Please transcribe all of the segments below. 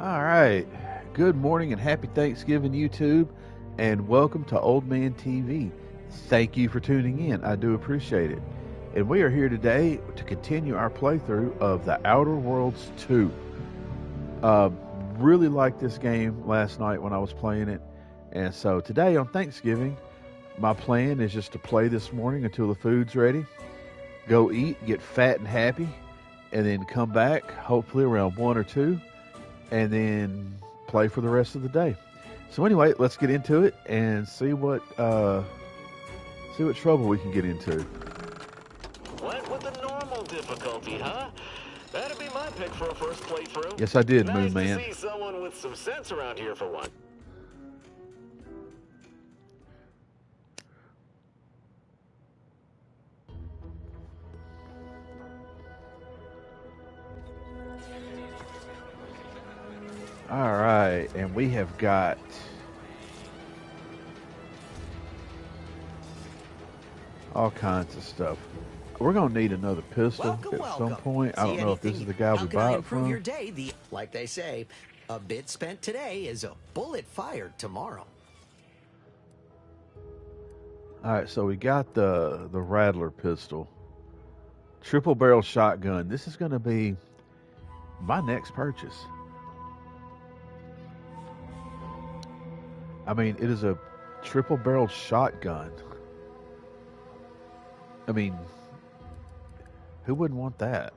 All right. Good morning and happy Thanksgiving, YouTube, and welcome to Old Man TV. Thank you for tuning in. I do appreciate it. And we are here today to continue our playthrough of The Outer Worlds 2. Uh, really liked this game last night when I was playing it. And so today on Thanksgiving, my plan is just to play this morning until the food's ready, go eat, get fat and happy, and then come back, hopefully around 1 or 2, and then play for the rest of the day. So anyway, let's get into it and see what trouble we can get into. Went with the normal difficulty, huh? That'd be my pick for a first playthrough. Yes, I did, Nice Moon Man. to see someone with some sense around here for one. All right, and we have got all kinds of stuff. We're gonna need another pistol at some point. I don't know if this is the guy we buy it from. Your day? Like they say, a bit spent today is a bullet fired tomorrow. All right, so we got the Rattler pistol, triple barrel shotgun. This is going to be my next purchase. I mean, it is a triple barrel shotgun. I mean, who wouldn't want that?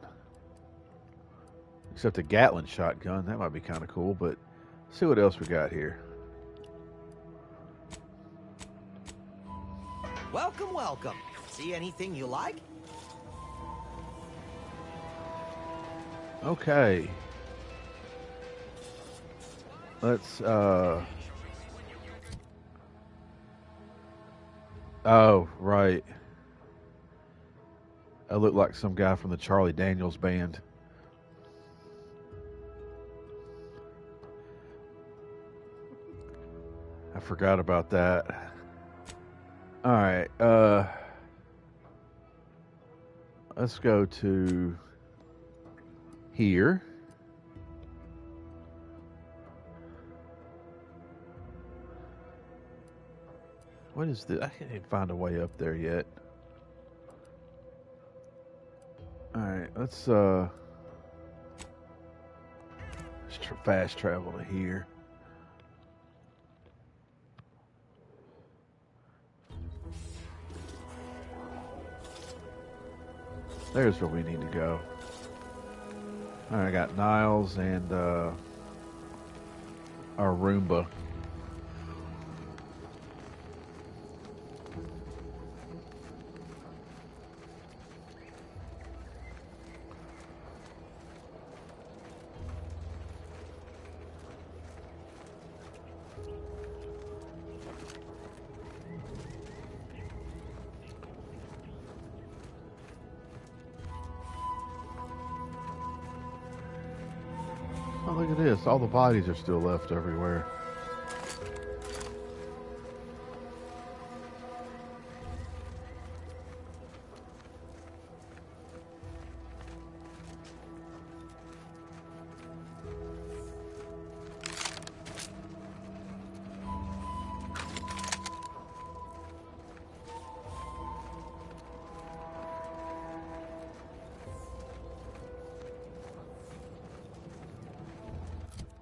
Except a Gatling shotgun. That might be kind of cool, but let's see what else we got here. Welcome, welcome. See anything you like? Okay. Let's, oh, right. I look like some guy from the Charlie Daniels band. I forgot about that. All right, let's go to here. What is this? I can't find a way up there yet. All right, let's fast travel to here. There's where we need to go. All right, I got Niles and our Roomba. Oh, look at this. All the bodies are still left everywhere.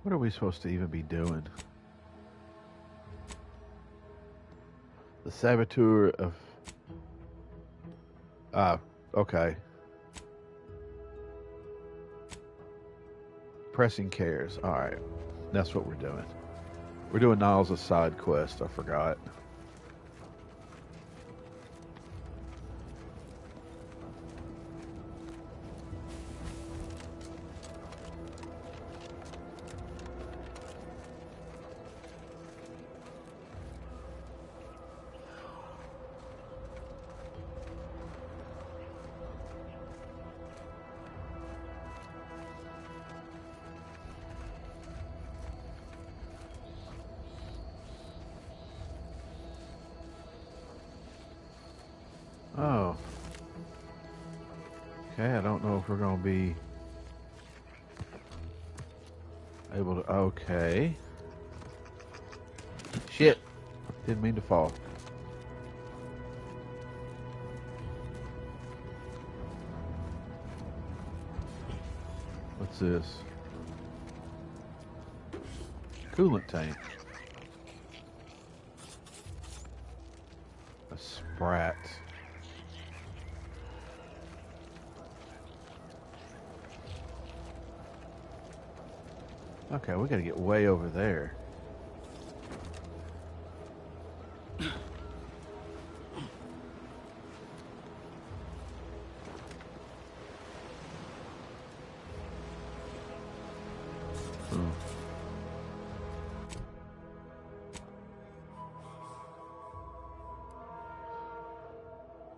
What are we supposed to even be doing? The Saboteur of... okay. Pressing cares. Alright. That's what we're doing. We're doing Niles' a side quest. I forgot. Oh. Okay, I don't know if we're going to be Able to. Okay. Shit. Didn't mean to fall. What's this? Coolant tank. A sprat. Okay, we gotta get way over there.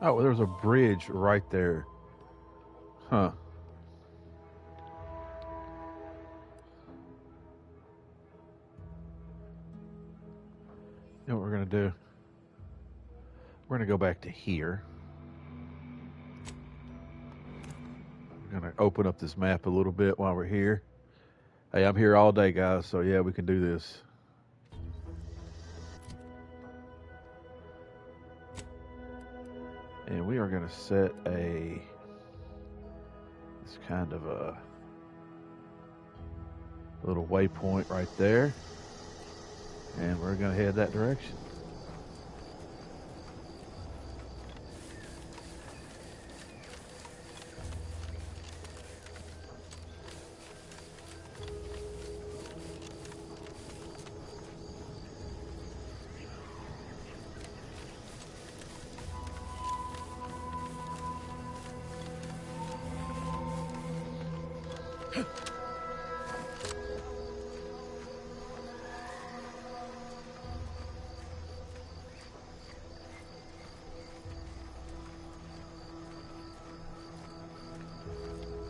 Oh, well, there's a bridge right there. Huh. You know what we're going to do? We're going to go back to here. We're going to open up this map a little bit while we're here. Hey, I'm here all day, guys, so yeah, we can do this. And we are going to set this kind of a little waypoint right there. And we're going to head that direction.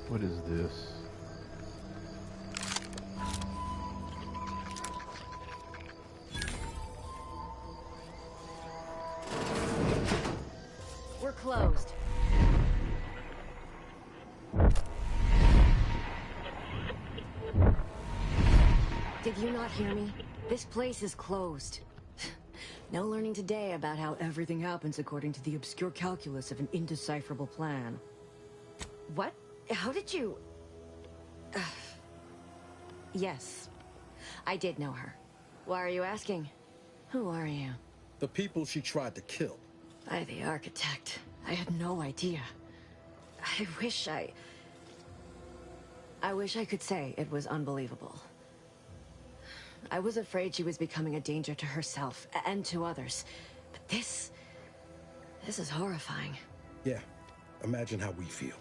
What is this? We're closed. Did you not hear me? This place is closed. No learning today about how everything happens according to the obscure calculus of an indecipherable plan. What? How did you... Yes. I did know her. Why are you asking? Who are you? The people she tried to kill. By the architect. I had no idea. I wish I could say it was unbelievable. I was afraid she was becoming a danger to herself and to others. But this is horrifying. Yeah, imagine how we feel.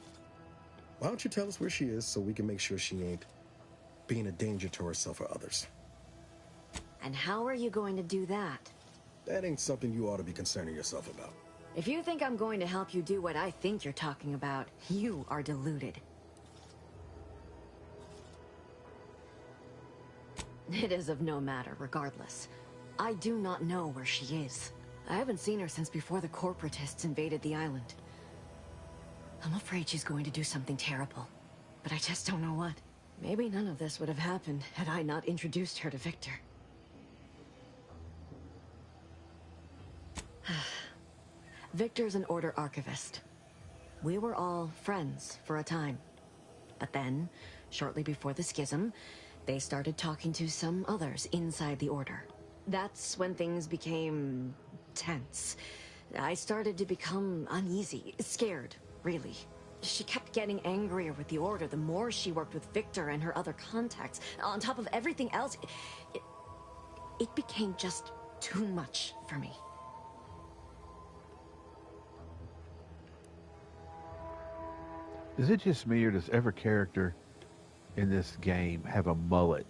Why don't you tell us where she is so we can make sure she ain't being a danger to herself or others? And how are you going to do that? That ain't something you ought to be concerning yourself about. If you think I'm going to help you do what I think you're talking about, you are deluded. It is of no matter, regardless. I do not know where she is. I haven't seen her since before the corporatists invaded the island. I'm afraid she's going to do something terrible, but I just don't know what. Maybe none of this would have happened had I not introduced her to Victor. Victor's an Order archivist. We were all friends for a time. But then, shortly before the schism, they started talking to some others inside the Order. That's when things became tense. I started to become uneasy, scared, really. She kept getting angrier with the Order the more she worked with Victor and her other contacts. On top of everything else, it became just too much for me. Is it just me, or does every character in this game have a mullet?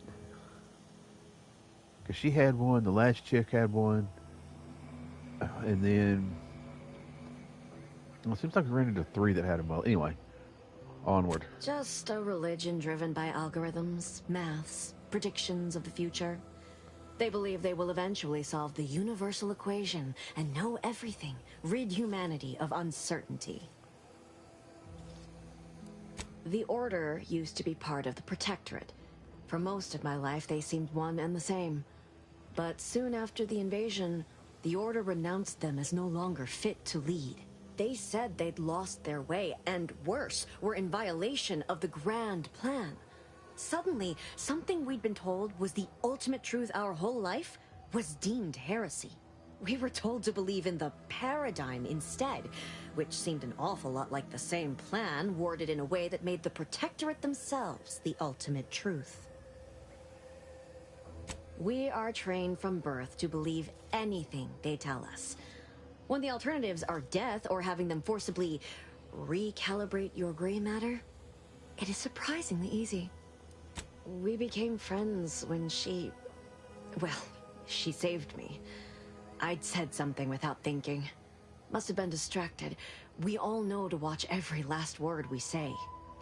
Because she had one, the last chick had one, and then well, it seems like we ran into 3 that had a mullet. Anyway, onward. Just a religion driven by algorithms, maths, predictions of the future. They believe they will eventually solve the universal equation and know everything, rid humanity of uncertainty. The Order used to be part of the Protectorate. For most of my life, they seemed one and the same. But soon after the invasion, the Order renounced them as no longer fit to lead. They said they'd lost their way, and worse, were in violation of the grand plan. Suddenly, something we'd been told was the ultimate truth our whole life was deemed heresy. We were told to believe in the paradigm instead, which seemed an awful lot like the same plan, worded in a way that made the Protectorate themselves the ultimate truth. We are trained from birth to believe anything they tell us. When the alternatives are death or having them forcibly recalibrate your gray matter, it is surprisingly easy. We became friends when she saved me. I'd said something without thinking. Must have been distracted. We all know to watch every last word we say.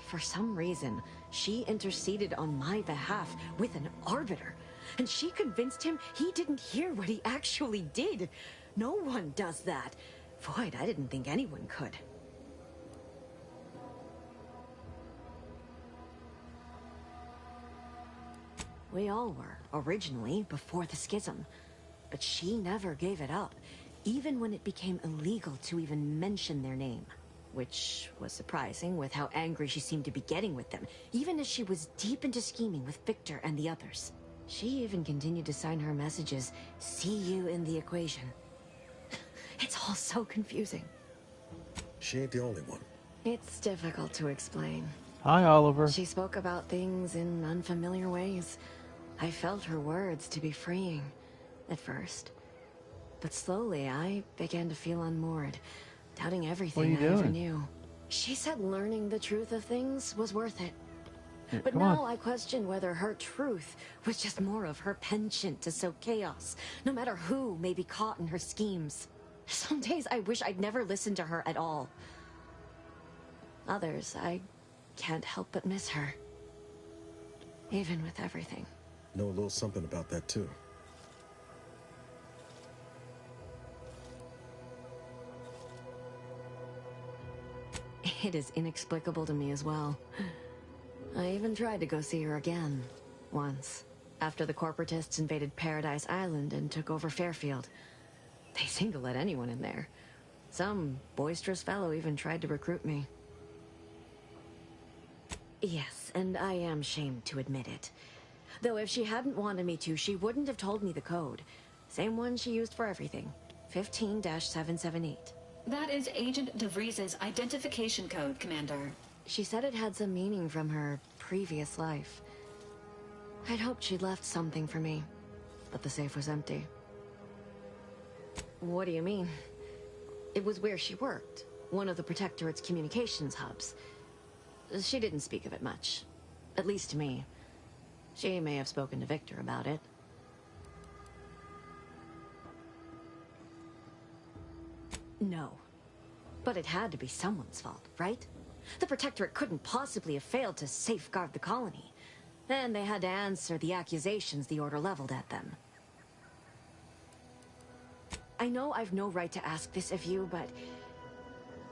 For some reason, she interceded on my behalf with an arbiter, and she convinced him he didn't hear what he actually did. No one does that. Void, I didn't think anyone could. We all were, originally, before the schism. But she never gave it up, even when it became illegal to even mention their name. Which was surprising with how angry she seemed to be getting with them, even as she was deep into scheming with Victor and the others. She even continued to sign her messages, "See you in the equation." It's all so confusing. She ain't the only one. It's difficult to explain. Hi, Oliver. She spoke about things in unfamiliar ways. I felt her words to be freeing at first. But slowly, I began to feel unmoored, doubting everything I ever knew. She said learning the truth of things was worth it. Yeah, but now I question whether her truth was just more of her penchant to sow chaos, no matter who may be caught in her schemes. Some days I wish I'd never listened to her at all. Others, I can't help but miss her. Even with everything. Know a little something about that, too. It is inexplicable to me as well. I even tried to go see her again, once, after the corporatists invaded Paradise Island and took over Fairfield. They seemed to let anyone in there. Some boisterous fellow even tried to recruit me. Yes, and I am shamed to admit it. Though if she hadn't wanted me to, she wouldn't have told me the code. Same one she used for everything. 15-778. That is Agent DeVries's identification code, Commander. She said it had some meaning from her previous life. I'd hoped she'd left something for me, but the safe was empty. What do you mean? It was where she worked, one of the Protectorate's communications hubs. She didn't speak of it much, at least to me. She may have spoken to Victor about it. No. But it had to be someone's fault, right? The Protectorate couldn't possibly have failed to safeguard the colony. And they had to answer the accusations the Order leveled at them. I know I've no right to ask this of you, but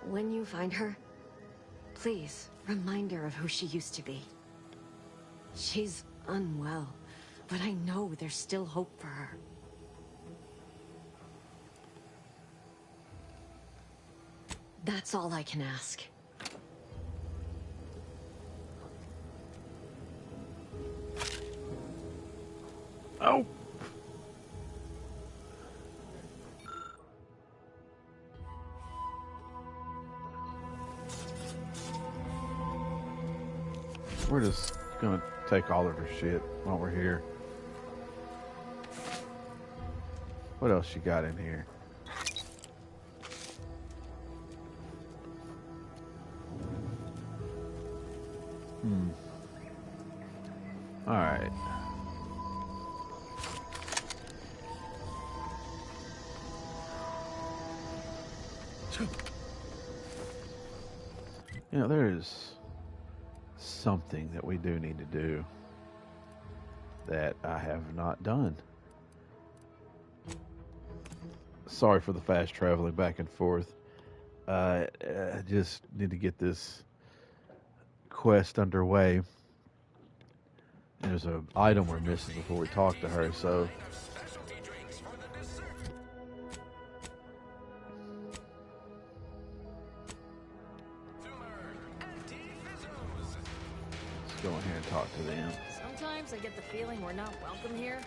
when you find her, please remind her of who she used to be. She's unwell, but I know there's still hope for her. That's all I can ask. Oh! We're just gonna take all of her shit while we're here. What else you got in here? All right. You know, there is something that we do need to do that I have not done. Sorry for the fast traveling back and forth. I just need to get this quest underway. And there's an item we're missing before we talk to her, so... Let's go in here and talk to them. Sometimes I get the feeling we're not welcome here.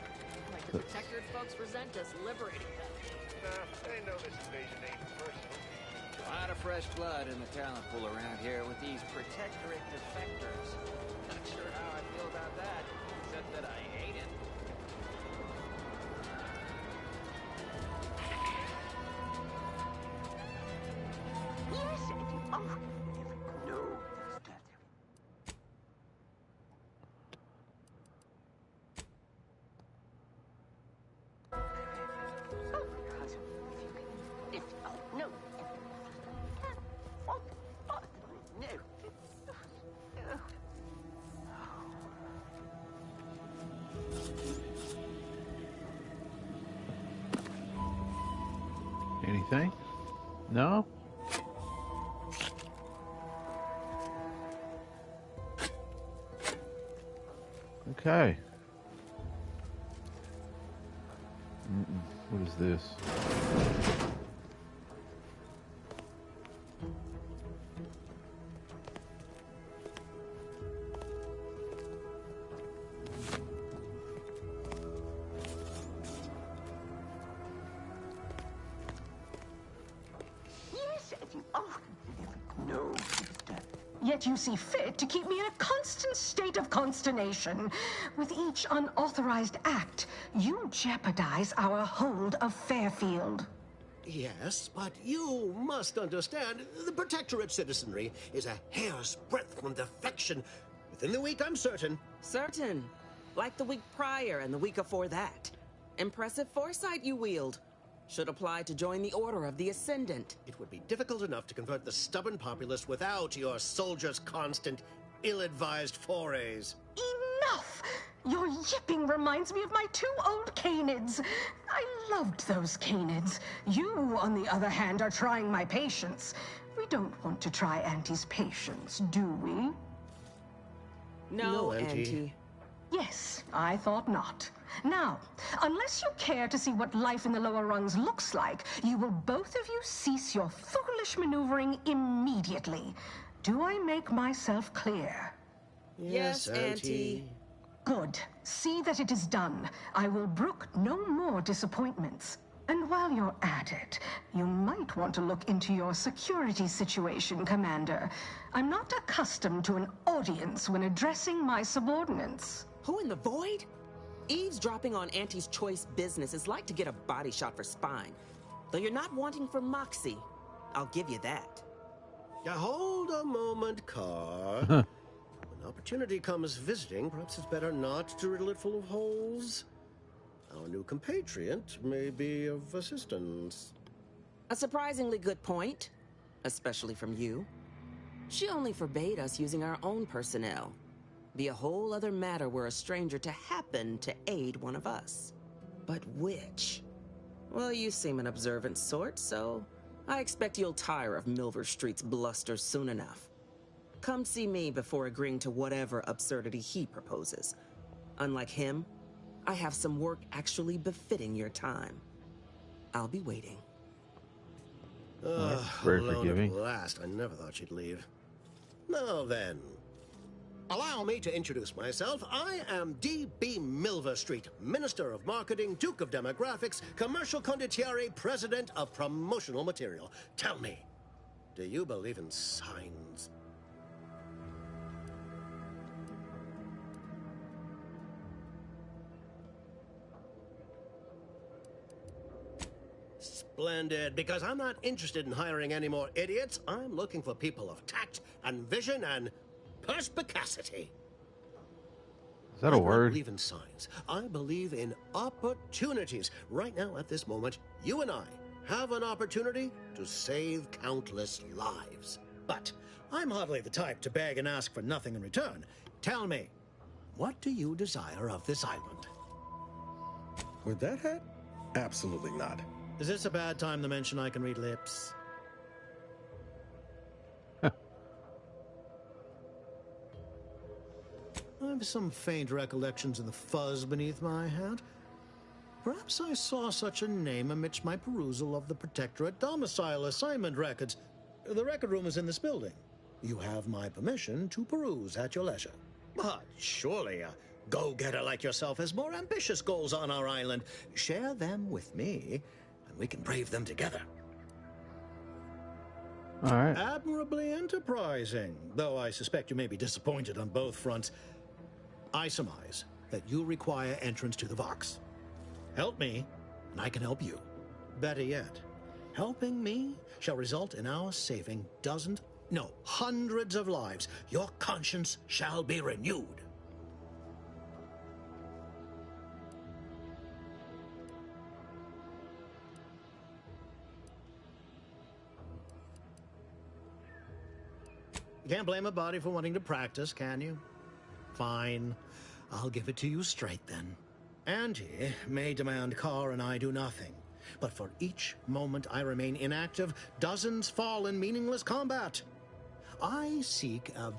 Like the Protectorate folks resent us liberating them. They know this invasion ain't personal. A lot of fresh blood in the talent pool around here with these Protectorate defectors. Not sure how I feel about that, except that I hate it. Anything? No? Okay. What is this? Yet you see fit to keep me in a constant state of consternation. With each unauthorized act, you jeopardize our hold of Fairfield. Yes, but you must understand, the Protectorate citizenry is a hair's breadth from defection. Within the week, I'm certain. Certain. Like the week prior and the week before that. Impressive foresight you wield. Should apply to join the Order of the Ascendant. It would be difficult enough to convert the stubborn populace without your soldiers' constant, ill-advised forays. Enough! Your yipping reminds me of my 2 old Canids. I loved those Canids. You, on the other hand, are trying my patience. We don't want to try Auntie's patience, do we? No, Auntie. Auntie. Yes, I thought not. Now, unless you care to see what life in the lower rungs looks like, you will both of you cease your foolish maneuvering immediately. Do I make myself clear? Yes, Auntie. Good. See that it is done. I will brook no more disappointments. And while you're at it, you might want to look into your security situation, Commander. I'm not accustomed to an audience when addressing my subordinates. Who in the void? Eavesdropping on Auntie's choice business is like to get a body shot for spine. Though you're not wanting for Moxie. I'll give you that. Now, hold a moment, Carr. When opportunity comes visiting, perhaps it's better not to riddle it full of holes. Our new compatriot may be of assistance. A surprisingly good point. Especially from you. She only forbade us using our own personnel. Be a whole other matter were a stranger to happen to aid one of us. But which? Well, you seem an observant sort, so I expect you'll tire of Milver Street's bluster soon enough. Come see me before agreeing to whatever absurdity he proposes. Unlike him, I have some work actually befitting your time. I'll be waiting. Very Alone forgiving. at last. I never thought she'd leave. Now then, allow me to introduce myself. I am D.B. Milver Street, Minister of Marketing, Duke of Demographics, Commercial Condottieri, President of Promotional Material. Tell me, do you believe in signs? Splendid, because I'm not interested in hiring any more idiots. I'm looking for people of tact and vision and perspicacity. Is that a I word? don't believe in signs. I believe in opportunities. Right now, at this moment, you and I have an opportunity to save countless lives. But I'm hardly the type to beg and ask for nothing in return. Tell me, what do you desire of this island? With that hat? Absolutely not. Is this a bad time to mention I can read lips? I'm have some faint recollections of the fuzz beneath my hat. Perhaps I saw such a name amidst my perusal of the Protectorate domicile assignment records. The record room is in this building. You have my permission to peruse at your leisure. But surely a go-getter like yourself has more ambitious goals on our island. Share them with me, and we can brave them together. All right. Admirably enterprising, though I suspect you may be disappointed on both fronts. I surmise that you require entrance to the Vox. Help me, and I can help you. Better yet, helping me shall result in our saving dozens, no, hundreds of lives. Your conscience shall be renewed. You can't blame a body for wanting to practice, can you? Fine. I'll give it to you straight then. Auntie may demand Carr and I do nothing, but for each moment I remain inactive, dozens fall in meaningless combat. I seek a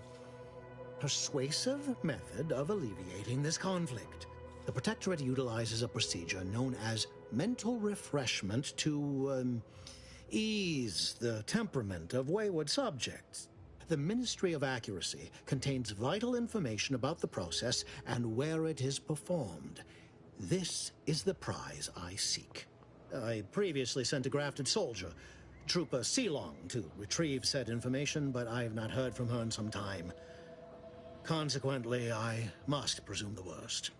persuasive method of alleviating this conflict. The Protectorate utilizes a procedure known as mental refreshment to ease the temperament of wayward subjects. The Ministry of Accuracy contains vital information about the process and where it is performed. This is the prize I seek. I previously sent a grafted soldier, Trooper Sealong, to retrieve said information, but I have not heard from her in some time. Consequently, I must presume the worst.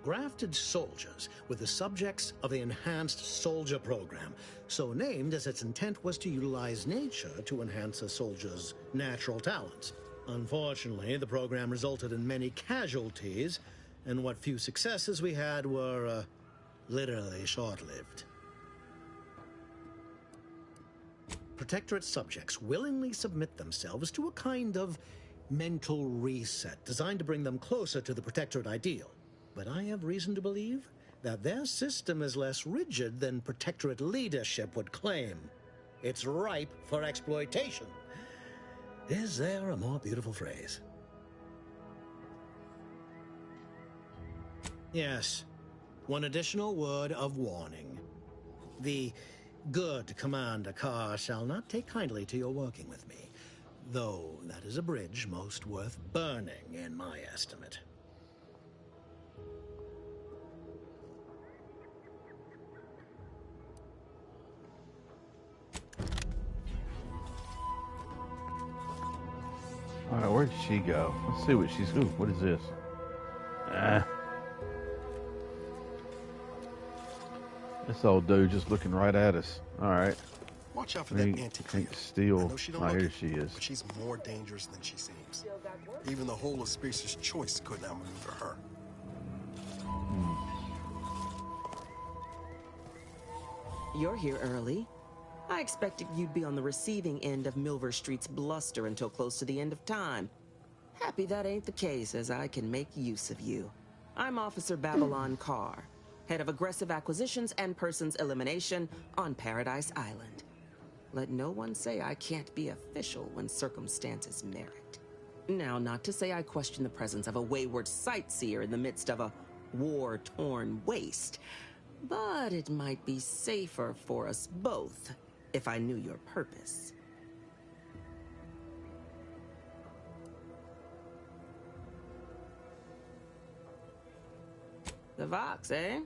Grafted soldiers were the subjects of the Enhanced Soldier Program, so named as its intent was to utilize nature to enhance a soldier's natural talents. Unfortunately, the program resulted in many casualties, and what few successes we had were, literally short-lived. Protectorate subjects willingly submit themselves to a kind of mental reset designed to bring them closer to the Protectorate ideal. But I have reason to believe that their system is less rigid than Protectorate leadership would claim. It's ripe for exploitation. Is there a more beautiful phrase? Yes, one additional word of warning. The good Commander Carr shall not take kindly to your working with me, though that is a bridge most worth burning in my estimate. All right, where did she go? Let's see what she's... Ooh, what is this? This old dude just looking right at us. All right. Watch out for that antique. Steal. Oh, here she is. But she's more dangerous than she seems. Even the whole of Species' Choice couldn't outmaneuver her. You're here early. I expected you'd be on the receiving end of Milver Street's bluster until close to the end of time. Happy that ain't the case, as I can make use of you. I'm Officer Babylon Carr, head of aggressive acquisitions and persons elimination on Paradise Island. Let no one say I can't be official when circumstances merit. Now, not to say I question the presence of a wayward sightseer in the midst of a war-torn waste, but it might be safer for us both if I knew your purpose. The Vox, eh?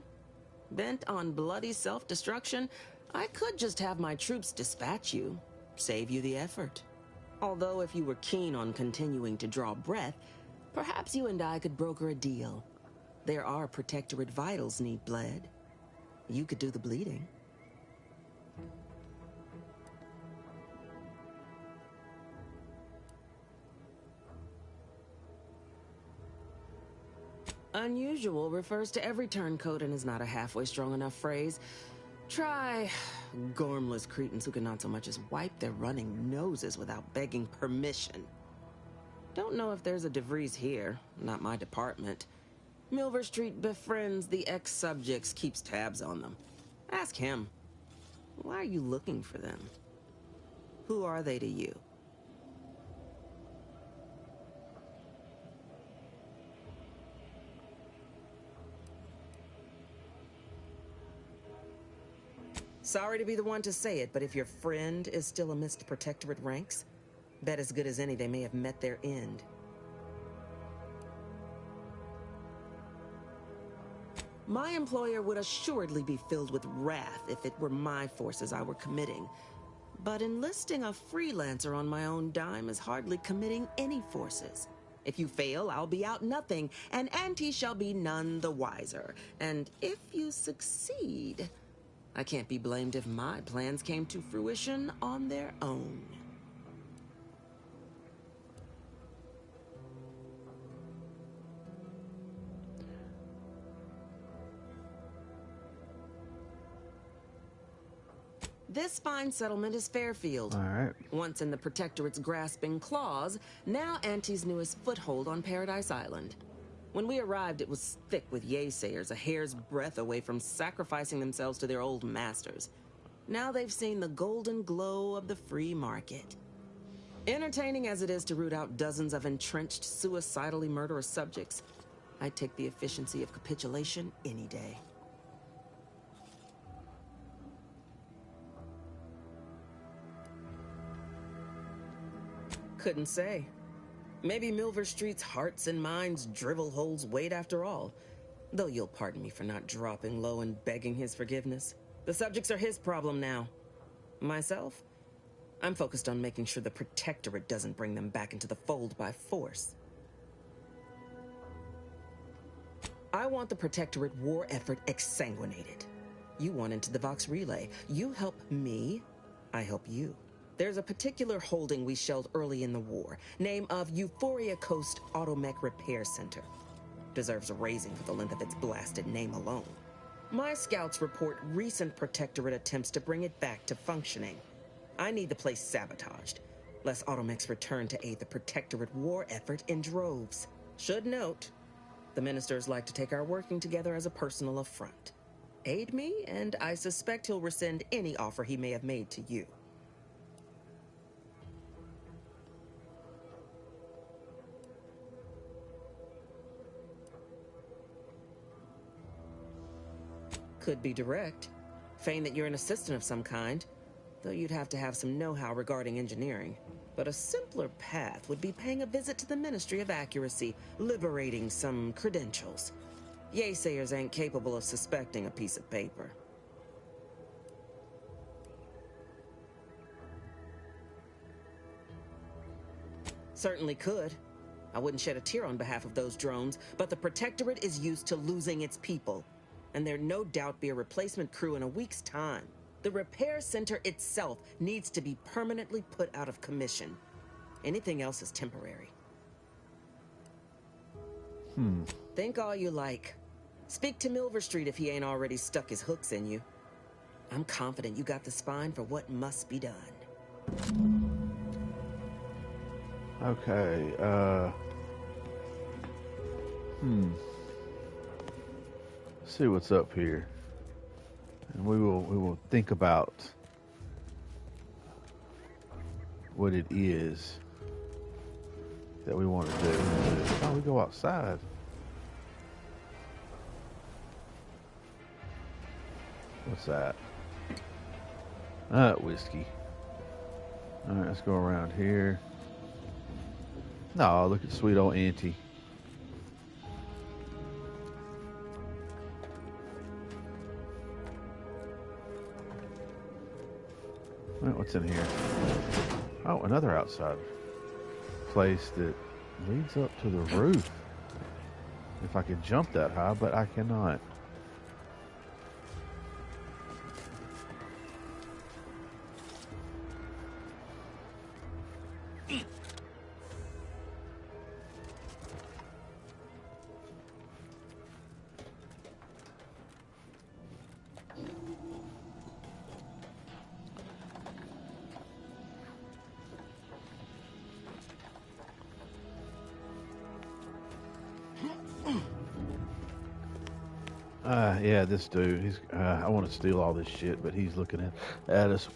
Bent on bloody self-destruction? I could just have my troops dispatch you, save you the effort. Although if you were keen on continuing to draw breath, perhaps you and I could broker a deal. There are Protectorate vitals need bled. You could do the bleeding. Unusual refers to every turncoat and is not a halfway strong enough phrase. Try gormless cretins who can not so much as wipe their running noses without begging permission. Don't know if there's a DeVries here, not my department. Milver Street befriends the ex-subjects, keeps tabs on them. Ask him. Why are you looking for them? Who are they to you? Sorry to be the one to say it, but if your friend is still amidst Protectorate ranks, bet as good as any they may have met their end. My employer would assuredly be filled with wrath if it were my forces I were committing. But enlisting a freelancer on my own dime is hardly committing any forces. If you fail, I'll be out nothing, and Auntie shall be none the wiser. And if you succeed, I can't be blamed if my plans came to fruition on their own. This fine settlement is Fairfield. All right. Once in the Protectorate's grasping claws, now Auntie's newest foothold on Paradise Island. When we arrived, it was thick with yaysayers, a hair's breadth away from sacrificing themselves to their old masters. Now they've seen the golden glow of the free market. Entertaining as it is to root out dozens of entrenched, suicidally murderous subjects, I'd take the efficiency of capitulation any day. Couldn't say. Maybe Milver Street's hearts and minds drivel holds weight after all. Though you'll pardon me for not dropping low and begging his forgiveness. The subjects are his problem now. Myself? I'm focused on making sure the Protectorate doesn't bring them back into the fold by force. I want the Protectorate war effort exsanguinated. You want into the Vox Relay. You help me, I help you. There's a particular holding we shelled early in the war, name of Euphoria Coast Automech Repair Center. Deserves a raising for the length of its blasted name alone. My scouts report recent Protectorate attempts to bring it back to functioning. I need the place sabotaged, lest Automechs return to aid the Protectorate war effort in droves. Should note, the ministers like to take our working together as a personal affront. Aid me, and I suspect he'll rescind any offer he may have made to you. Could be direct. Feign that you're an assistant of some kind, though you'd have to have some know-how regarding engineering. But a simpler path would be paying a visit to the Ministry of Accuracy, liberating some credentials. Yaysayers ain't capable of suspecting a piece of paper. Certainly could. I wouldn't shed a tear on behalf of those drones, but the Protectorate is used to losing its people. And there'd no doubt be a replacement crew in a week's time. The repair center itself needs to be permanently put out of commission. Anything else is temporary. Think all you like. Speak to Milver Street if he ain't already stuck his hooks in you. I'm confident you got the spine for what must be done. Okay, see what's up here, and we will think about what it is that we want to do. Oh, we go outside. What's that? Whiskey. All right, let's go around here. No, look at sweet old Auntie. What's in here? Oh, another outside place that leads up to the roof. If I could jump that high, but I cannot. Yeah, this dude, he's, I want to steal all this shit, but he's looking at us.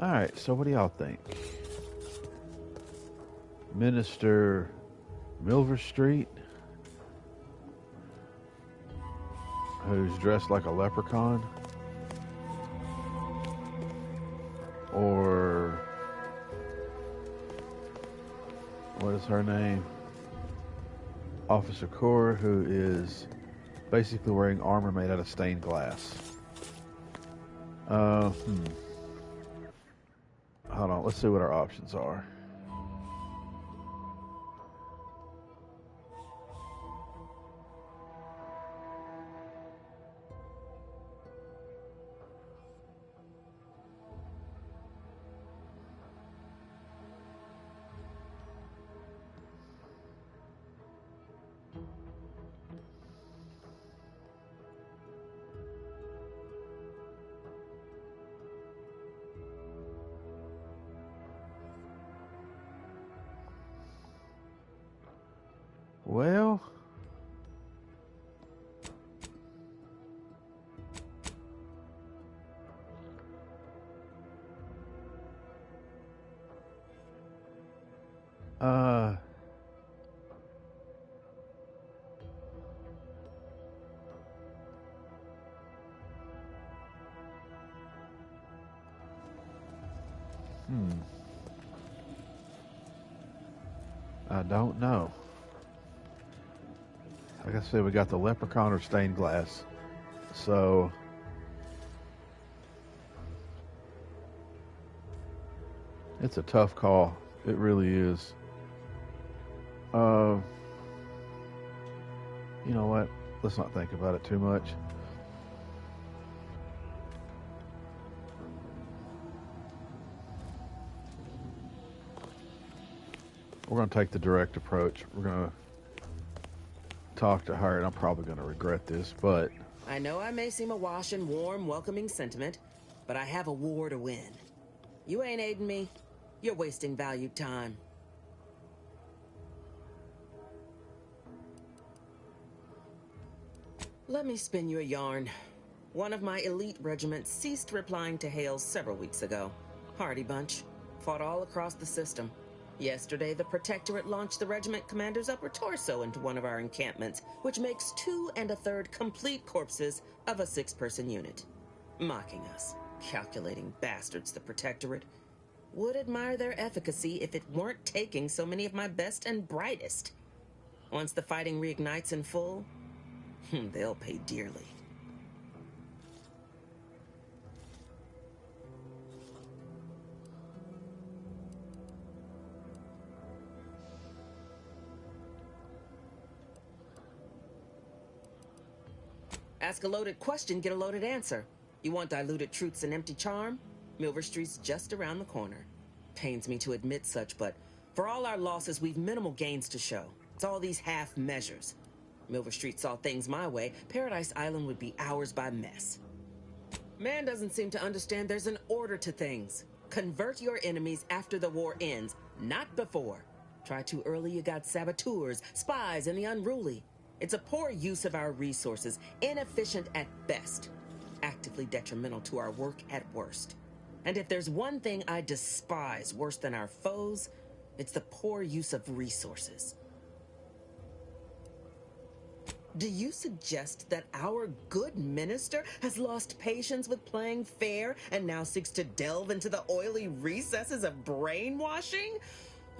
Alright, so what do y'all think? Minister Milver Street? who's dressed like a leprechaun. Or what is her name? Officer Core, who is basically wearing armor made out of stained glass. Hold on, let's see what our options are. Well, I don't know. Like I said, we got the leprechaun or stained glass. So it's a tough call. It really is. You know what? Let's not think about it too much. We're going to take the direct approach. We're going to talk to her, and I'm probably going to regret this, but... I know I may seem awash in warm, welcoming sentiment, but I have a war to win. You ain't aiding me. You're wasting valued time. Let me spin you a yarn. One of my elite regiments ceased replying to hails several weeks ago. Hardy bunch. Fought all across the system. Yesterday, the Protectorate launched the regiment commander's upper torso into one of our encampments, which makes 2 1/3 complete corpses of a 6-person unit. Mocking us. Calculating bastards, the Protectorate. Would admire their efficacy if it weren't taking so many of my best and brightest. Once the fighting reignites in full, they'll pay dearly. Ask a loaded question, get a loaded answer. You want diluted truths and empty charm? Milver Street's just around the corner. Pains me to admit such, but for all our losses, we've minimal gains to show. It's all these half measures. Milver Street saw things my way, Paradise Island would be ours by mess. Man doesn't seem to understand there's an order to things. Convert your enemies after the war ends, not before. Try too early, you got saboteurs, spies, and the unruly. It's a poor use of our resources, inefficient at best, actively detrimental to our work at worst. And if there's one thing I despise worse than our foes, it's the poor use of resources. Do you suggest that our good minister has lost patience with playing fair and now seeks to delve into the oily recesses of brainwashing?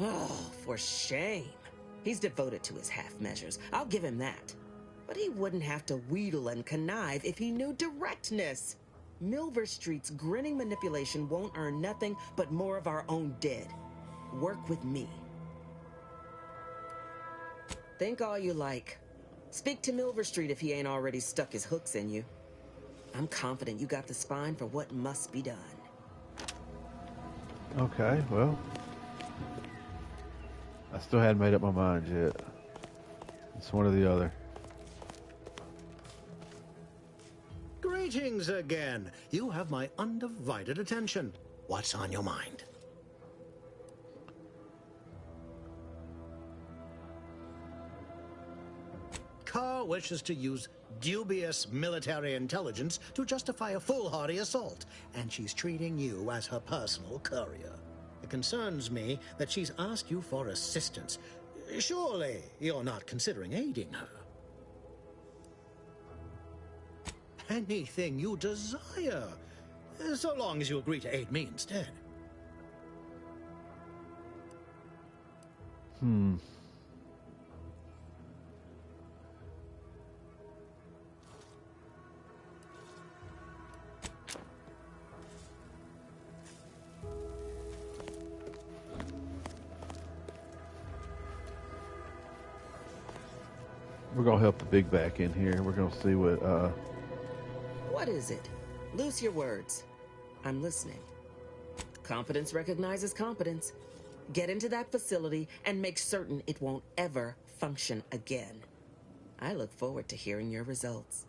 Oh, for shame. He's devoted to his half measures. I'll give him that. But he wouldn't have to wheedle and connive if he knew directness. Milver Street's grinning manipulation won't earn nothing but more of our own dead. Work with me. Think all you like. Speak to Milver Street if he ain't already stuck his hooks in you. I'm confident you got the spine for what must be done. Okay, well... I still hadn't made up my mind yet. It's one or the other. Greetings again. You have my undivided attention. What's on your mind? Carr wishes to use dubious military intelligence to justify a foolhardy assault, and she's treating you as her personal courier. It concerns me that she's asked you for assistance. Surely you're not considering aiding her. anything you desire, so long as you agree to aid me instead. We're gonna help the big back in here. We're gonna see what. What is it? Loose your words. I'm listening. Competence recognizes competence. Get into that facility and make certain it won't ever function again. I look forward to hearing your results.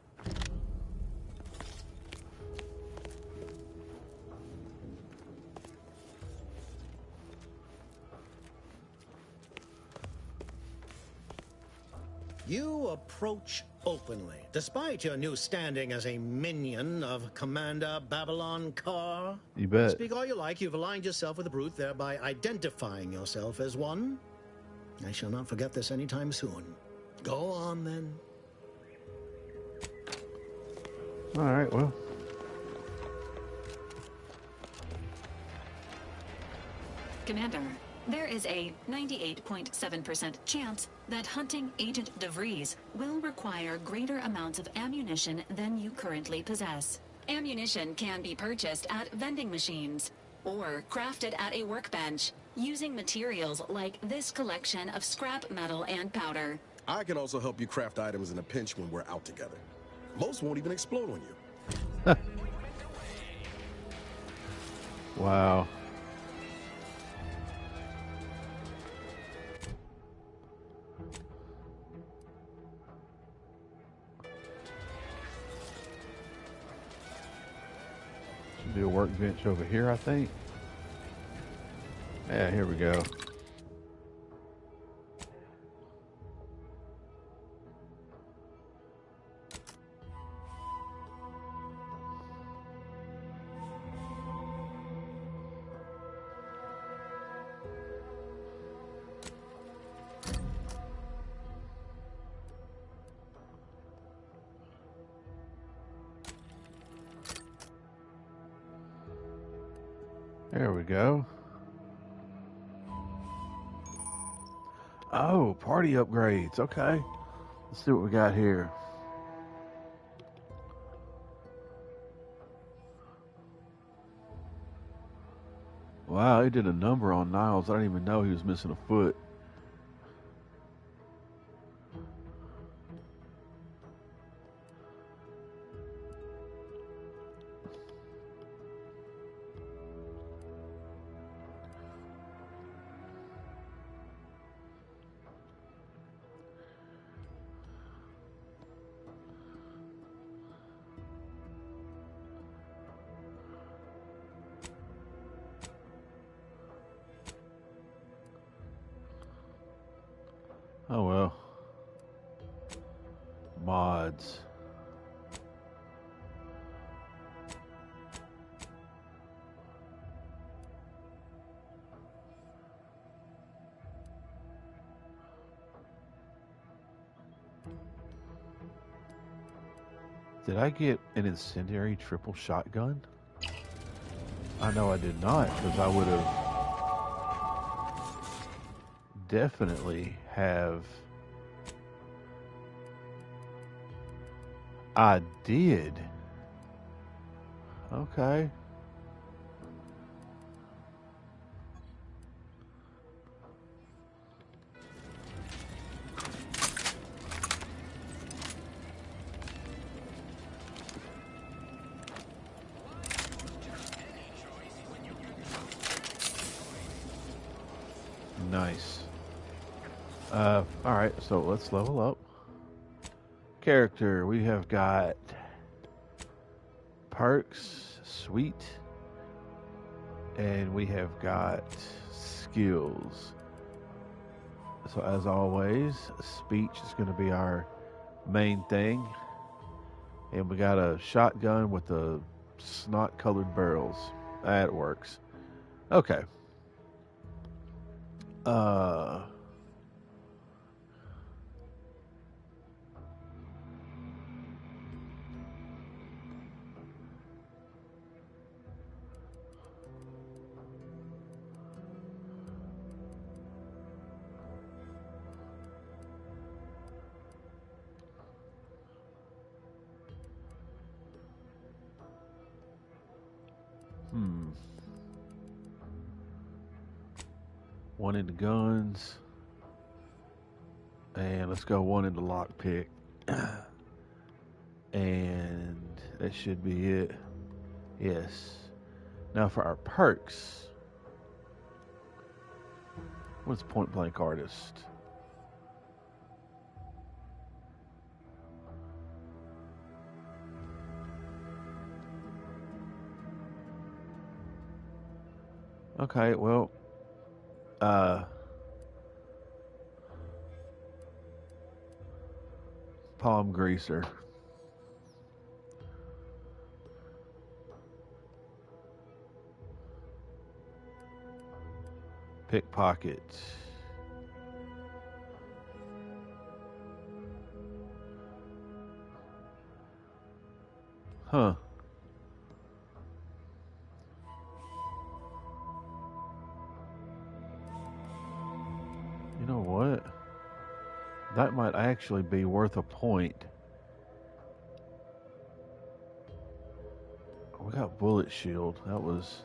You approach openly, despite your new standing as a minion of Commander Babylon Carr. You bet. Speak all you like, you've aligned yourself with the Brute, thereby identifying yourself as one. I shall not forget this anytime soon. Go on, then. All right, well. Commander, there is a 98.7% chance that hunting Agent DeVries will require greater amounts of ammunition than you currently possess. Ammunition can be purchased at vending machines or crafted at a workbench using materials like this collection of scrap metal and powder. I can also help you craft items in a pinch when we're out together. Most won't even explode on you. Wow. Should be a workbench over here, I think. Yeah, here we go. There we go. Oh, party upgrades. Okay. Let's see what we got here. Wow, he did a number on Niles. I didn't even know he was missing a foot. Oh well. Mods. Did I get an incendiary triple shotgun? I know I did not, because I would have definitely have. I did. Okay. Nice. Alright, so let's level up. Character, we have got perks, sweet, and we have got skills. So as always, speech is going to be our main thing. And we got a shotgun with the snot-colored barrels. That works. Okay. One into guns. And let's go one into lockpick. And that should be it. Yes. Now for our perks. What's point blank artist? Okay, well, palm greaser. Pickpocket. Huh. You know what? That might actually be worth a point. We got bullet shield. That was...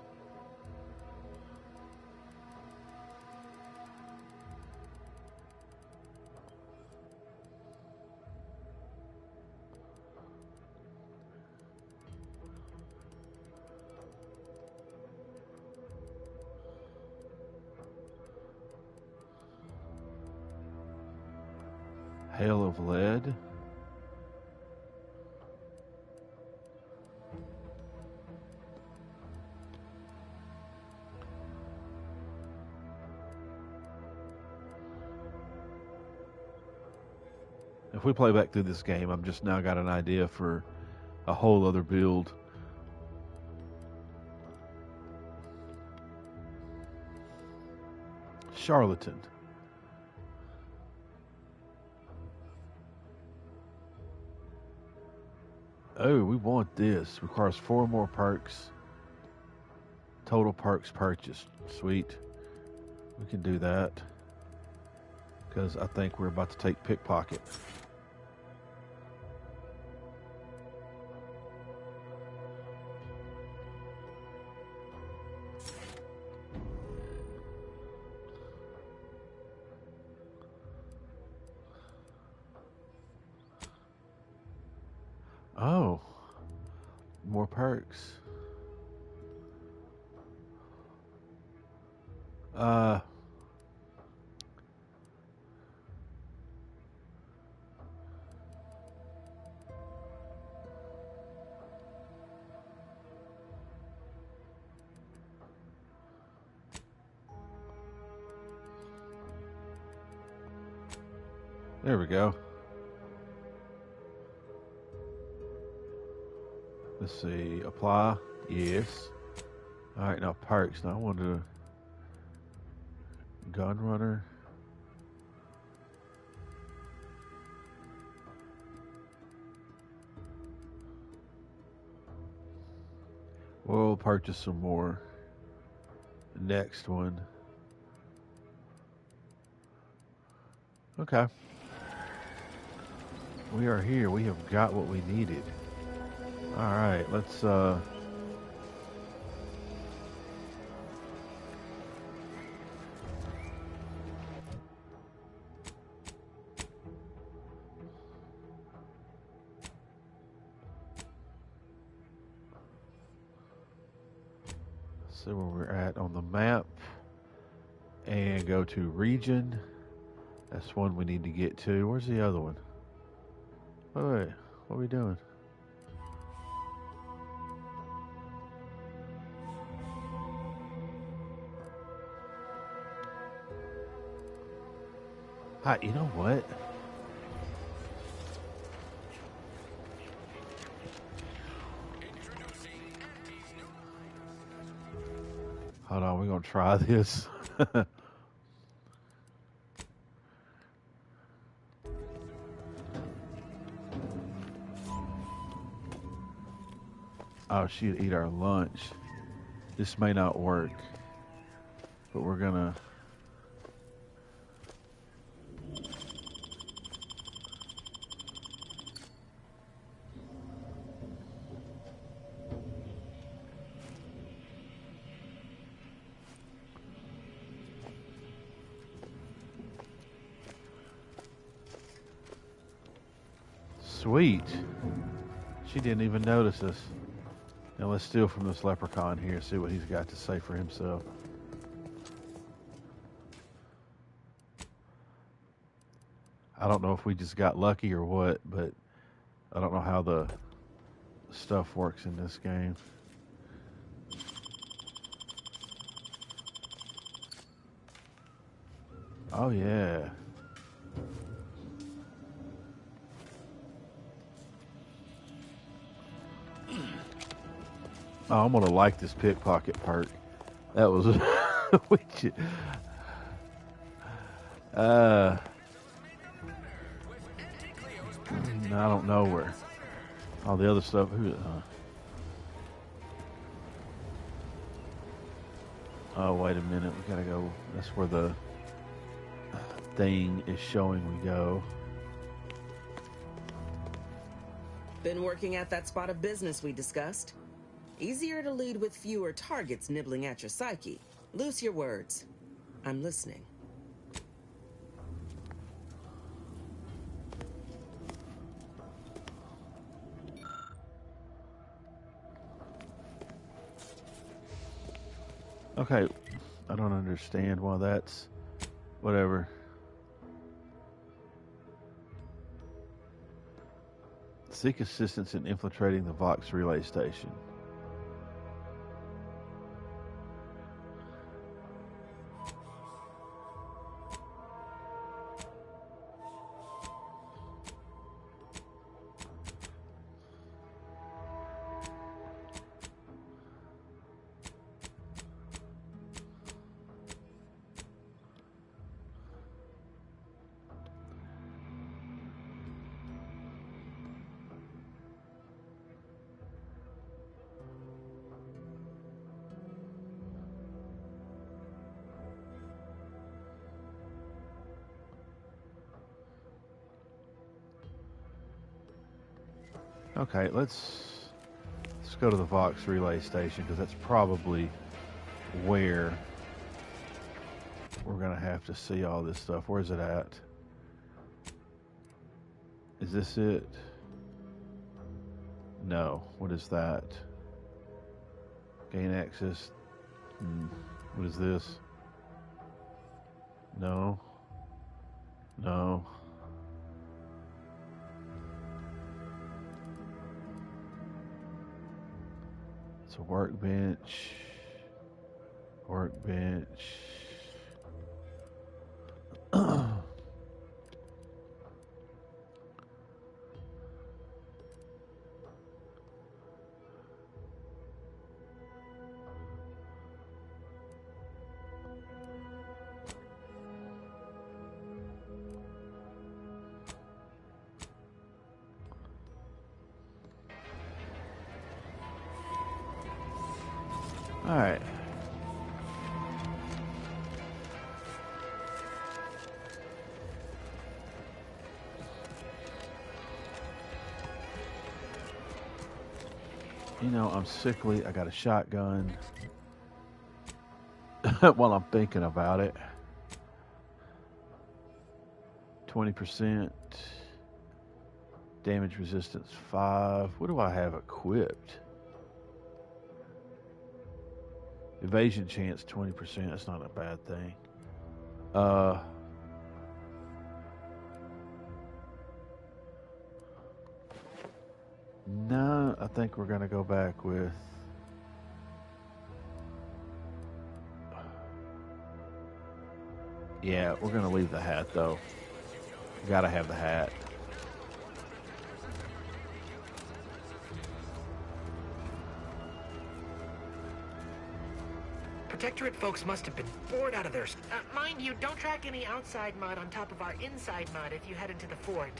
Hail of lead. If we play back through this game, I've just now got an idea for a whole other build. Charlatan. Oh, we want this. Requires 4 more perks. Total perks purchased. Sweet. We can do that. Because I think we're about to take pickpocket. Oh, more perks. There we go. Let's see, apply, yes. All right, now perks. Now I want to gun runner. We'll purchase some more. Next one. Okay. We are here. We have got what we needed. All right, let's see where we're at on the map and go to region. That's one we need to get to. Where's the other one? Wait, what are we doing? Hi, you know what? Hold on, we're gonna try this. Oh, she'd eat our lunch. This may not work, but we're gonna... Sweet. She didn't even notice us. Now let's steal from this leprechaun here, see what he's got to say for himself. I don't know if we just got lucky or what, but I don't know how the stuff works in this game. Oh yeah. Oh, I'm gonna like this pickpocket perk. That was I don't know where all the other stuff. Oh, wait a minute. We gotta go. That's where the thing is showing we go. Been working at that spot of business we discussed. Easier to lead with fewer targets nibbling at your psyche. Loose your words. I'm listening. Okay, I don't understand why that's... Whatever. Seek assistance in infiltrating the Vox relay station. Okay, let's go to the Vox relay station, because that's probably where we're going to have to see all this stuff. Where's it at? Is this it? No. What is that? Gain access. What is this? No. No. It's a workbench. Workbench. All right. You know, I'm sickly. I got a shotgun. While I'm thinking about it. 20%. Damage resistance 5. What do I have equipped? Evasion chance 20%. That's not a bad thing. No, I think we're going to go back with... Yeah, we're going to leave the hat, though. Got to have the hat. Protectorate folks must have been bored out of their... mind you, don't track any outside mud on top of our inside mud if you head into the fort.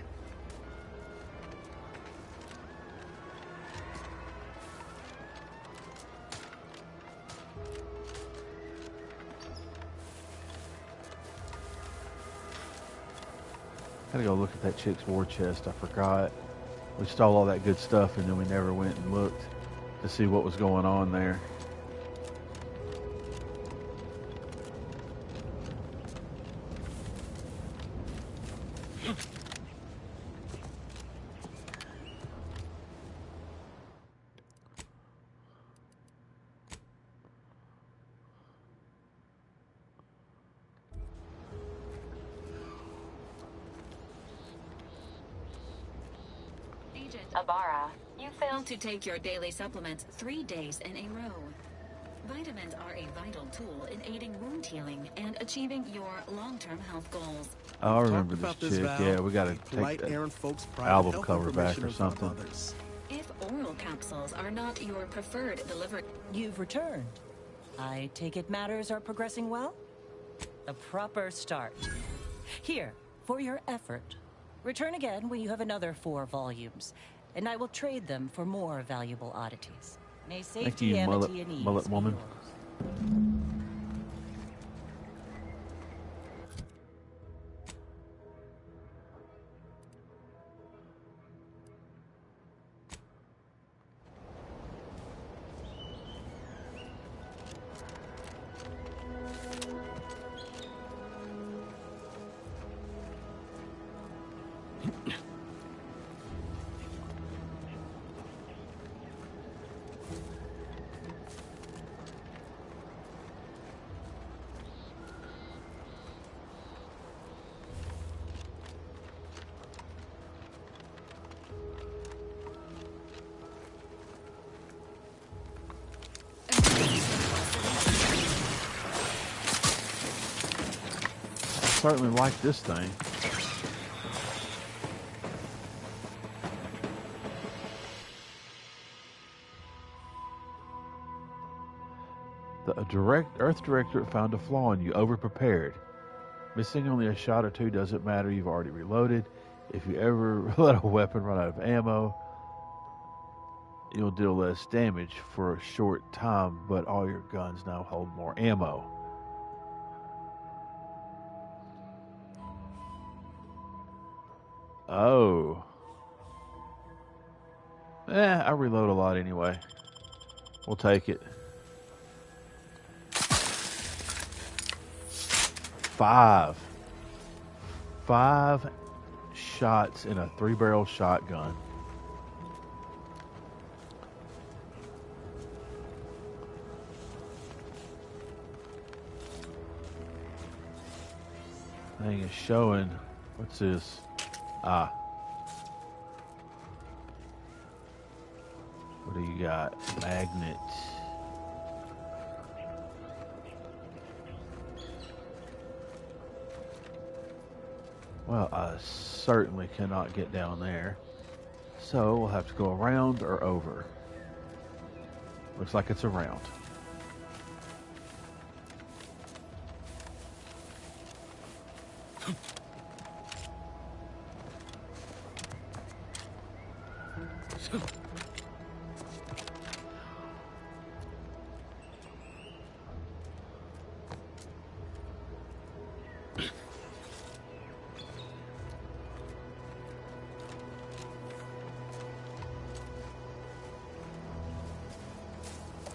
Gotta go look at that chick's war chest. I forgot. We stole all that good stuff and then we never went and looked to see what was going on there. Agent Ibarra, you failed to take your daily supplements 3 days in a row. Vitamins are a vital tool in aiding wound healing and achieving your long-term health goals. Oh, I remember this chick. Yeah, we gotta take the album cover back or something. If oral capsules are not your preferred delivery... You've returned. I take it matters are progressing well? A proper start. Here, for your effort. Return again when you have another 4 volumes, and I will trade them for more valuable oddities. May safety, amity, and ease mullet woman. I certainly like this thing. The Earth Directorate found a flaw in you, overprepared. Missing only a shot or two doesn't matter, you've already reloaded. If you ever let a weapon run out of ammo, you'll deal less damage for a short time, but all your guns now hold more ammo. Oh. I reload a lot anyway. We'll take it. 5 shots in a 3-barrel shotgun. Thing is showing. What's this? Ah. What do you got? Magnet. Well, I certainly cannot get down there. So we'll have to go around or over. Looks like it's around.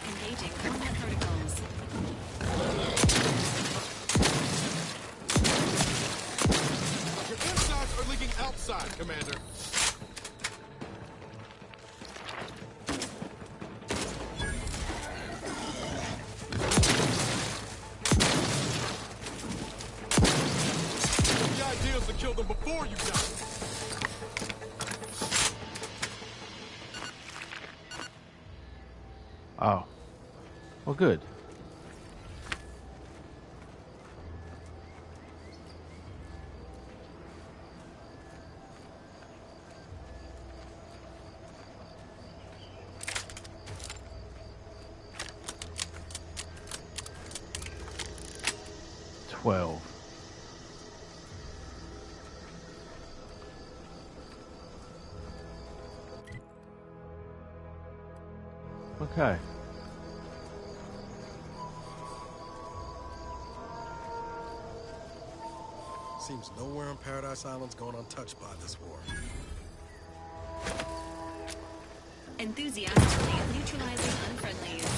Engaging combat protocols. Your insides are leaking outside, Commander. The idea is to kill them before you die. Oh. Well, good. Okay. Seems nowhere on Paradise Island's gone untouched by this war. Enthusiastically neutralizing unfriendlies.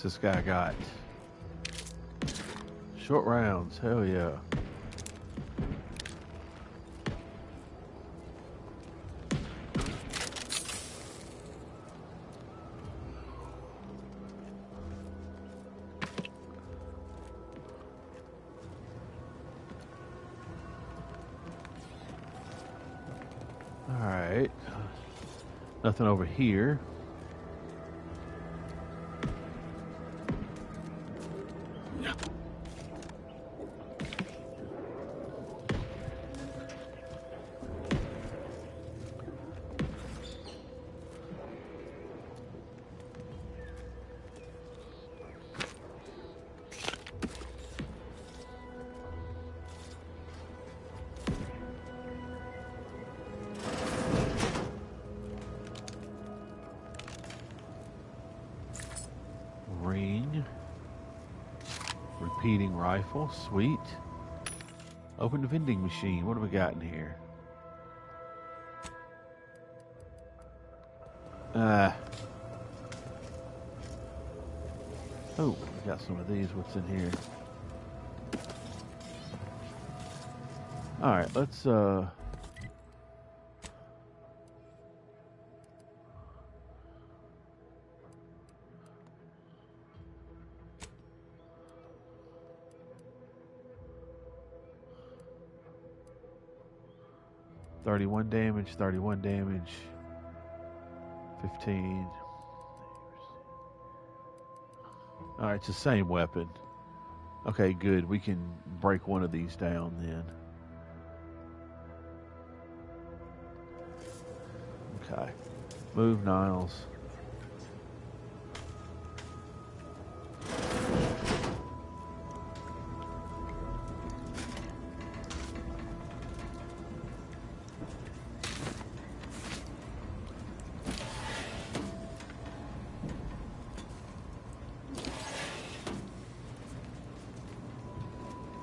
What's this guy got? Short rounds. Hell yeah. All right. Nothing over here. Ring. Repeating rifle. Sweet. Open the vending machine. What do we got in here? Oh, we got some of these. What's in here? Alright, let's $31 damage, 31 damage, 15. Alright, it's the same weapon. Okay, good. We can break one of these down then. Okay. Move, Niles.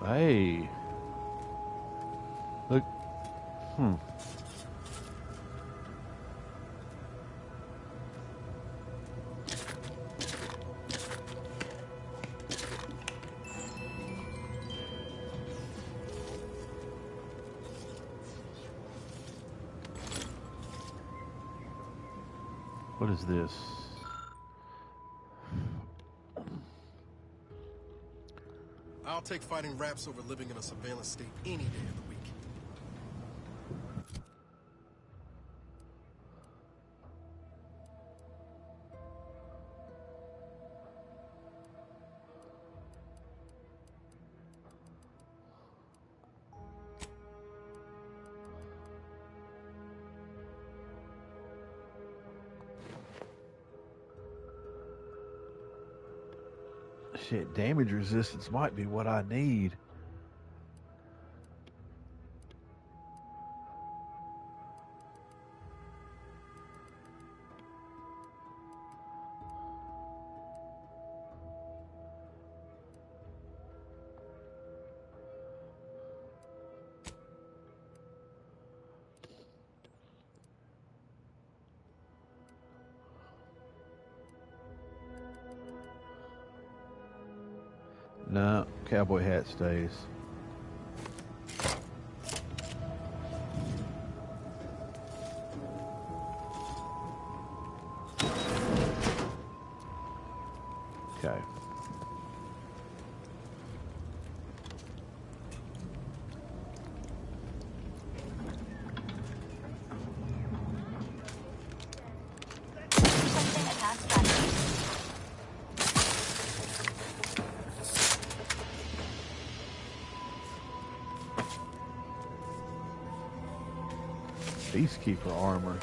Hey. Look. What is this? I'll take fighting raps over living in a surveillance state any day of the week. Shit, damage resistance might be what I need. No, cowboy hat stays. Okay. Peacekeeper armor.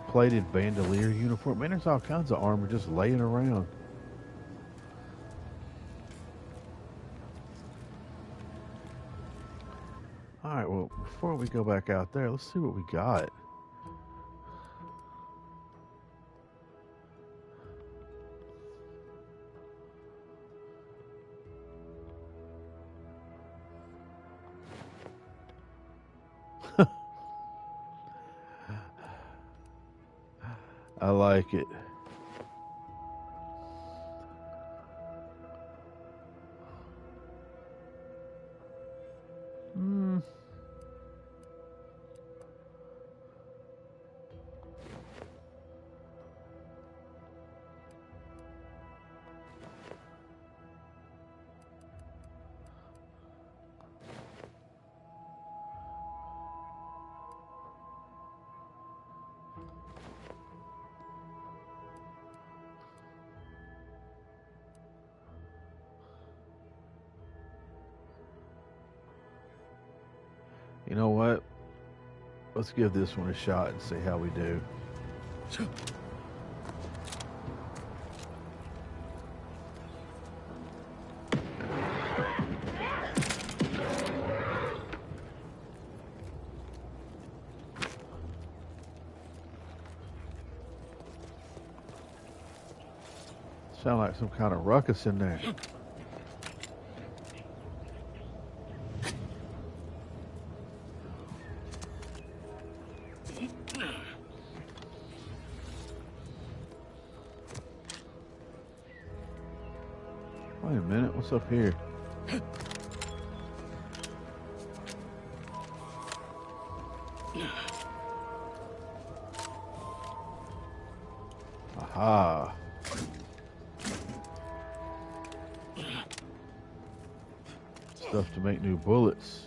Plated bandolier uniform. Man, there's all kinds of armor just laying around. Alright, well, before we go back out there, let's see what we got. I like it. You know what? Let's give this one a shot and see how we do. Sound like some kind of ruckus in there. Wait a minute, what's up here? Aha. Stuff to make new bullets.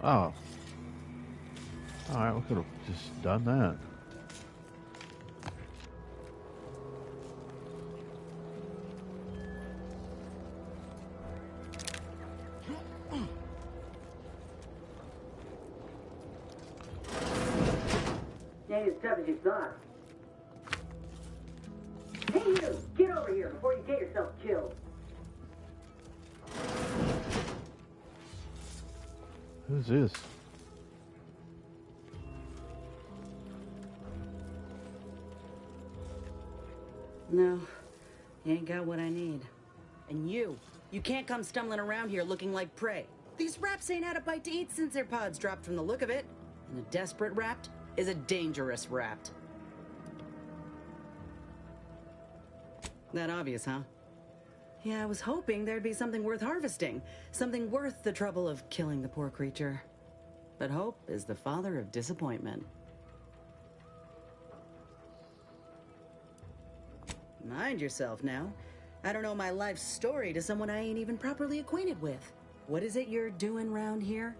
Oh. Alright, we could have just done that. Ain't as tough as you thought. Hey you! Get over here before you get yourself killed. Who's this? No, you ain't got what I need. And you can't come stumbling around here looking like prey. These raps ain't had a bite to eat since their pods dropped from the look of it. And a desperate rapt is a dangerous rapt. That obvious, huh? Yeah, I was hoping there'd be something worth harvesting. Something worth the trouble of killing the poor creature. But hope is the father of disappointment. Mind yourself now. I don't know my life story to someone I ain't even properly acquainted with. What is it you're doing round here?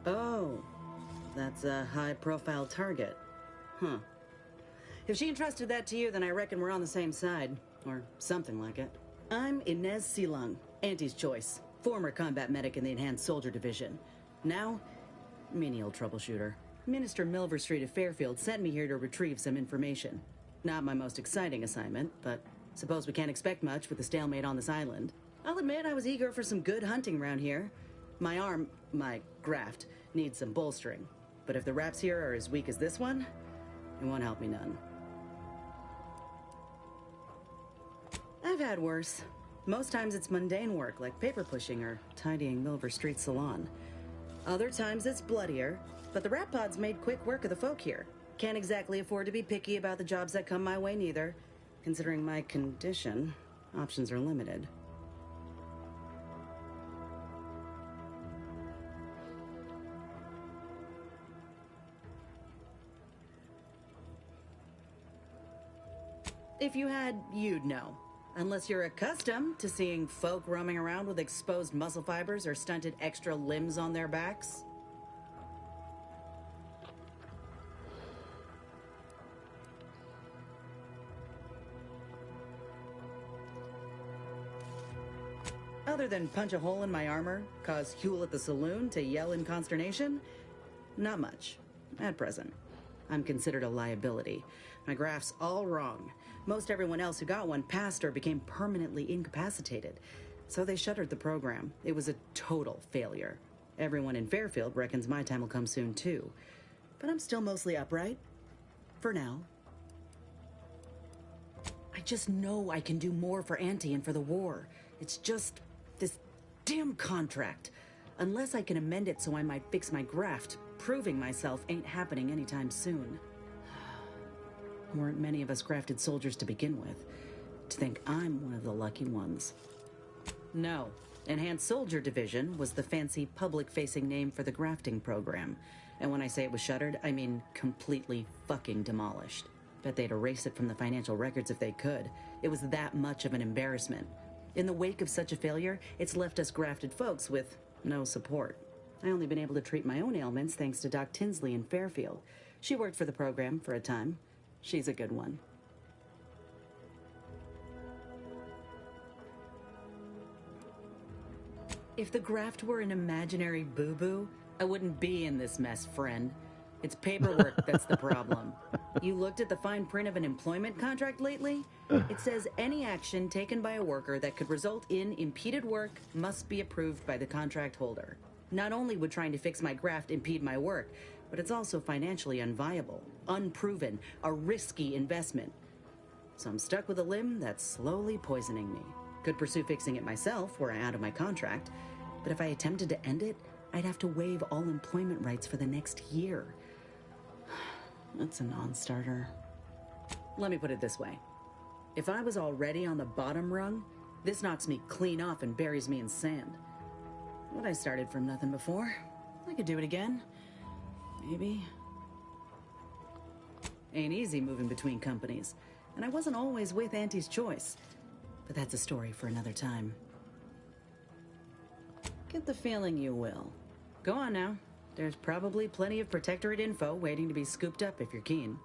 Oh, that's a high-profile target. Huh. If she entrusted that to you, then I reckon we're on the same side. Or something like it. I'm Inez Silung, Auntie's choice. Former combat medic in the Enhanced Soldier Division. Now, menial troubleshooter. Minister Milver Street of Fairfield sent me here to retrieve some information. Not my most exciting assignment, but suppose we can't expect much with the stalemate on this island. I'll admit I was eager for some good hunting around here. My graft, needs some bolstering. But if the raps here are as weak as this one, it won't help me none. I've had worse. Most times it's mundane work like paper pushing or tidying Milver Street salon. Other times it's bloodier, but the rap pods made quick work of the folk here. Can't exactly afford to be picky about the jobs that come my way neither. Considering my condition, options are limited. If you had, you'd know. Unless you're accustomed to seeing folk roaming around with exposed muscle fibers or stunted extra limbs on their backs. Other than punch a hole in my armor, cause Huel at the saloon to yell in consternation, not much. at present. I'm considered a liability. My graph's all wrong. Most everyone else who got one passed or became permanently incapacitated. So they shuttered the program. It was a total failure. Everyone in Fairfield reckons my time will come soon too. But I'm still mostly upright. For now. I just know I can do more for Auntie and for the war. It's just this damn contract. Unless I can amend it so I might fix my graft, proving myself ain't happening anytime soon. Weren't many of us grafted soldiers to begin with. To think I'm one of the lucky ones. No. Enhanced Soldier Division was the fancy public-facing name for the grafting program. And when I say it was shuttered, I mean completely fucking demolished. Bet they'd erase it from the financial records if they could. It was that much of an embarrassment. In the wake of such a failure, it's left us grafted folks with no support. I only been able to treat my own ailments thanks to Doc Tinsley in Fairfield. She worked for the program for a time. She's a good one. If the graft were an imaginary boo-boo, I wouldn't be in this mess, friend. It's paperwork that's the problem. You looked at the fine print of an employment contract lately? It says any action taken by a worker that could result in impeded work must be approved by the contract holder. Not only would trying to fix my graft impede my work, but it's also financially unviable, unproven, a risky investment. So I'm stuck with a limb that's slowly poisoning me. Could pursue fixing it myself were I out of my contract, but if I attempted to end it, I'd have to waive all employment rights for the next year. That's a non-starter. Let me put it this way. If I was already on the bottom rung, this knocks me clean off and buries me in sand. But I started from nothing before. I could do it again. Maybe. Ain't easy moving between companies, and I wasn't always with Auntie's choice. But that's a story for another time. Get the feeling you will. Go on now. There's probably plenty of Protectorate info waiting to be scooped up if you're keen.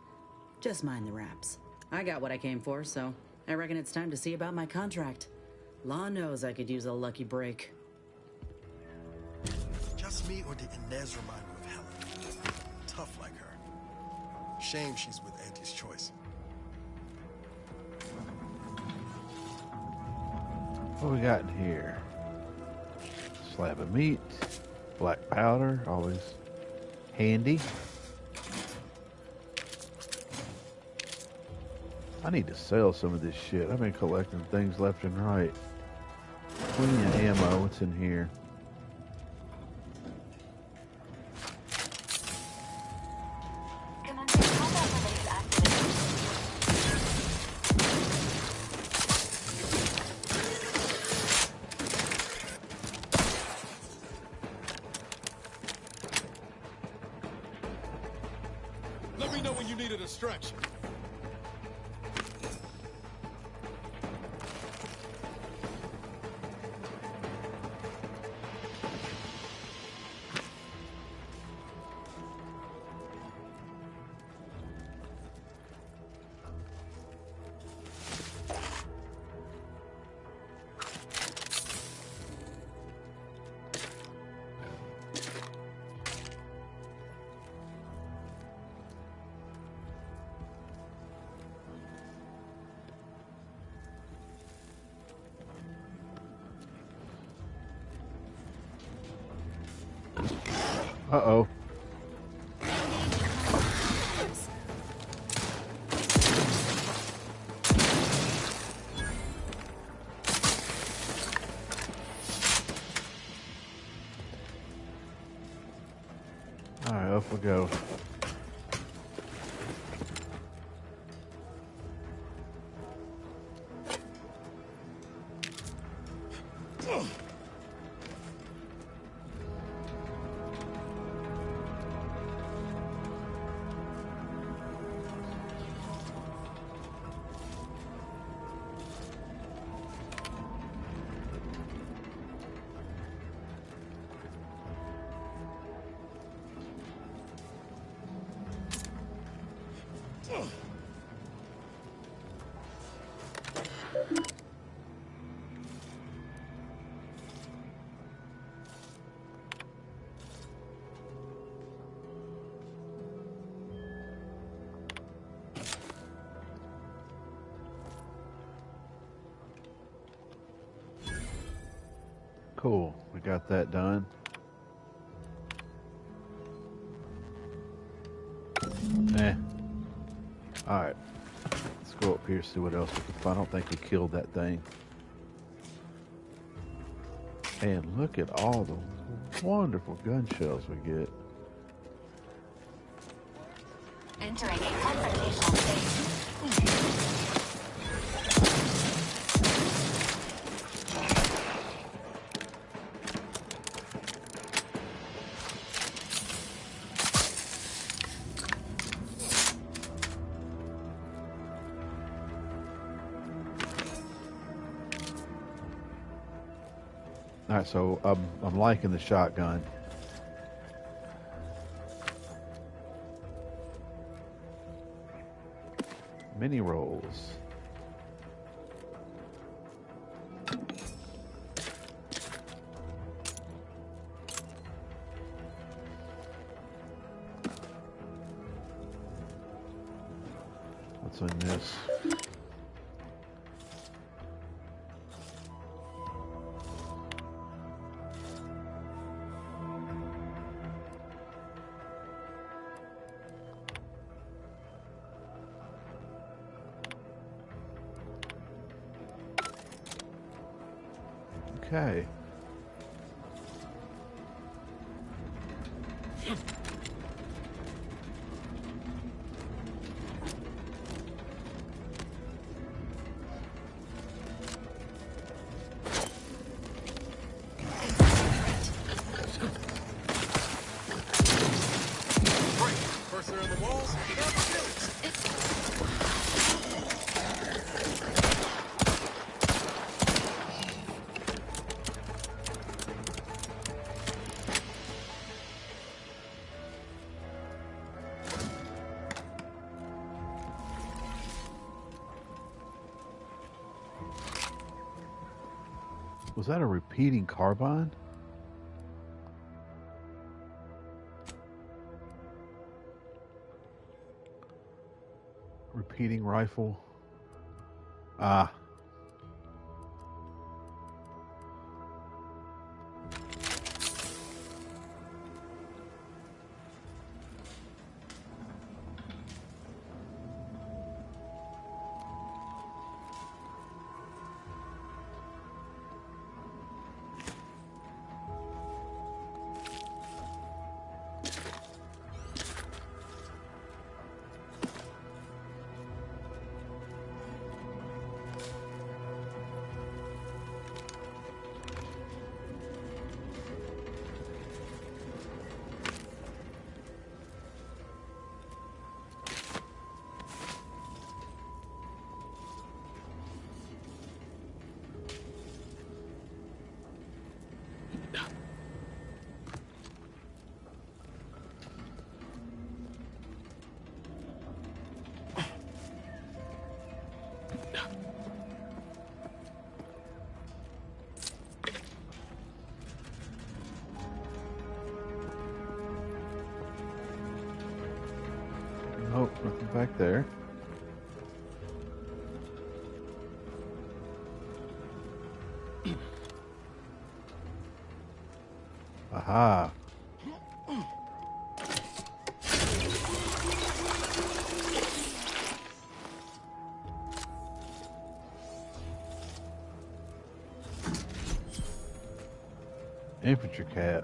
Just mind the wraps. I got what I came for, so I reckon it's time to see about my contract. Law knows I could use a lucky break. Just me, or did Inez remind you of Helen? Tough like her. Shame she's with Auntie's choice. What we got in here? Slab of meat, black powder, always handy. I need to sell some of this shit. I've been collecting things left and right. Queen ammo, what's in here? Let me know when you need a distraction. Uh-oh. All right, off we go. Cool. We got that done. Alright. Let's go up here, see what else we can find. I don't think we killed that thing. And look at all the wonderful gun shells we get. Entering a confrontational phase. Alright, so I'm liking the shotgun. Mini rolls. What's in this? Okay. First they're on the walls, now the ceilings. Was that a repeating carbine? Repeating rifle. Ah. Nope, nothing back there. Aha. Infantry cap.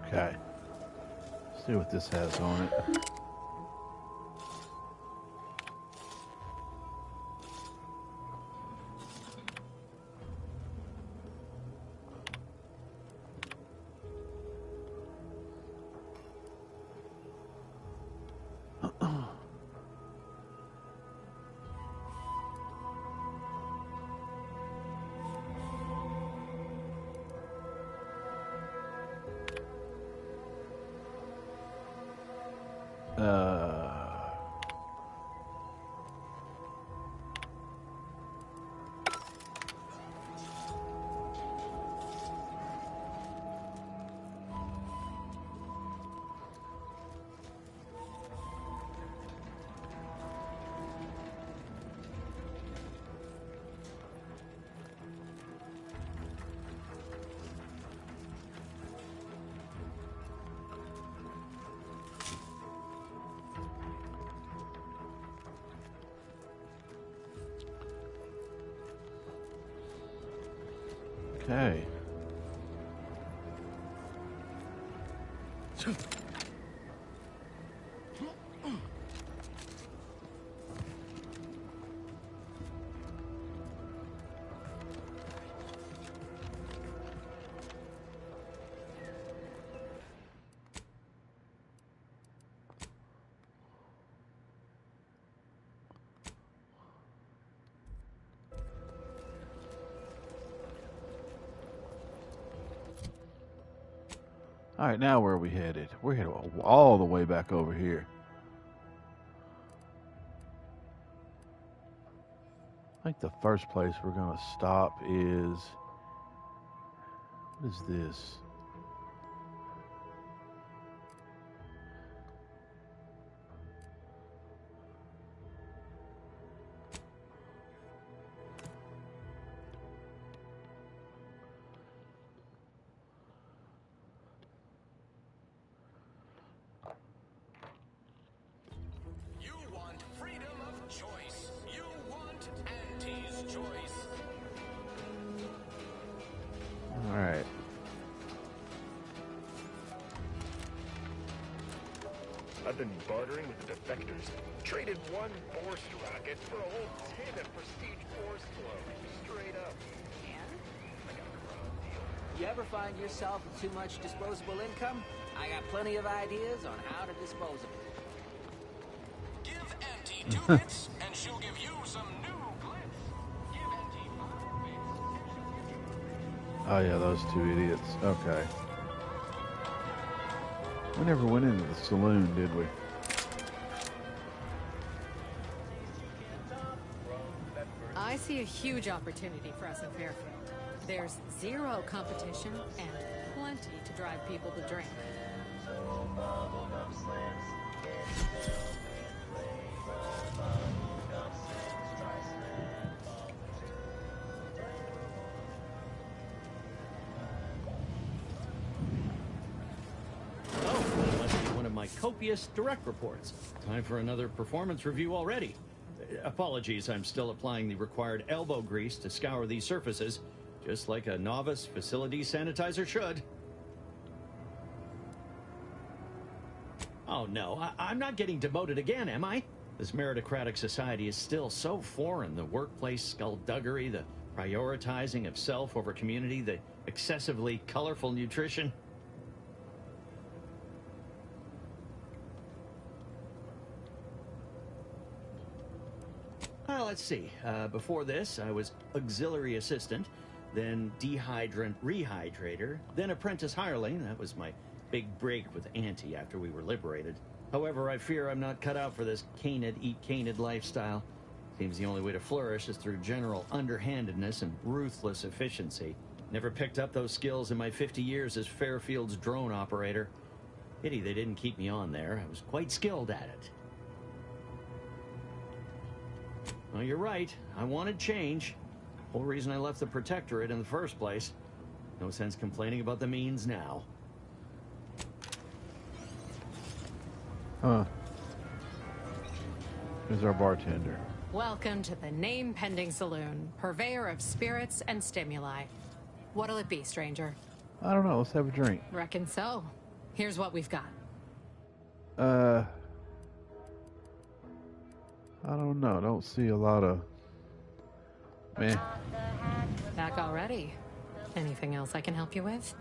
Okay. See what this has on it. Okay. All right, now where are we headed? We're headed all the way back over here. I think the first place we're going to stop is... What is this? Alright. I've been bartering with the defectors. Traded one Force rocket for a whole tin of prestige Force clones. Straight up. And? You ever find yourself with too much disposable income? I got plenty of ideas on how to dispose of it. Give Auntie 2 bits, and she'll give you some new clips. Give Auntie 5 bits, and she'll give you... Oh yeah, those two idiots. Okay. We never went into the saloon, did we? I see a huge opportunity for us in Fairfield. There's zero competition and plenty to drive people to drink. My copious direct reports. Time for another performance review already. Apologies, I'm still applying the required elbow grease to scour these surfaces, just like a novice facility sanitizer should. Oh no, I'm not getting demoted again, am I? This meritocratic society is still so foreign. The workplace skullduggery, the prioritizing of self over community, the excessively colorful nutrition. Well, let's see. Before this, I was auxiliary assistant, then dehydrant rehydrator, then apprentice hireling. That was my big break with Auntie after we were liberated. However, I fear I'm not cut out for this canid, eat canid lifestyle. Seems the only way to flourish is through general underhandedness and ruthless efficiency. Never picked up those skills in my 50 years as Fairfield's drone operator. Pity they didn't keep me on there. I was quite skilled at it. Well, you're right. I wanted change. Whole reason I left the Protectorate in the first place. No sense complaining about the means now. Huh. Here's our bartender. Welcome to the name-pending saloon, purveyor of spirits and stimuli. What'll it be, stranger? I don't know. Let's have a drink. Reckon so. Here's what we've got. I don't know. I don't see a lot of... Meh. Back already. Anything else I can help you with?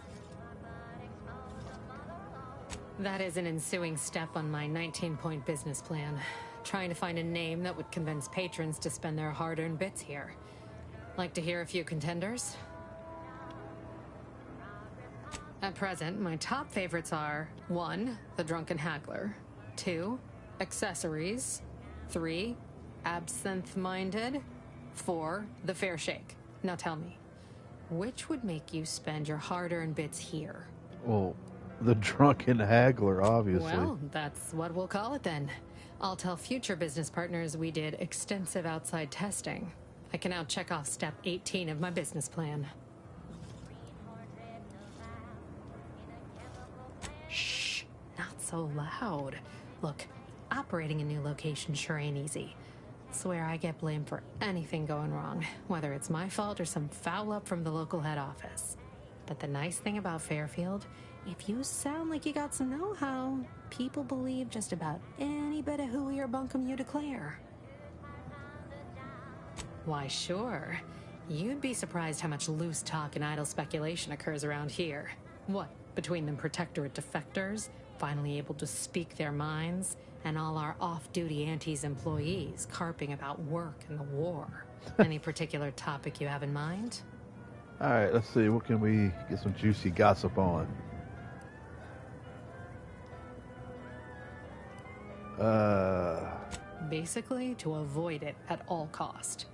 That is an ensuing step on my 19-point business plan. Trying to find a name that would convince patrons to spend their hard-earned bits here. Like to hear a few contenders? At present, my top favorites are 1. The Drunken Haggler, 2. Accessories, 3. Absinthe-Minded, 4. The Fair Shake. Now tell me, which would make you spend your hard-earned bits here? Well, the Drunken Haggler, obviously. Well, that's what we'll call it then. I'll tell future business partners we did extensive outside testing. I can now check off step 18 of my business plan. Shh, not so loud. Look, operating a new location sure ain't easy. Swear I get blamed for anything going wrong, whether it's my fault or some foul up from the local head office. But the nice thing about Fairfield, if you sound like you got some know-how, people believe just about any bit of hooey or bunkum you declare. Why, sure. You'd be surprised how much loose talk and idle speculation occurs around here. What, between them Protectorate defectors, finally able to speak their minds, and all our off-duty Antes employees carping about work and the war. Any particular topic you have in mind? All right, let's see. What can we get some juicy gossip on? Basically, to avoid it at all cost.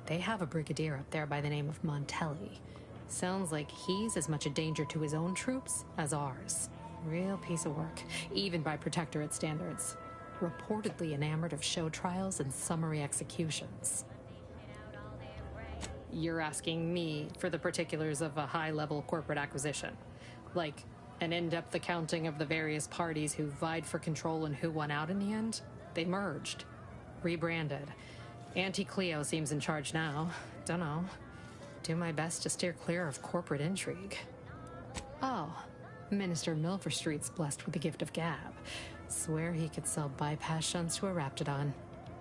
They have a brigadier up there by the name of Montelli. Sounds like he's as much a danger to his own troops as ours. Real piece of work, even by Protectorate standards. Reportedly enamored of show trials and summary executions. You're asking me for the particulars of a high-level corporate acquisition. Like an in-depth accounting of the various parties who vied for control and who won out in the end? They merged. Rebranded. Auntie Cleo seems in charge now. Dunno. Do my best to steer clear of corporate intrigue. Oh, Minister Milverstreet's blessed with the gift of gab. Swear he could sell bypass shunts to a Raptidon.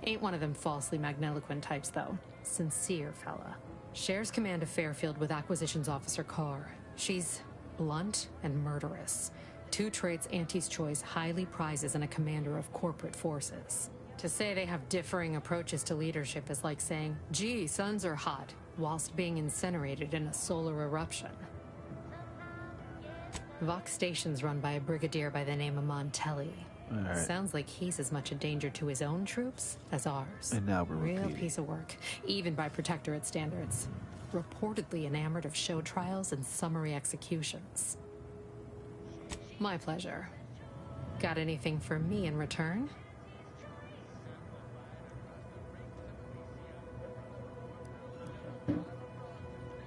Ain't one of them falsely magniloquent types, though. Sincere fella. Shares command of Fairfield with Acquisitions Officer Carr. She's blunt and murderous. Two traits Auntie's Choice highly prizes in a commander of corporate forces. To say they have differing approaches to leadership is like saying, gee, suns are hot, whilst being incinerated in a solar eruption. Vox Station's run by a brigadier by the name of Montelli. Right. Sounds like he's as much a danger to his own troops as ours. And now we're real repeating. Piece of work, even by Protectorate standards. Reportedly enamored of show trials and summary executions. My pleasure. Got anything for me in return?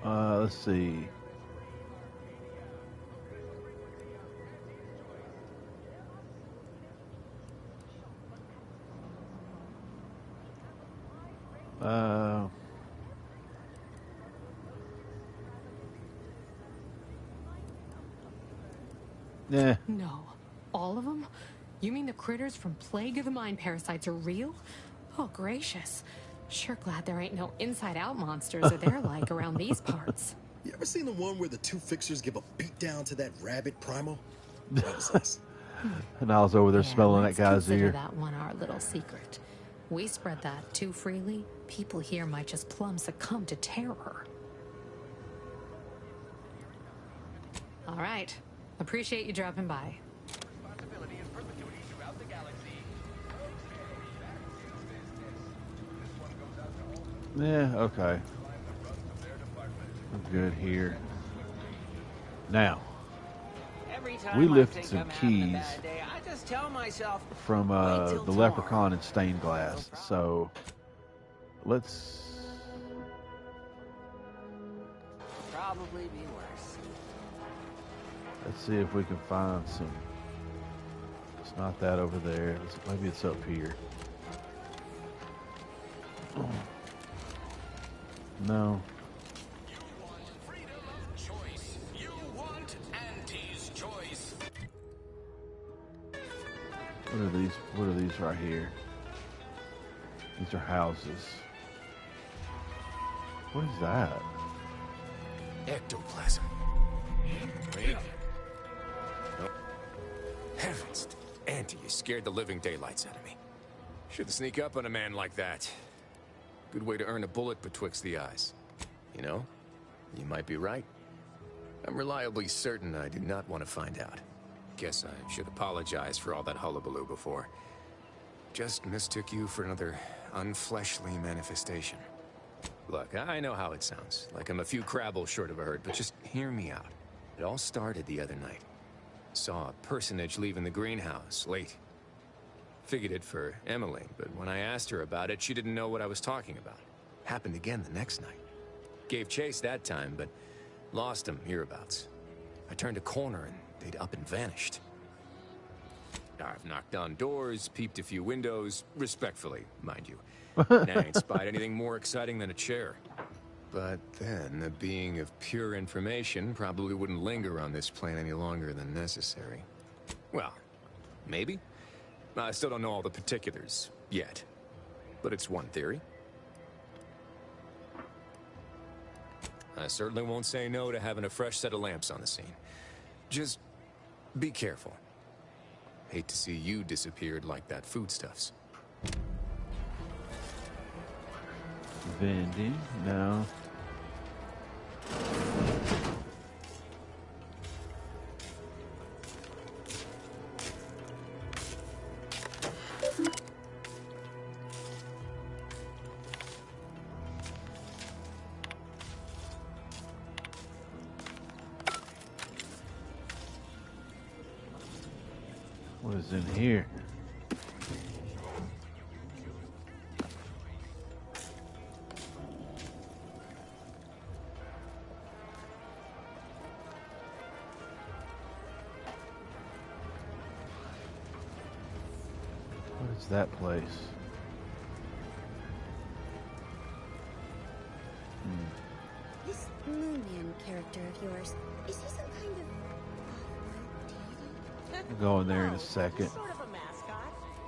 Let's see. Yeah. No. All of them? You mean the critters from Plague of the Mind parasites are real? Oh, gracious. Sure glad there ain't no inside-out monsters or they're like around these parts. You ever seen the one where the two fixers give a beatdown to that rabbit primal? That was us. And I was over there smelling that guy's Consider ear. that one our little secret. We spread that too freely, people here might just plumb succumb to terror. All right. Appreciate you dropping by. Yeah, okay. We're good here. Now, we lifted some keys from the Leprechaun and Stained Glass, so let's... Probably be worse. Let's see if we can find some... It's not that over there. Maybe it's up here. Oh. No. You want freedom of choice. You want Auntie's Choice. What are these? What are these right here? These are houses. What is that? Ectoplasm. Great. Oh. Heavens. Auntie, you scared the living daylights out of me. Shouldn't sneak up on a man like that. Good way to earn a bullet betwixt the eyes. You know, you might be right. I'm reliably certain I do not want to find out. Guess I should apologize for all that hullabaloo before. Just mistook you for another unfleshly manifestation. Look, I know how it sounds, like I'm a few crabbles short of a herd, but just hear me out. It all started the other night. Saw a personage leaving the greenhouse, late. Figured it for Emily, but when I asked her about it, she didn't know what I was talking about. Happened again the next night. Gave chase that time, but lost him hereabouts. I turned a corner and they'd up and vanished. I've knocked on doors, peeped a few windows, respectfully, mind you. I ain't spied anything more exciting than a chair. But then, a being of pure information probably wouldn't linger on this plane any longer than necessary. Well, maybe. I still don't know all the particulars yet. But it's one theory. I certainly won't say no to having a fresh set of lamps on the scene. Just be careful. Hate to see you disappeared like that foodstuffs. Vending? No. What is in here? What is that place? This Moon Man character of yours, is he some kind of We'll go in there in a second.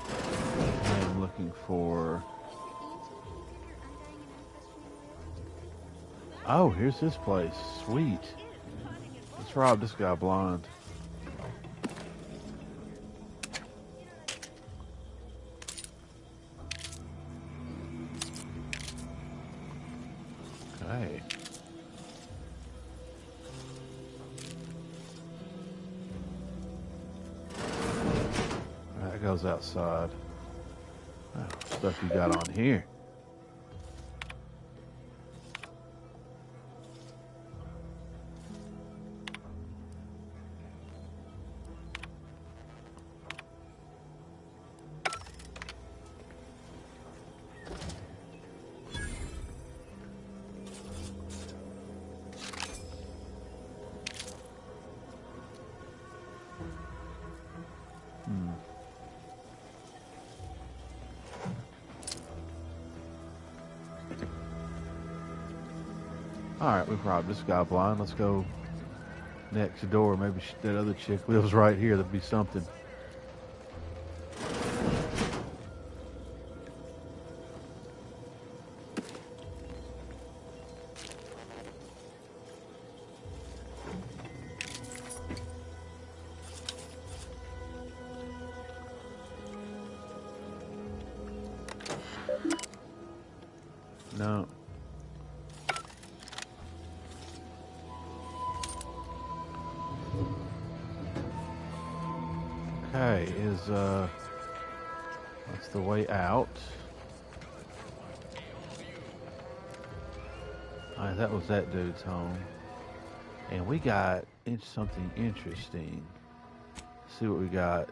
I'm looking for... Oh, here's this place. Sweet. Let's rob this guy blind. Okay. That goes outside. Oh, stuff you got on here. Alright, we've robbed this guy blind. Let's go next door. Maybe that other chick lives right here. There'll be something. No. Okay, that's the way out. Alright, that was that dude's home. And we got something interesting. Let's see what we got.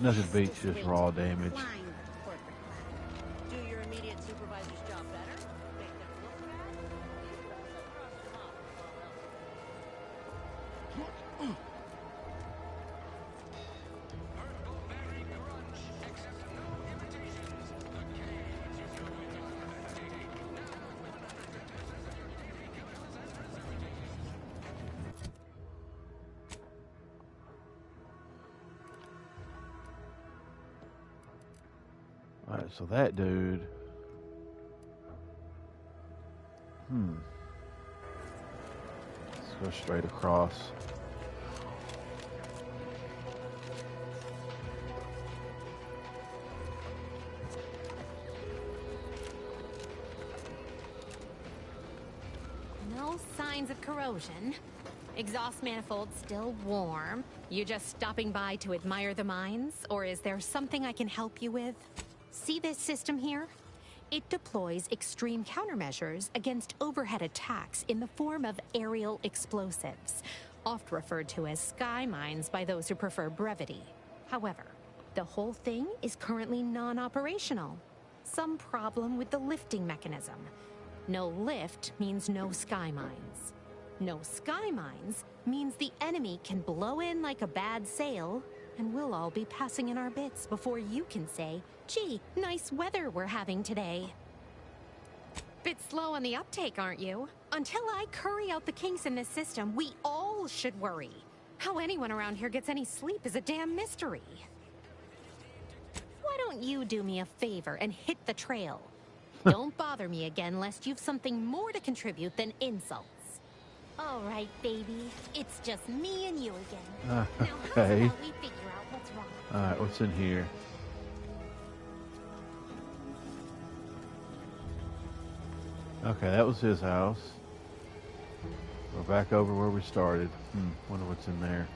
Nothing beats just raw damage. Do your immediate supervisor's job better? Make them look bad? Alright, so that dude. Let's go straight across. No signs of corrosion. Exhaust manifold still warm. You just stopping by to admire the mines? Or is there something I can help you with? See this system here? It deploys extreme countermeasures against overhead attacks in the form of aerial explosives, oft referred to as sky mines by those who prefer brevity. However, the whole thing is currently non-operational. Some problem with the lifting mechanism. No lift means no sky mines. No sky mines means the enemy can blow in like a bad sail, and we'll all be passing in our bits before you can say, "Gee, nice weather we're having today." Bit slow on the uptake, aren't you? Until I curry out the kinks in this system, we all should worry. How anyone around here gets any sleep is a damn mystery. Why don't you do me a favor and hit the trail? Don't bother me again lest you've something more to contribute than insults. All right, baby. It's just me and you again. Okay. Now, how about we figure out what's wrong? Alright, what's in here? Okay, that was his house. We're back over where we started. Wonder what's in there.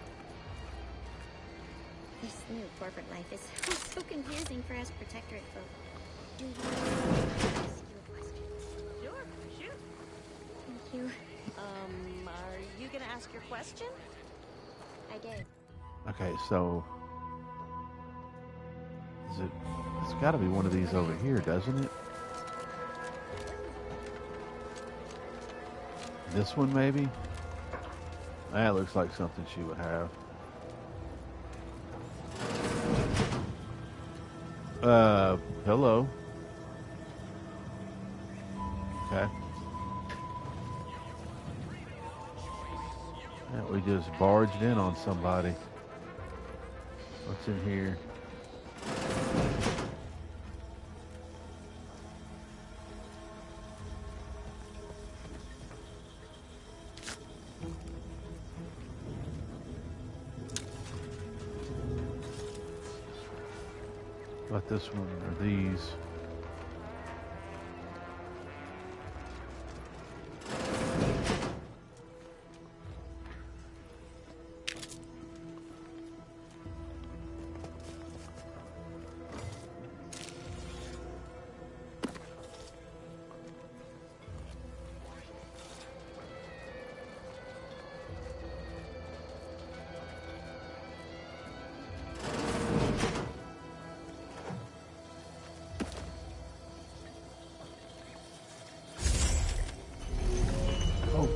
This new corporate life is so confusing for us protectorate folk. Do you ask you a question? Sure, shoot. Thank you. Are you gonna ask your question? I did. Okay, so it's got to be one of these over here, doesn't it? This one maybe? That looks like something she would have. Hello. Okay. Yeah, we just barged in on somebody. What's in here? About this one or these?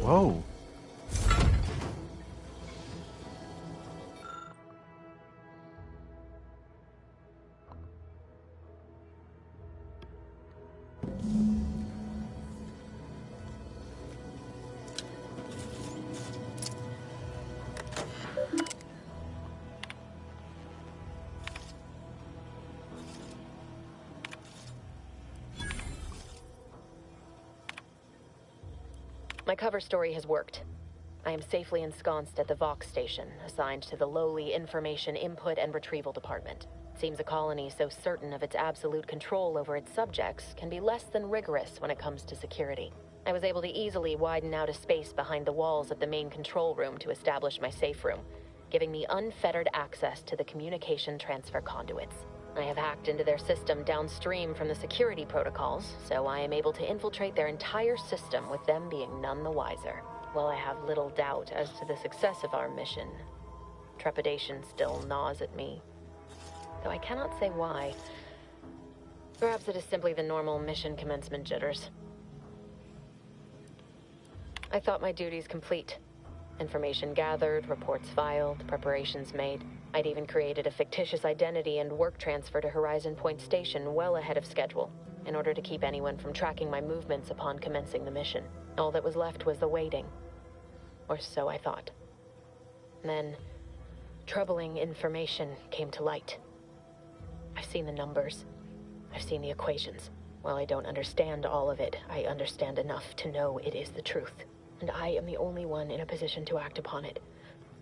Whoa. My cover story has worked. I am safely ensconced at the Vox station, assigned to the lowly Information Input and Retrieval Department. Seems a colony so certain of its absolute control over its subjects can be less than rigorous when it comes to security. I was able to easily widen out a space behind the walls of the main control room to establish my safe room, giving me unfettered access to the communication transfer conduits. I have hacked into their system downstream from the security protocols, so I am able to infiltrate their entire system with them being none the wiser. While I have little doubt as to the success of our mission, trepidation still gnaws at me. Though I cannot say why. Perhaps it is simply the normal mission commencement jitters. I thought my duties complete. Information gathered, reports filed, preparations made. I'd even created a fictitious identity and work transfer to Horizon Point Station well ahead of schedule, in order to keep anyone from tracking my movements upon commencing the mission. All that was left was the waiting. Or so I thought. Then, troubling information came to light. I've seen the numbers. I've seen the equations. While I don't understand all of it, I understand enough to know it is the truth. And I am the only one in a position to act upon it.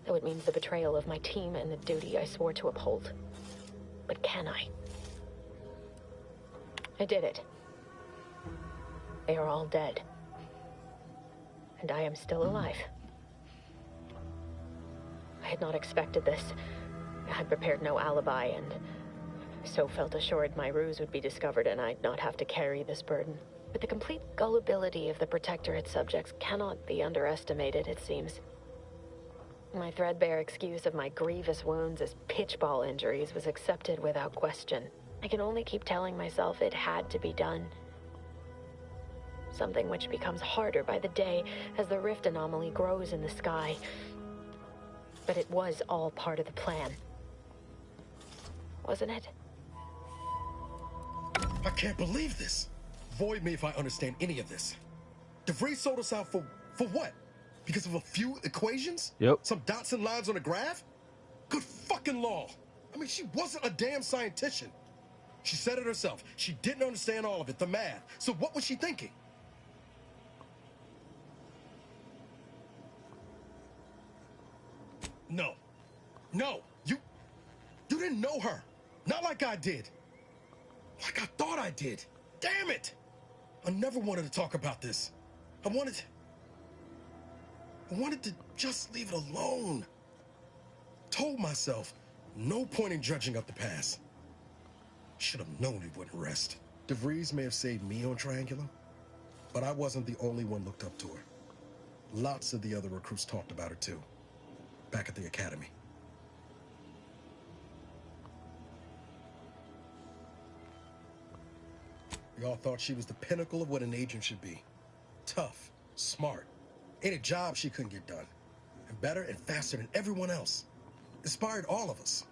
Though it means the betrayal of my team and the duty I swore to uphold. But can I? I did it. They are all dead. And I am still alive. I had not expected this. I had prepared no alibi, and So felt assured my ruse would be discovered and I'd not have to carry this burden. But the complete gullibility of the Protectorate subjects cannot be underestimated, it seems. My threadbare excuse of my grievous wounds as pitchball injuries was accepted without question. I can only keep telling myself it had to be done. Something which becomes harder by the day as the rift anomaly grows in the sky. But it was all part of the plan. Wasn't it? I can't believe this. Void me if I understand any of this. DeVries sold us out for what? Because of a few equations? Yep. Some dots and lines on a graph? Good fucking law. I mean, she wasn't a damn scientist. She said it herself. She didn't understand all of it, the math. So what was she thinking? No. No. You didn't know her. Not like I did. Like I thought I did. Damn it! I never wanted to talk about this. I wanted to just leave it alone. Told myself, no point in judging up the past. Should have known it wouldn't rest. DeVries may have saved me on Triangulum, but I wasn't the only one looked up to her. Lots of the other recruits talked about her too, back at the academy. We all thought she was the pinnacle of what an agent should be. Tough, smart, ain't a job she couldn't get done. And better and faster than everyone else. Inspired all of us.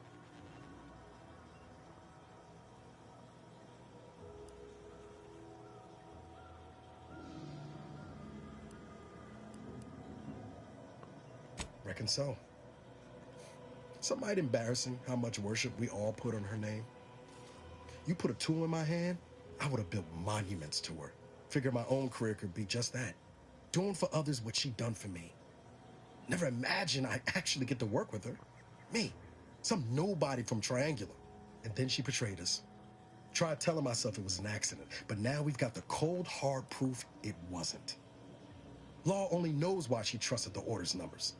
Reckon so. Some might embarrassing how much worship we all put on her name. You put a tool in my hand, I would have built monuments to her. Figured my own career could be just that. Doing for others what she done for me. Never imagined I'd actually get to work with her. Me, some nobody from Triangulum. And then she betrayed us. Tried telling myself it was an accident, but now we've got the cold, hard proof it wasn't. Law only knows why she trusted the Order's numbers.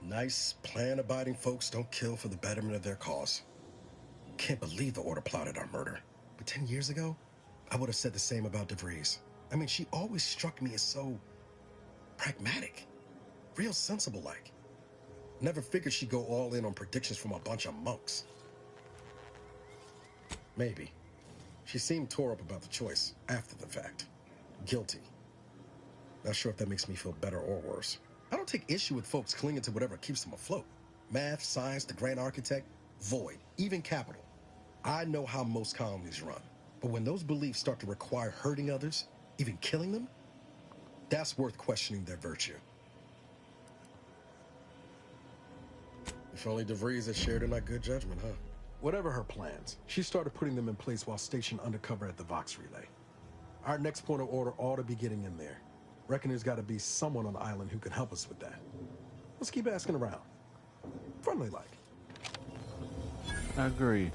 Nice, plan-abiding folks don't kill for the betterment of their cause. Can't believe the Order plotted our murder. But 10 years ago, I would have said the same about DeVries. I mean, she always struck me as so pragmatic, real sensible-like. Never figured she'd go all in on predictions from a bunch of monks. Maybe. She seemed tore up about the choice after the fact. Guilty. Not sure if that makes me feel better or worse. I don't take issue with folks clinging to whatever keeps them afloat. Math, science, the grand architect, Void, even capital. I know how most colonies run. But when those beliefs start to require hurting others, even killing them, that's worth questioning their virtue. If only DeVries had shared in my good judgment, huh? Whatever her plans, she started putting them in place while stationed undercover at the Vox Relay. Our next point of order ought to be getting in there. Reckon there's got to be someone on the island who can help us with that. Let's keep asking around. Friendly like. I agree.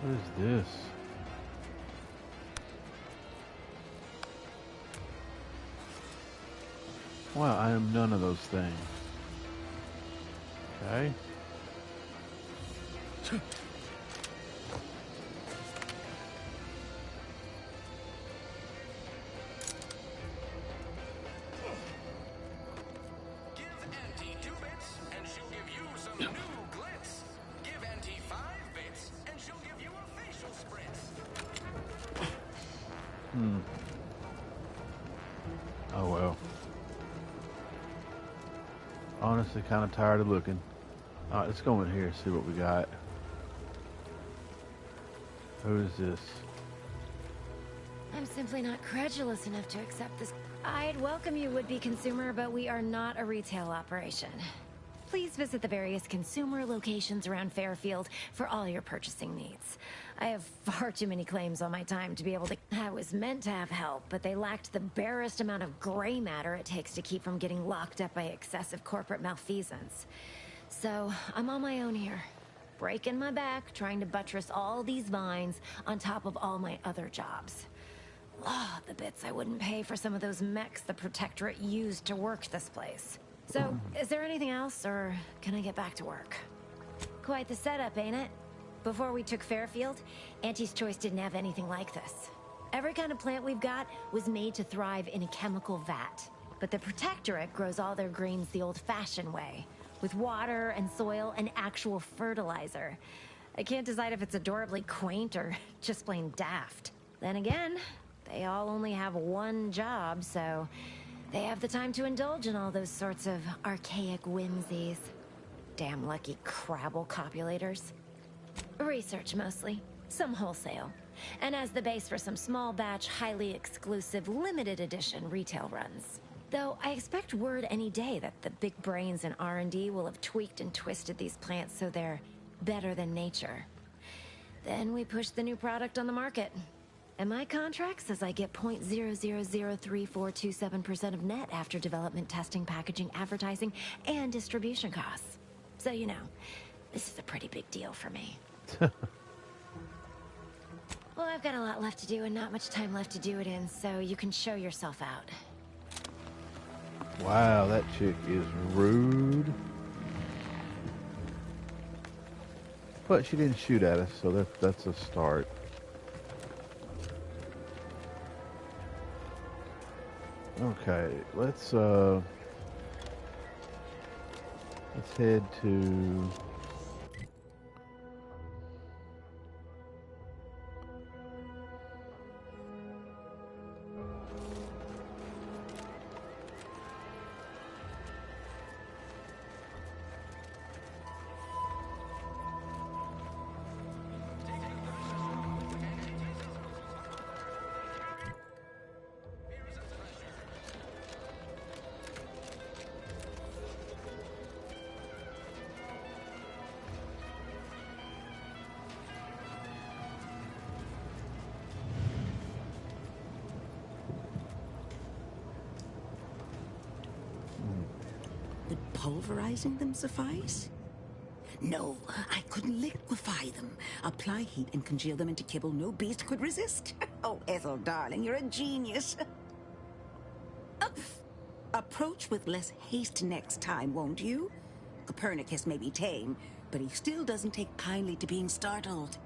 What is this? Wow, I am none of those things. Okay. Give Auntie 2 bits, and she'll give you some new honestly kind of tired of looking. All right, let's go in here and see what we got. Who is this? I'm simply not credulous enough to accept this. I'd welcome you, would-be consumer, but we are not a retail operation. Please visit the various consumer locations around Fairfield for all your purchasing needs. I have far too many claims on my time to be able to... I was meant to have help, but they lacked the barest amount of gray matter it takes to keep from getting locked up by excessive corporate malfeasance. So, I'm on my own here. Breaking my back, trying to buttress all these vines on top of all my other jobs. Oh, the bits I wouldn't pay for some of those mechs the Protectorate used to work this place. So, is there anything else, or can I get back to work? Quite the setup, ain't it? Before we took Fairfield, Auntie's Choice didn't have anything like this. Every kind of plant we've got was made to thrive in a chemical vat. But the Protectorate grows all their greens the old-fashioned way, with water and soil and actual fertilizer. I can't decide if it's adorably quaint or just plain daft. Then again, they all only have one job, so they have the time to indulge in all those sorts of archaic whimsies. Damn lucky Crabble copulators. Research mostly, some wholesale, and as the base for some small batch, highly exclusive, limited edition retail runs. Though I expect word any day that the big brains in R&D will have tweaked and twisted these plants so they're better than nature. Then we push the new product on the market. And my contract says I get 0.003427% of net after development, testing, packaging, advertising, and distribution costs. So you know, this is a pretty big deal for me. Well, I've got a lot left to do and not much time left to do it in, so you can show yourself out. Wow, that chick is rude. But she didn't shoot at us, so that's a start. Okay, let's head to... Pulverizing them suffice? No, I couldn't liquefy them. Apply heat and congeal them into kibble no beast could resist. Oh, Ethel, darling, you're a genius. Approach with less haste next time, won't you? Copernicus may be tame, but he still doesn't take kindly to being startled.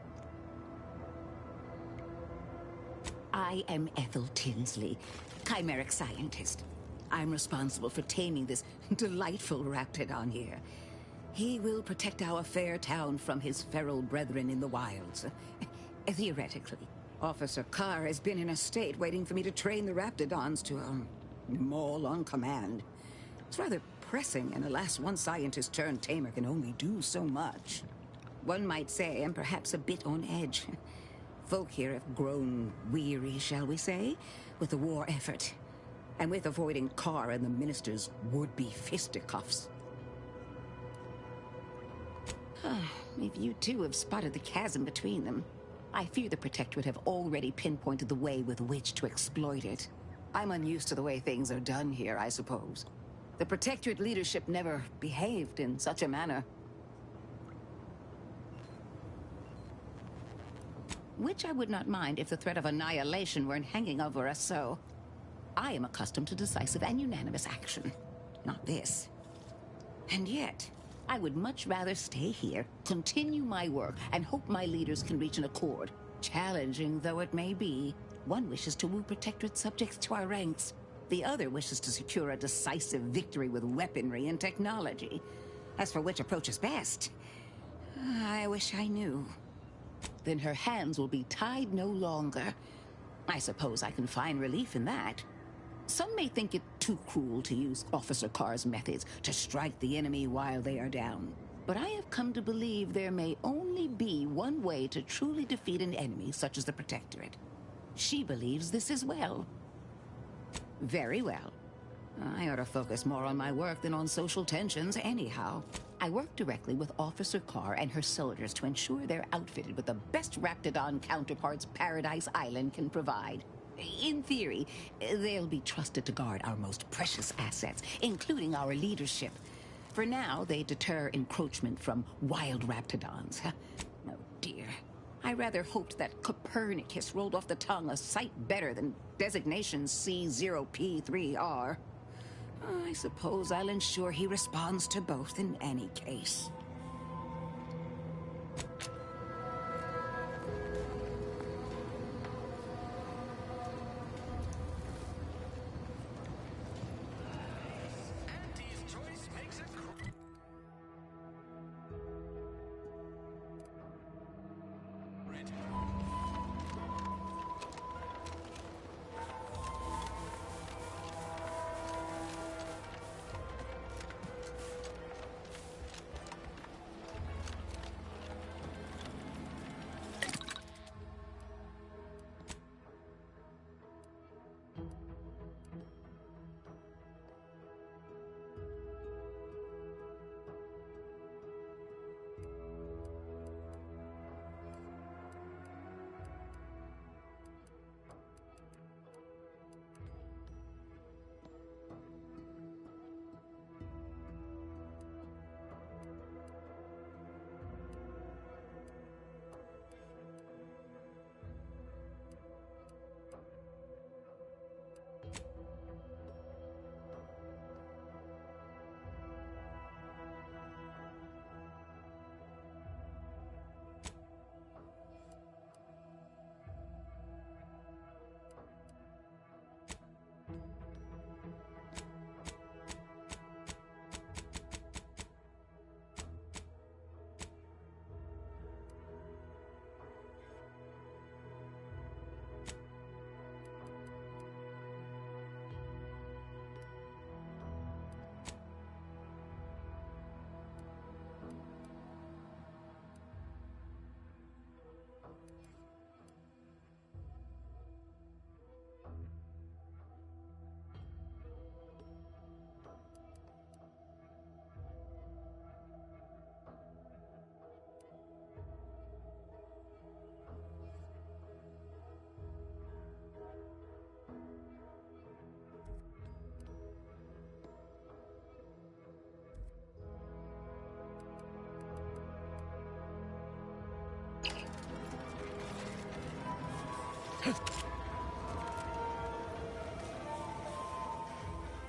I am Ethel Tinsley, chimeric scientist. I'm responsible for taming this delightful raptidon here. He will protect our fair town from his feral brethren in the wilds. Theoretically. Officer Carr has been in a state waiting for me to train the raptidons to, maul on command. It's rather pressing, and alas, one scientist turned tamer can only do so much. One might say I'm perhaps a bit on edge. Folk here have grown weary, shall we say, with the war effort. And with avoiding Carr and the minister's would-be fisticuffs. If you too have spotted the chasm between them, I fear the Protectorate have already pinpointed the way with which to exploit it. I'm unused to the way things are done here, I suppose. The Protectorate leadership never behaved in such a manner. Which I would not mind if the threat of annihilation weren't hanging over us so. I am accustomed to decisive and unanimous action. Not this. And yet, I would much rather stay here, continue my work, and hope my leaders can reach an accord. Challenging though it may be, one wishes to woo Protectorate subjects to our ranks. The other wishes to secure a decisive victory with weaponry and technology. As for which approach is best, I wish I knew. Then her hands will be tied no longer. I suppose I can find relief in that. Some may think it too cruel to use Officer Carr's methods to strike the enemy while they are down. But I have come to believe there may only be one way to truly defeat an enemy such as the Protectorate. She believes this as well. Very well. I ought to focus more on my work than on social tensions anyhow. I work directly with Officer Carr and her soldiers to ensure they're outfitted with the best Raptidon counterparts Paradise Island can provide. In theory, they'll be trusted to guard our most precious assets, including our leadership. For now, they deter encroachment from wild Raptidons. Oh dear. I rather hoped that Copernicus rolled off the tongue a sight better than designation C0P3R. I suppose I'll ensure he responds to both in any case.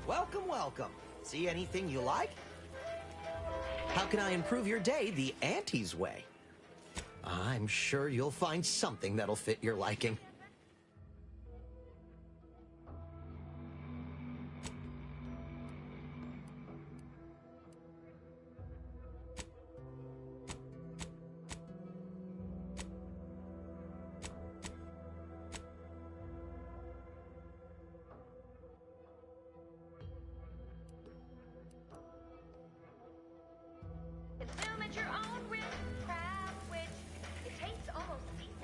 Welcome, welcome. See anything you like? How can I improve your day the Auntie's way? I'm sure you'll find something that'll fit your liking. Consume at your own risk, crab, which it tastes almost seasoned.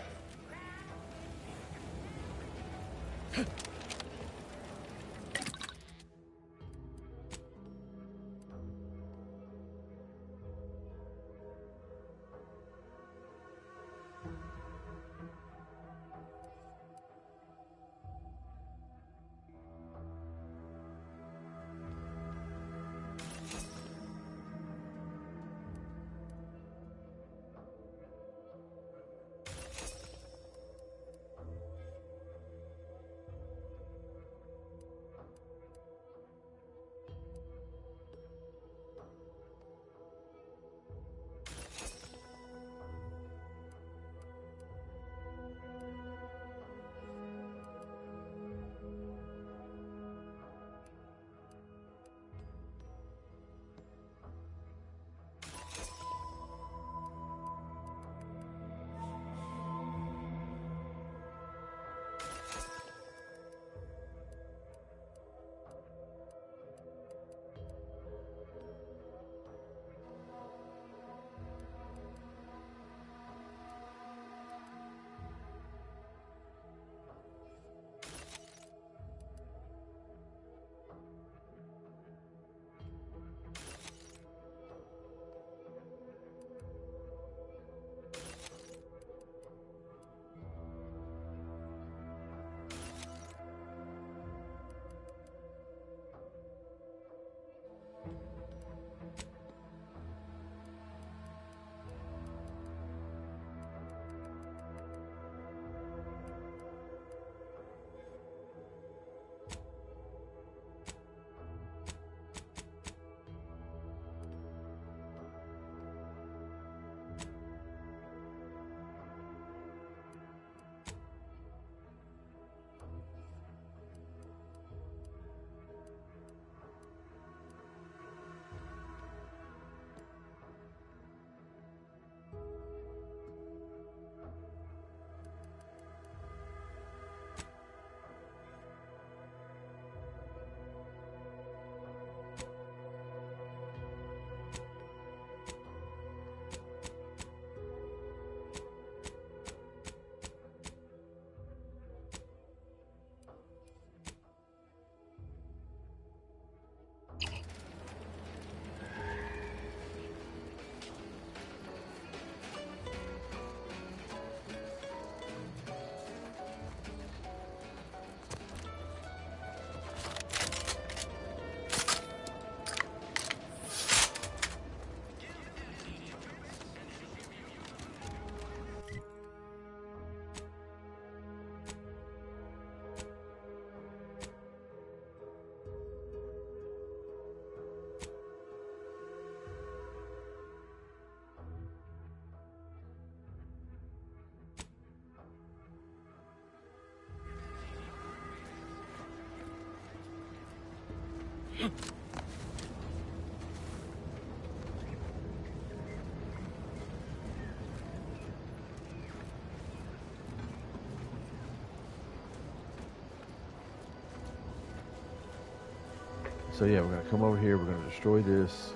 So yeah, we're going to come over here. We're going to destroy this,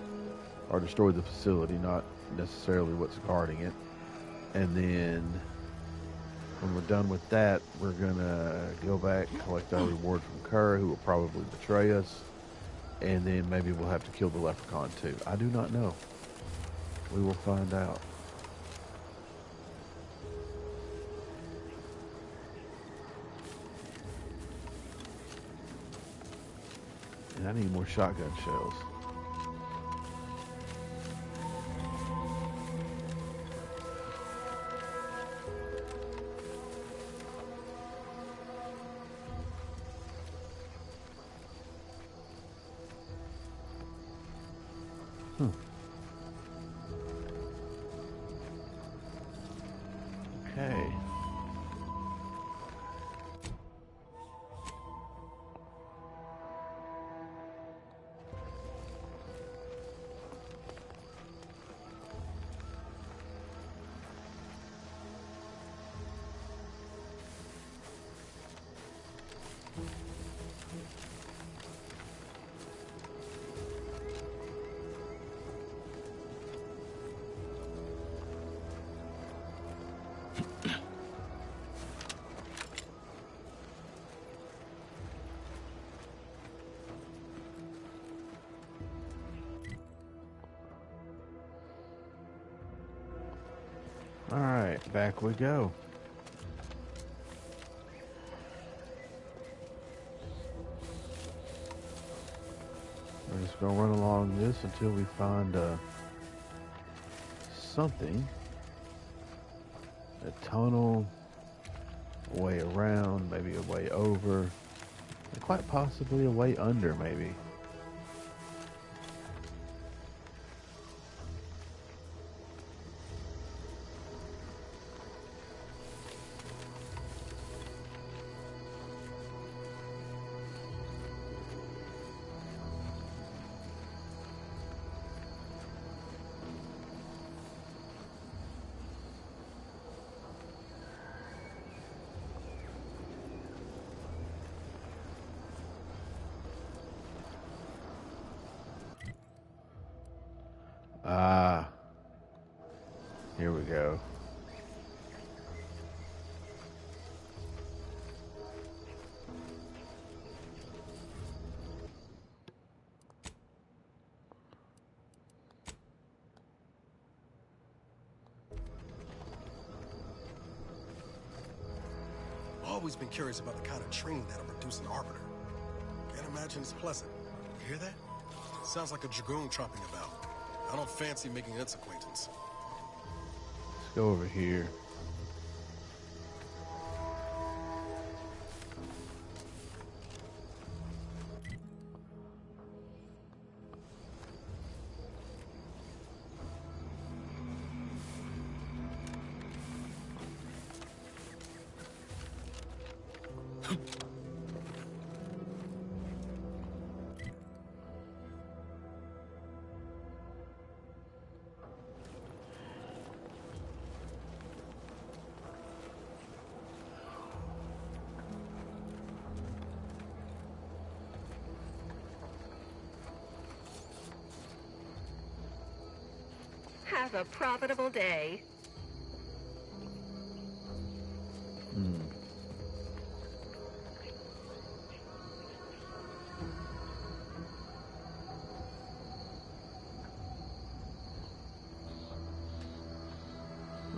or destroy the facility, not necessarily what's guarding it. And then when we're done with that, we're going to go back, collect our reward from Kerr, who will probably betray us. And then maybe we'll have to kill the leprechaun too. I do not know. We will find out. And I need more shotgun shells. Okay. All right, back we go. We're just gonna run along this until we find something. A tunnel, a way around, maybe a way over, and quite possibly a way under, maybe. Ah, here we go. Always been curious about the kind of training that'll produce an arbiter. Can't imagine it's pleasant. You hear that? Sounds like a dragoon tromping about. I don't fancy making its acquaintance. Let's go over here. Have a profitable day.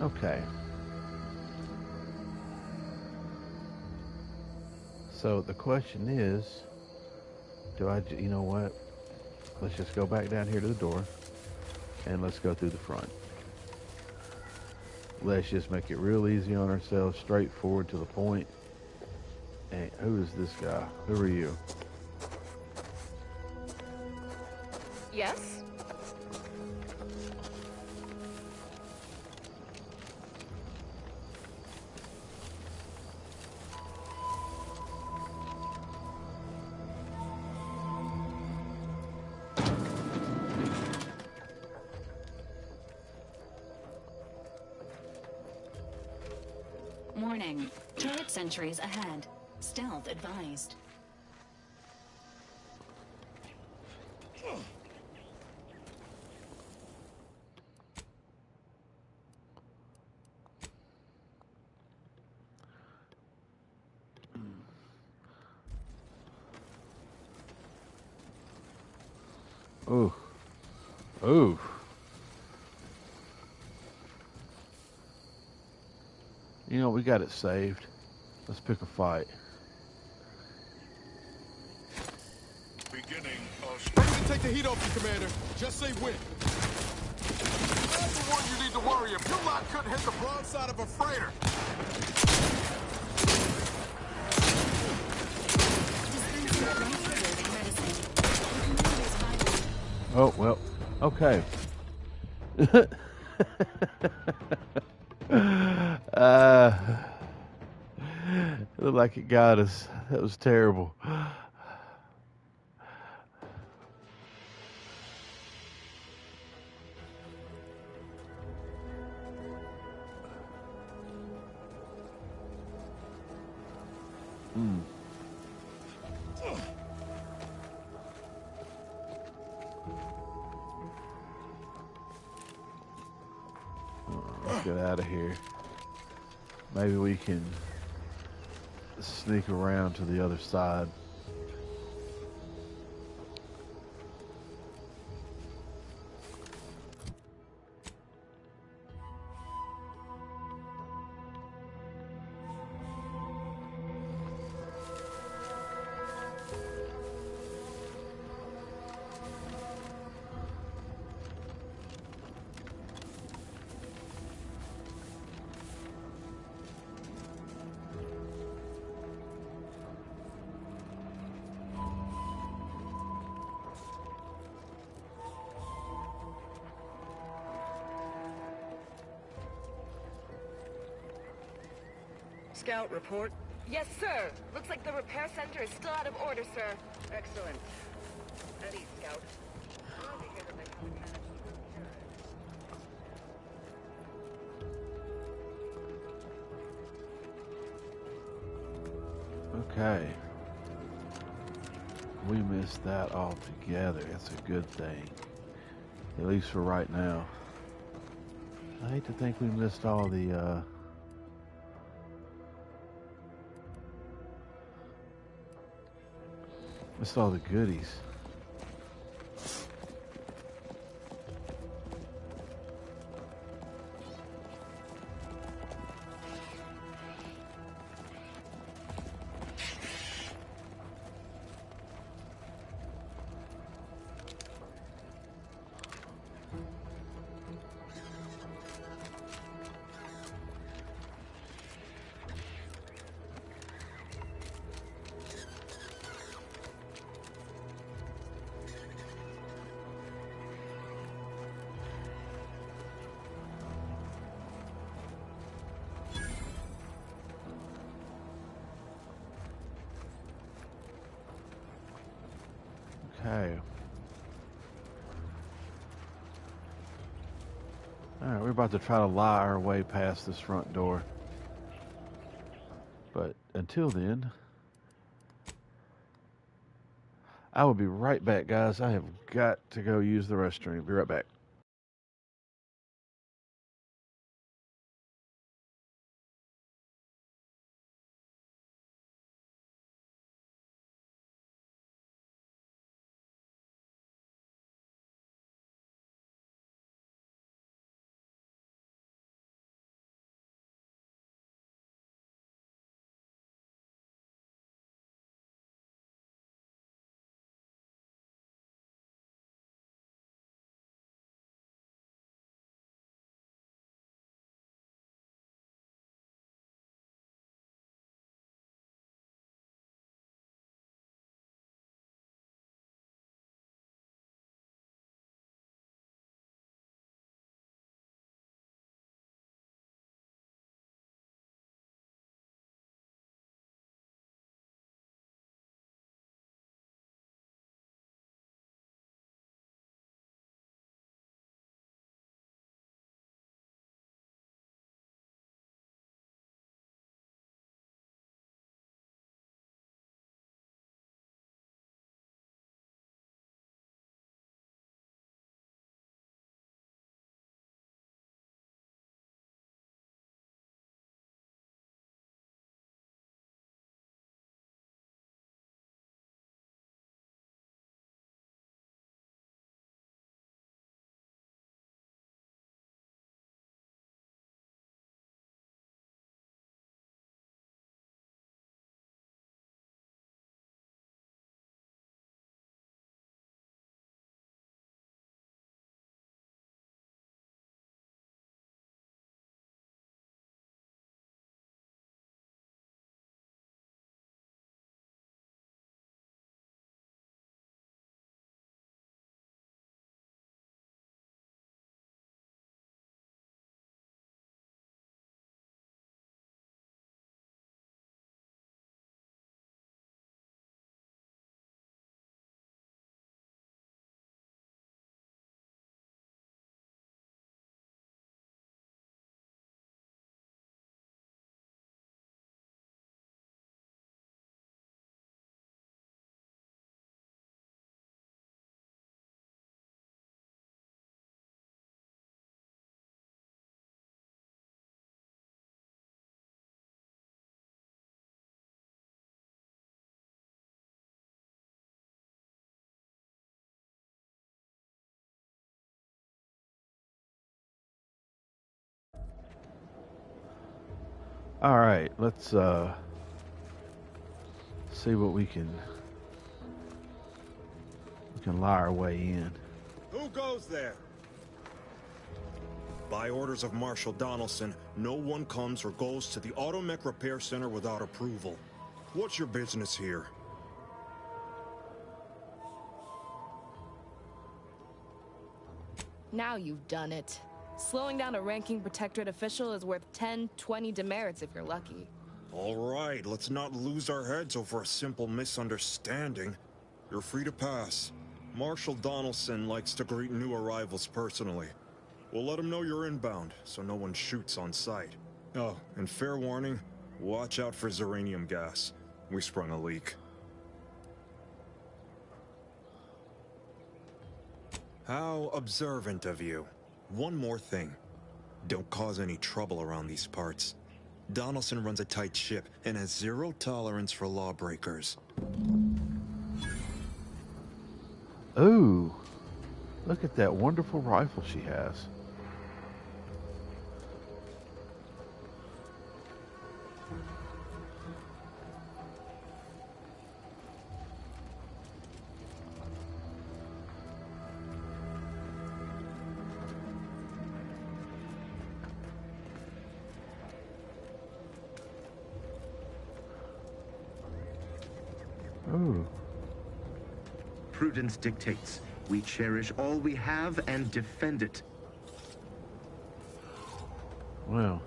Okay. So the question is, you know what? Let's just go back down here to the door and let's go through the front. Let's just make it real easy on ourselves, straightforward to the point. And who is this guy? Who are you? Yes? Warning. Turret sentries ahead. Stealth advised. Ooh. Ooh. You know, we got it saved. Let's pick a fight. Beginning of... Ready to take the heat off you, Commander. Just say when. That's the one you need to worry. If your lot couldn't hit the broadside of a freighter. Oh, well. Okay. It looked like it got us. That was terrible. Let's get out of here. Maybe we can sneak around to the other side. Scout, report. Yes, sir. Looks like the repair center is still out of order, sir. Excellent. At ease, Scout. Glad to hear that they haven't managed to repair it. Okay. We missed that altogether. That's a good thing. At least for right now. I hate to think we missed all the, missed all the goodies. Okay. Alright, we're about to try to lie our way past this front door. But until then, I will be right back, guys. I have got to go use the restroom. Be right back. All right, let's see what we can lie our way in. Who goes there? By orders of Marshal Donaldson, no one comes or goes to the Automech Repair Center without approval. What's your business here? Now you've done it. Slowing down a ranking Protectorate official is worth 10, 20 demerits if you're lucky. All right, let's not lose our heads over a simple misunderstanding. You're free to pass. Marshal Donaldson likes to greet new arrivals personally. We'll let him know you're inbound, so no one shoots on sight. Oh, and fair warning, watch out for Zeranium gas. We sprung a leak. How observant of you. One more thing. Don't cause any trouble around these parts. Donaldson runs a tight ship and has zero tolerance for lawbreakers. Ooh, look at that wonderful rifle she has. Ooh. Prudence dictates we cherish all we have and defend it. Well.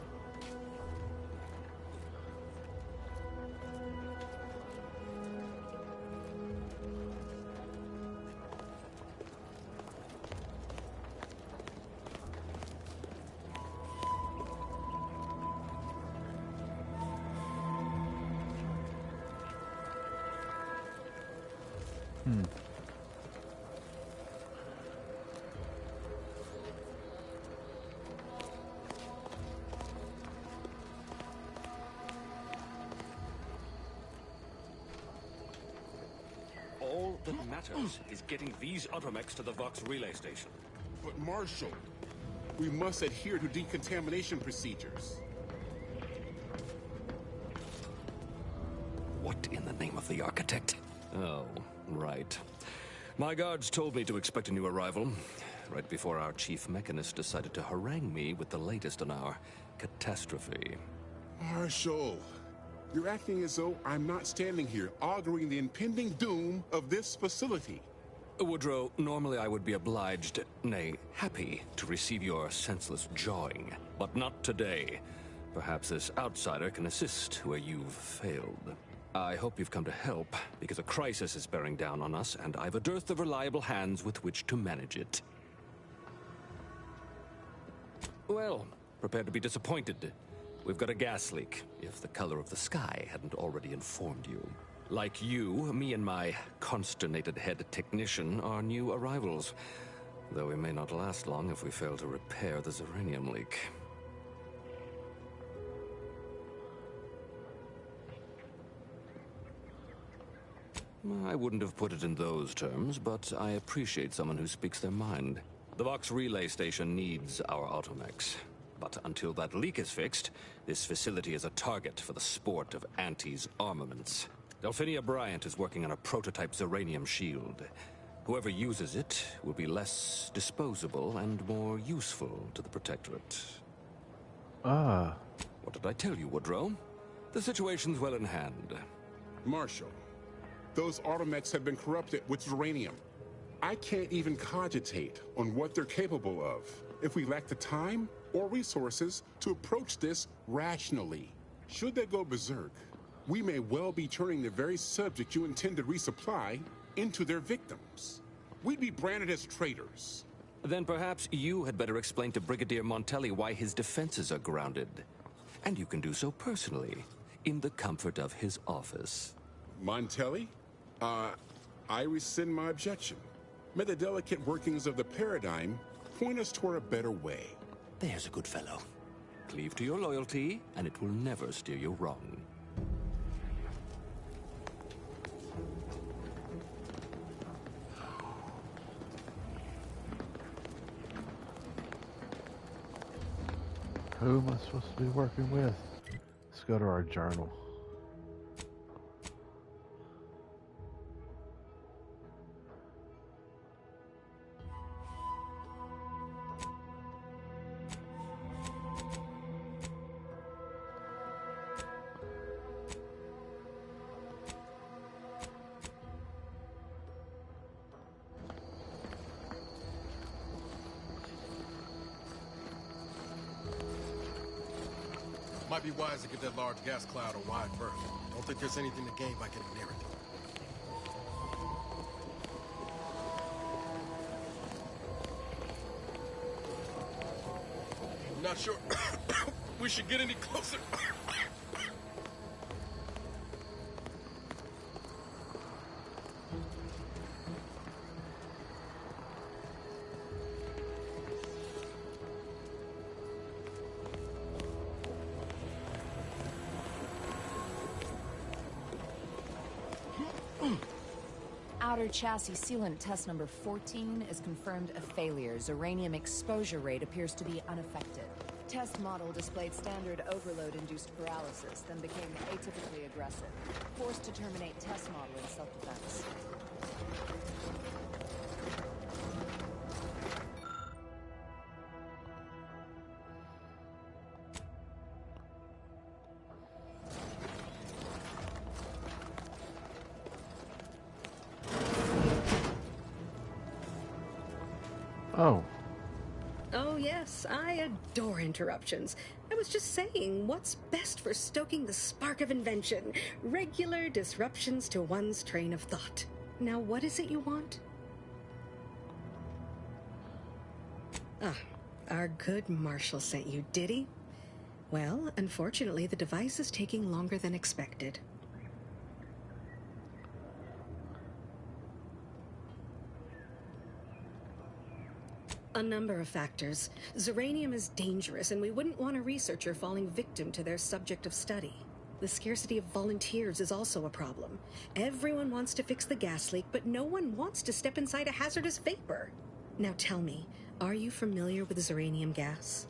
All that matters is getting these automechs to the Vox relay station. But Marshal, we must adhere to decontamination procedures. What in the name of the architect? Oh, right. My guards told me to expect a new arrival, right before our chief mechanist decided to harangue me with the latest on our catastrophe. Marshal, you're acting as though I'm not standing here auguring the impending doom of this facility. Woodrow, normally I would be obliged, nay, happy, to receive your senseless jawing, but not today. Perhaps this outsider can assist where you've failed. I hope you've come to help, because a crisis is bearing down on us, and I've a dearth of reliable hands with which to manage it. Well, prepare to be disappointed. We've got a gas leak, if the color of the sky hadn't already informed you. Like you, me and my consternated head technician are new arrivals, though we may not last long if we fail to repair the Zeranium leak. I wouldn't have put it in those terms, but I appreciate someone who speaks their mind. The Vox relay station needs our automechs. But until that leak is fixed, this facility is a target for the sport of Auntie's armaments. Delphinia Bryant is working on a prototype Zeranium shield. Whoever uses it will be less disposable and more useful to the Protectorate. Ah. What did I tell you, Woodrow? The situation's well in hand. Marshal, those automechs have been corrupted with Zeranium. I can't even cogitate on what they're capable of if we lack the time or resources to approach this rationally. Should they go berserk, we may well be turning the very subject you intend to resupply into their victims. We'd be branded as traitors. Then perhaps you had better explain to Brigadier Montelli why his defenses are grounded. And you can do so personally, in the comfort of his office. Montelli? I rescind my objection. May the delicate workings of the paradigm point us toward a better way. There's a good fellow. Cleave to your loyalty, and it will never steer you wrong. Who am I supposed to be working with? It's Let's go to our journal. Might be wise to get that large gas cloud a wide berth. Don't think there's anything to gain by getting near it. I'm not sure we should get any closer. Outer chassis sealant test number 14 is confirmed a failure. Zeranium exposure rate appears to be unaffected. Test model displayed standard overload-induced paralysis, then became atypically aggressive. Forced to terminate test model in self-defense. Oh. Oh, yes, I adore interruptions. I was just saying, what's best for stoking the spark of invention? Regular disruptions to one's train of thought. Now, what is it you want? Ah, our good Marshall sent you, did he? Well, unfortunately, the device is taking longer than expected. A number of factors. Zeranium is dangerous, and we wouldn't want a researcher falling victim to their subject of study. The scarcity of volunteers is also a problem. Everyone wants to fix the gas leak, but no one wants to step inside a hazardous vapor. Now tell me, are you familiar with Zeranium gas?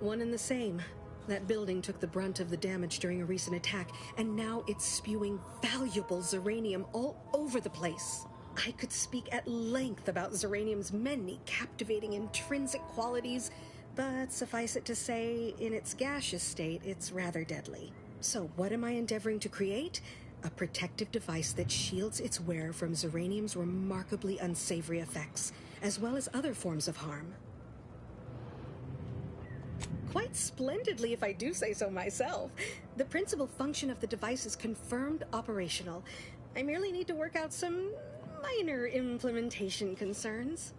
One and the same. That building took the brunt of the damage during a recent attack, and now it's spewing valuable Zeranium all over the place. I could speak at length about Zeranium's many captivating intrinsic qualities, but suffice it to say, in its gaseous state, it's rather deadly. So what am I endeavoring to create? A protective device that shields its wearer from Zeranium's remarkably unsavory effects, as well as other forms of harm. Quite splendidly, if I do say so myself. The principal function of the device is confirmed operational. I merely need to work out some minor implementation concerns.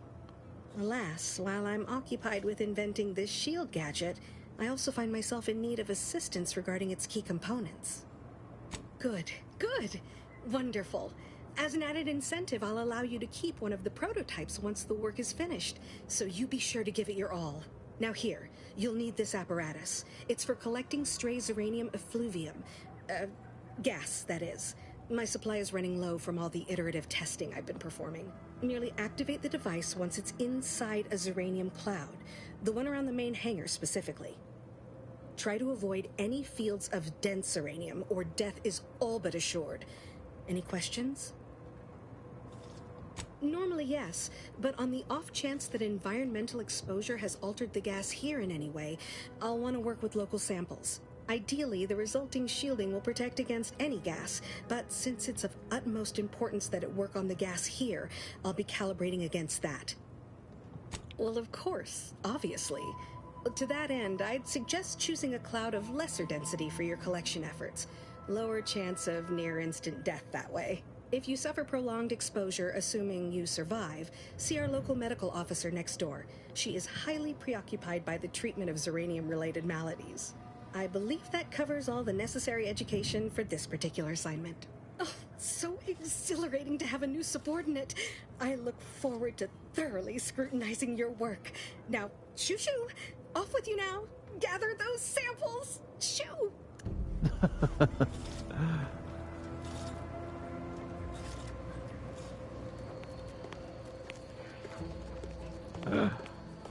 Alas, while I'm occupied with inventing this shield gadget, I also find myself in need of assistance regarding its key components. Good, good, wonderful. As an added incentive, I'll allow you to keep one of the prototypes once the work is finished, so you be sure to give it your all. Now here, you'll need this apparatus. It's for collecting stray Zeranium effluvium. Gas, that is. My supply is running low from all the iterative testing I've been performing. Merely activate the device once it's inside a Zeranium cloud, the one around the main hangar specifically. Try to avoid any fields of dense Zeranium, or death is all but assured. Any questions? Normally, yes, but on the off chance that environmental exposure has altered the gas here in any way, I'll want to work with local samples. Ideally, the resulting shielding will protect against any gas, but since it's of utmost importance that it work on the gas here, I'll be calibrating against that. Well, of course, obviously. To that end, I'd suggest choosing a cloud of lesser density for your collection efforts. Lower chance of near-instant death that way. If you suffer prolonged exposure, assuming you survive, see our local medical officer next door. She is highly preoccupied by the treatment of Zeranium-related maladies. I believe that covers all the necessary education for this particular assignment. Oh, so exhilarating to have a new subordinate. I look forward to thoroughly scrutinizing your work. Now, shoo-shoo! Off with you now! Gather those samples! Shoo!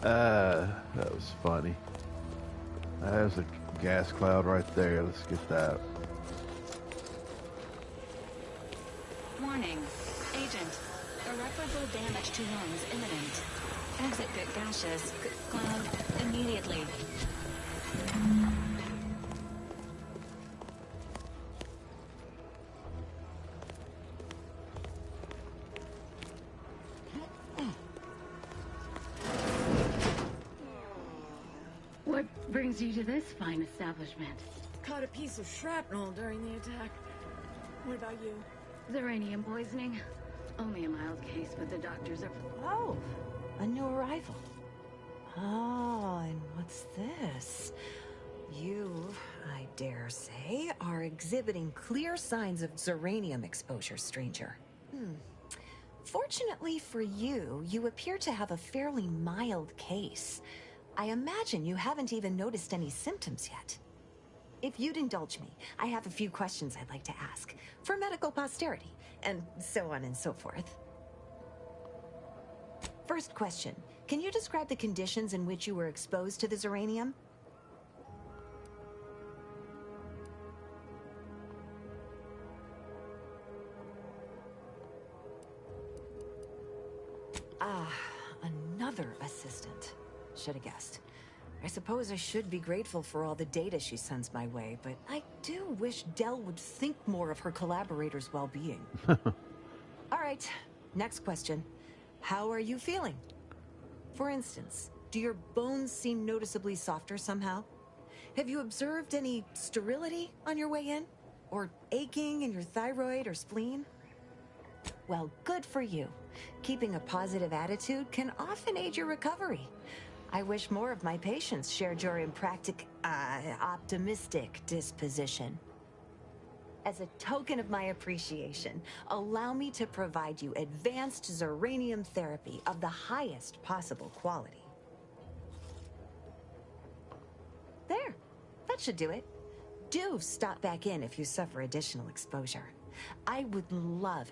That was funny. There's a gas cloud right there. Let's get that. Warning. Agent. Irreparable damage to lungs imminent. Exit gaseous cloud immediately. What brings you to this fine establishment? Caught a piece of shrapnel during the attack. What about you? Uranium poisoning. Only a mild case, but the doctors are... Oh, a new arrival. Oh, and what's this? You, I dare say, are exhibiting clear signs of Zeranium exposure, stranger. Fortunately for you, you appear to have a fairly mild case. I imagine you haven't even noticed any symptoms yet. If you'd indulge me, I have a few questions I'd like to ask, for medical posterity, and so on and so forth. First question, can you describe the conditions in which you were exposed to the Zeranium? Ah, another assistant. Should have guessed. I suppose I should be grateful for all the data she sends my way, but I do wish Dell would think more of her collaborators' well-being. All right, next question. How are you feeling? For instance, do your bones seem noticeably softer somehow? Have you observed any sterility on your way in? Or aching in your thyroid or spleen? Well, good for you. Keeping a positive attitude can often aid your recovery. I wish more of my patients shared your optimistic disposition. As a token of my appreciation, allow me to provide you advanced Zeranium therapy of the highest possible quality. There, that should do it. Do stop back in if you suffer additional exposure. I would love,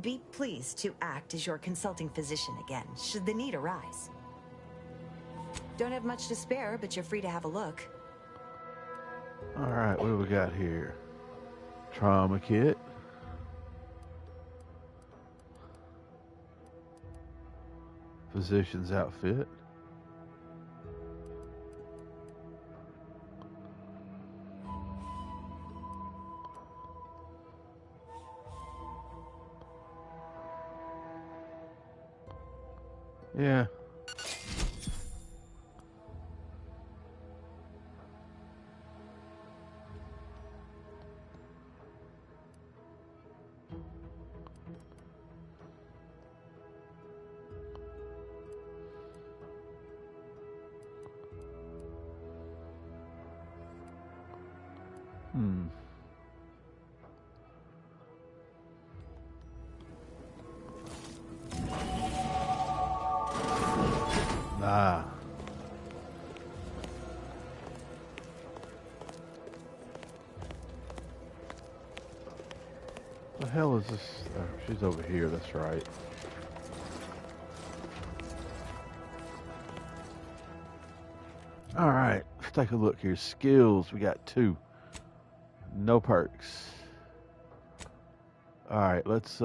be pleased to act as your consulting physician again, should the need arise. Don't have much to spare, but you're free to have a look. All right, what do we got here? Trauma kit. Physician's outfit. Yeah. Ah. The hell is this? Oh, she's over here, that's right. Alright, let's take a look here. Skills, we got 2. No perks. Alright, let's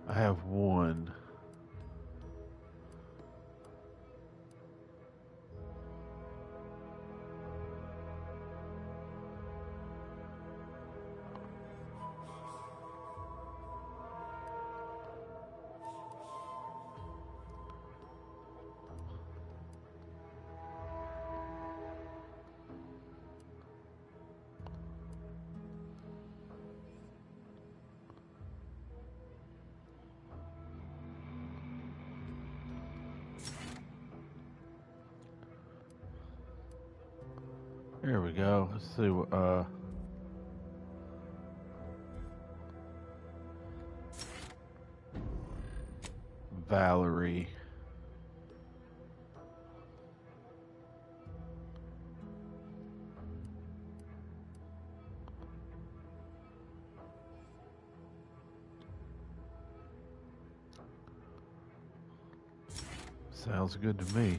I have 1. Here we go. Let's see what, Valerie. Sounds good to me.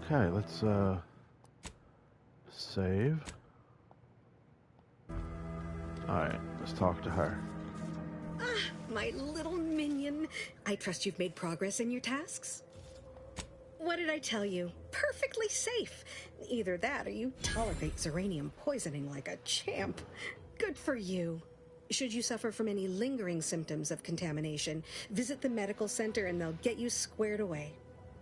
Okay, let's save. Alright, let's talk to her. Ah, my little minion. I trust you've made progress in your tasks? What did I tell you? Perfectly safe. Either that or you tolerate Zeranium poisoning like a champ. Good for you. Should you suffer from any lingering symptoms of contamination, visit the medical center and they'll get you squared away.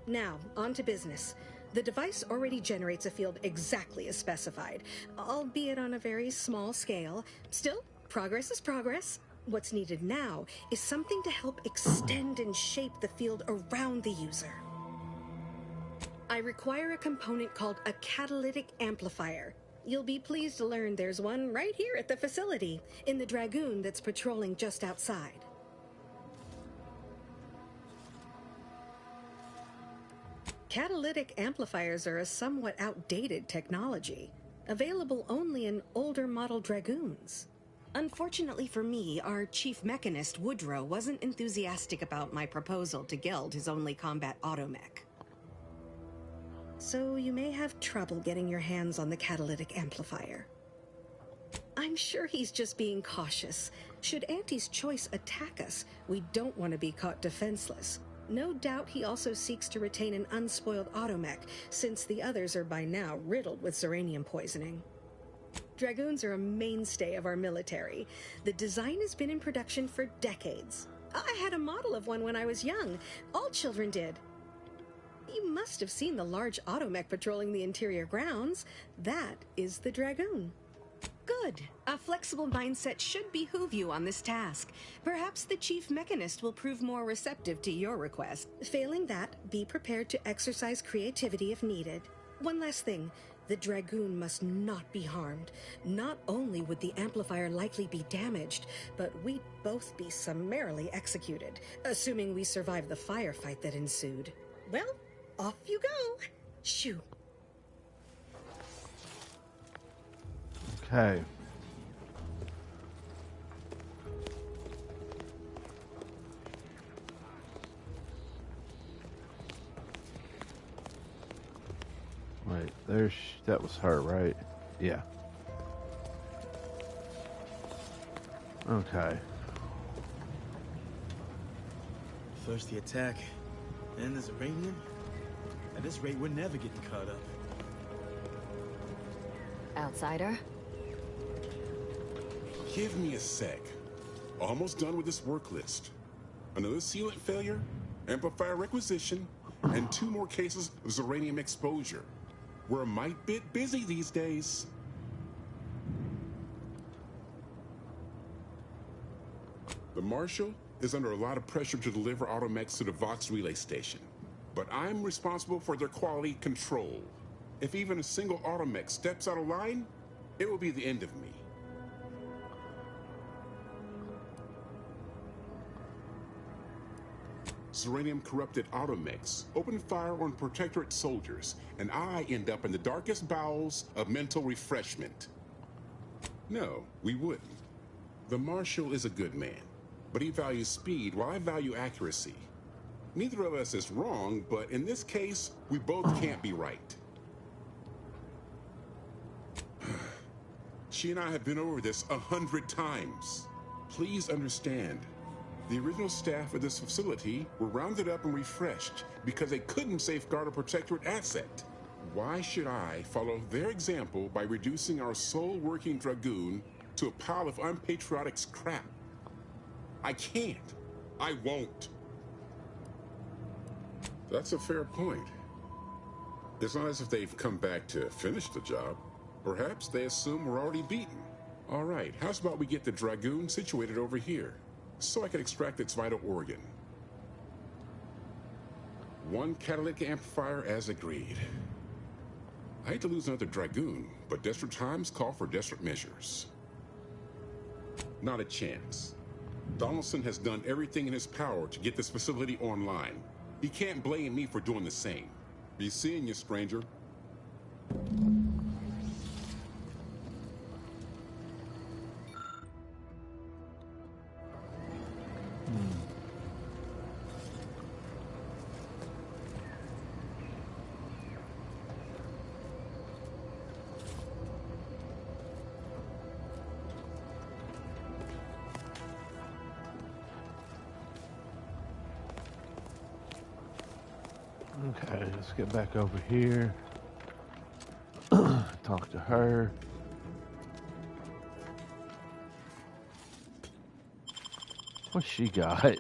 Now, on to business. The device already generates a field exactly as specified, albeit on a very small scale. Still, progress is progress. What's needed now is something to help extend and shape the field around the user. I require a component called a catalytic amplifier. You'll be pleased to learn there's one right here at the facility, in the Dragoon that's patrolling just outside. Catalytic amplifiers are a somewhat outdated technology, available only in older model Dragoons. Unfortunately for me, our chief mechanist, Woodrow, wasn't enthusiastic about my proposal to gild his only combat automech. So you may have trouble getting your hands on the catalytic amplifier. I'm sure he's just being cautious. Should Auntie's choice attack us, we don't want to be caught defenseless. No doubt he also seeks to retain an unspoiled automech, since the others are by now riddled with Zeranium poisoning. Dragoons are a mainstay of our military. The design has been in production for decades. I had a model of one when I was young. All children did. You must have seen the large automech patrolling the interior grounds. That is the Dragoon. Good. A flexible mindset should behoove you on this task. Perhaps the chief mechanist will prove more receptive to your request. Failing that, be prepared to exercise creativity if needed. One last thing. The Dragoon must not be harmed. Not only would the amplifier likely be damaged, but we'd both be summarily executed, assuming we survive the firefight that ensued. Well, off you go. Shoo. Okay. Wait, that was her, right? Yeah. Okay. First the attack, then the Zeranium. At this rate, we're never getting caught up. Outsider? Give me a sec. Almost done with this work list. Another sealant failure, amplifier requisition, and 2 more cases of Zeranium exposure. We're a mite bit busy these days. The Marshal is under a lot of pressure to deliver automechs to the Vox relay station, but I'm responsible for their quality control. If even a single automech steps out of line, it will be the end of me. Zeranium-corrupted automechs open fire on Protectorate soldiers, and I end up in the darkest bowels of mental refreshment. No, we wouldn't. The Marshal is a good man, but he values speed while I value accuracy. Neither of us is wrong, but in this case, we both can't be right. She and I have been over this 100 times. Please understand. The original staff of this facility were rounded up and refreshed because they couldn't safeguard a Protectorate asset. Why should I follow their example by reducing our sole working Dragoon to a pile of unpatriotic scrap? I can't. I won't. That's a fair point. It's not as if they've come back to finish the job. Perhaps they assume we're already beaten. All right, how's about we get the Dragoon situated over here, so I can extract its vital organ? One catalytic amplifier as agreed. I hate to lose another Dragoon, but desperate times call for desperate measures. Not a chance. Donaldson has done everything in his power to get this facility online. He can't blame me for doing the same. Be seeing you, stranger. Okay, let's get back over here. Talk to her. What's she got?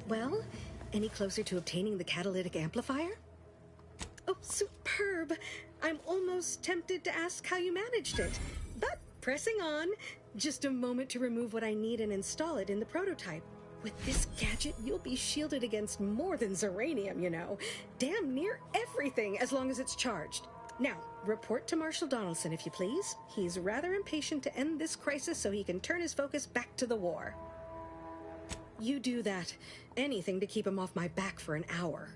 Well, any closer to obtaining the catalytic amplifier? Oh, superb! I'm almost tempted to ask how you managed it. But pressing on, just a moment to remove what I need and install it in the prototype. With this gadget, you'll be shielded against more than Zeranium, you know. Damn near everything, as long as it's charged. Now, report to Marshal Donaldson, if you please. He's rather impatient to end this crisis so he can turn his focus back to the war. You do that. Anything to keep him off my back for an hour.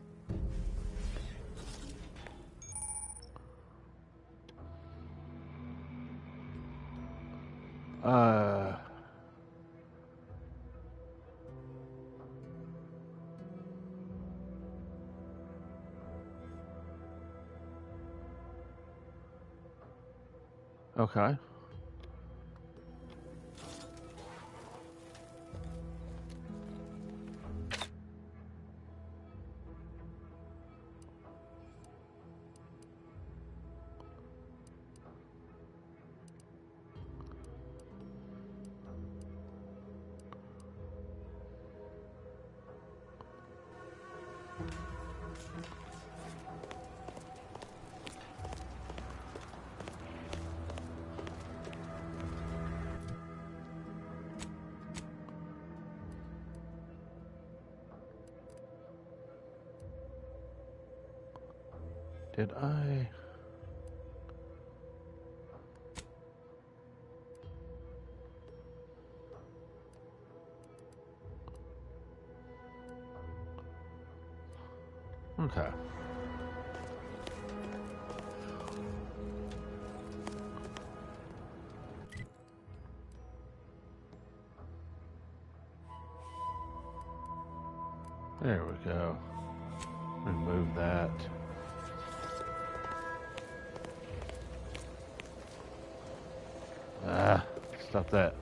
Okay. Did I? Okay. There we go. Remove that. Stop that.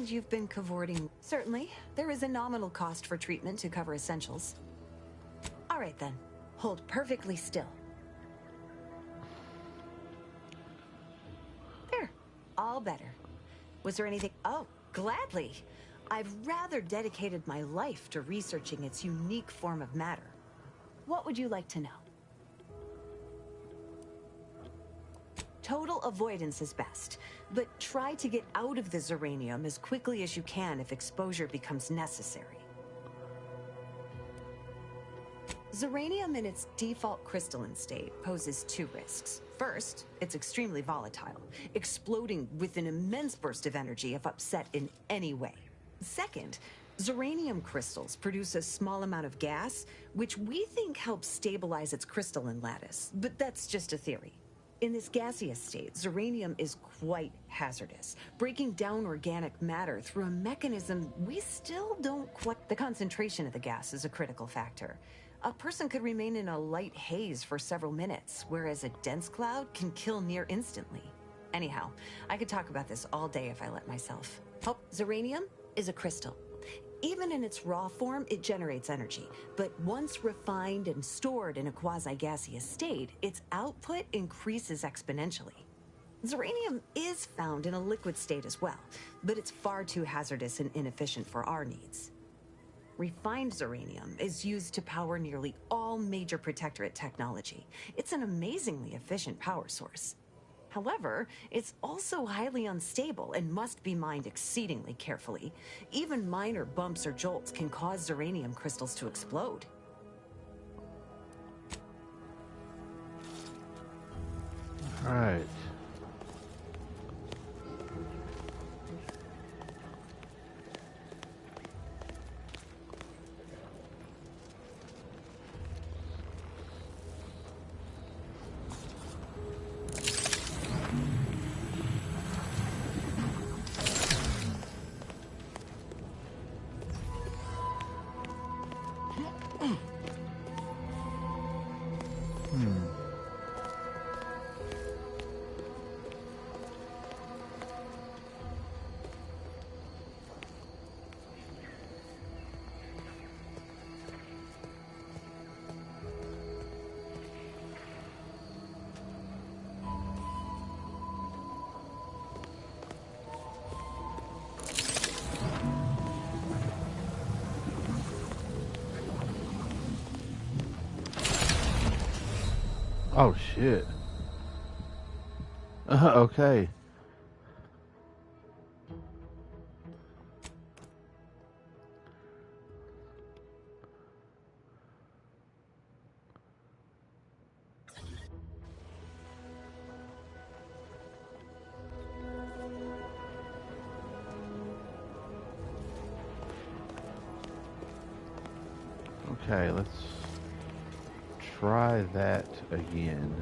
You've been cavorting. Certainly, there is a nominal cost for treatment to cover essentials. All right then, hold perfectly still. There, all better. Was there anything? Oh, gladly. I've rather dedicated my life to researching its unique form of matter. What would you like to know? Total avoidance is best, but try to get out of the Zeranium as quickly as you can if exposure becomes necessary. Zeranium in its default crystalline state poses two risks. First, it's extremely volatile, exploding with an immense burst of energy if upset in any way. Second, Zeranium crystals produce a small amount of gas, which we think helps stabilize its crystalline lattice, but that's just a theory. In this gaseous state, Zeranium is quite hazardous, breaking down organic matter through a mechanism we still don't quite... The concentration of the gas is a critical factor. A person could remain in a light haze for several minutes, whereas a dense cloud can kill near instantly. Anyhow, I could talk about this all day if I let myself. Oh, Zeranium is a crystal. Even in its raw form, it generates energy. But once refined and stored in a quasi-gaseous state, its output increases exponentially. Zeranium is found in a liquid state as well, but it's far too hazardous and inefficient for our needs. Refined Zeranium is used to power nearly all major Protectorate technology. It's an amazingly efficient power source. However, it's also highly unstable and must be mined exceedingly carefully. Even minor bumps or jolts can cause Zeranium crystals to explode. All right. Oh shit. Okay. Okay, let's try that again.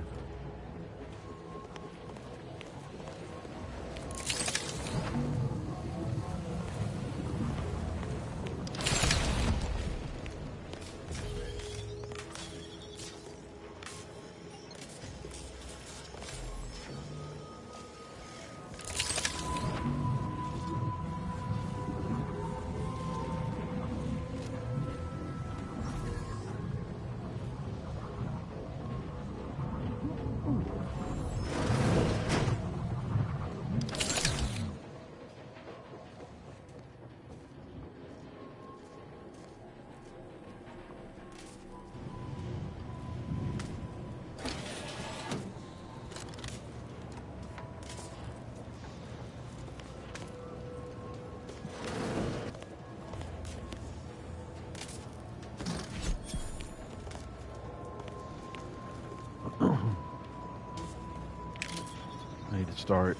I need to start.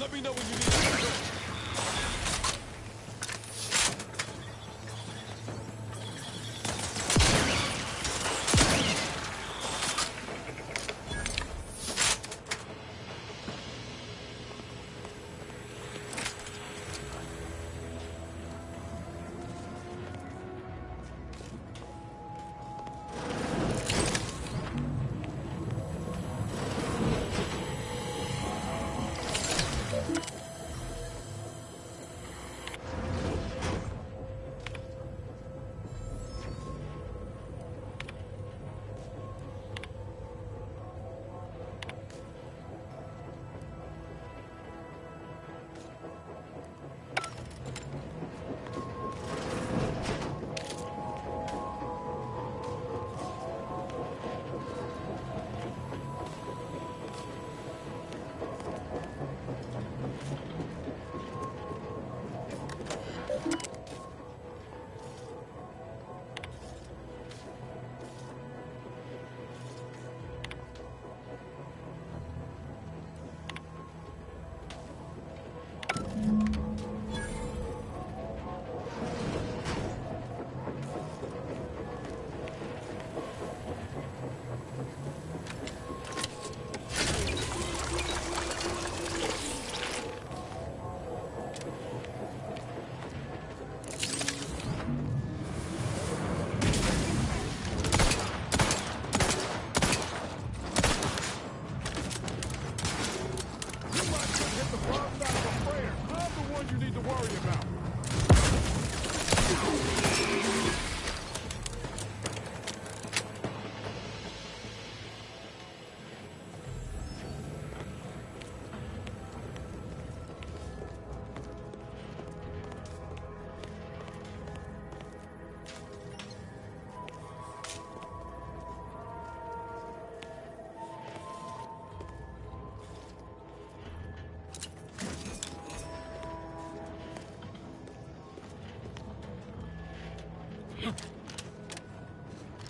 Let me know when you need to go.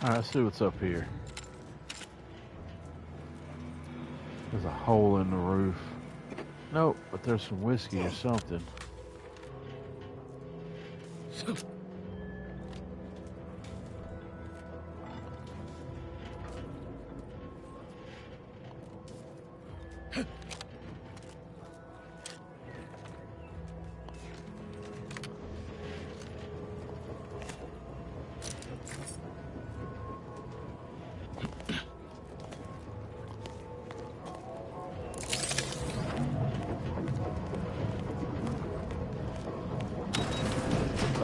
Alright, let's see what's up here. There's a hole in the roof. Nope, but there's some whiskey or something.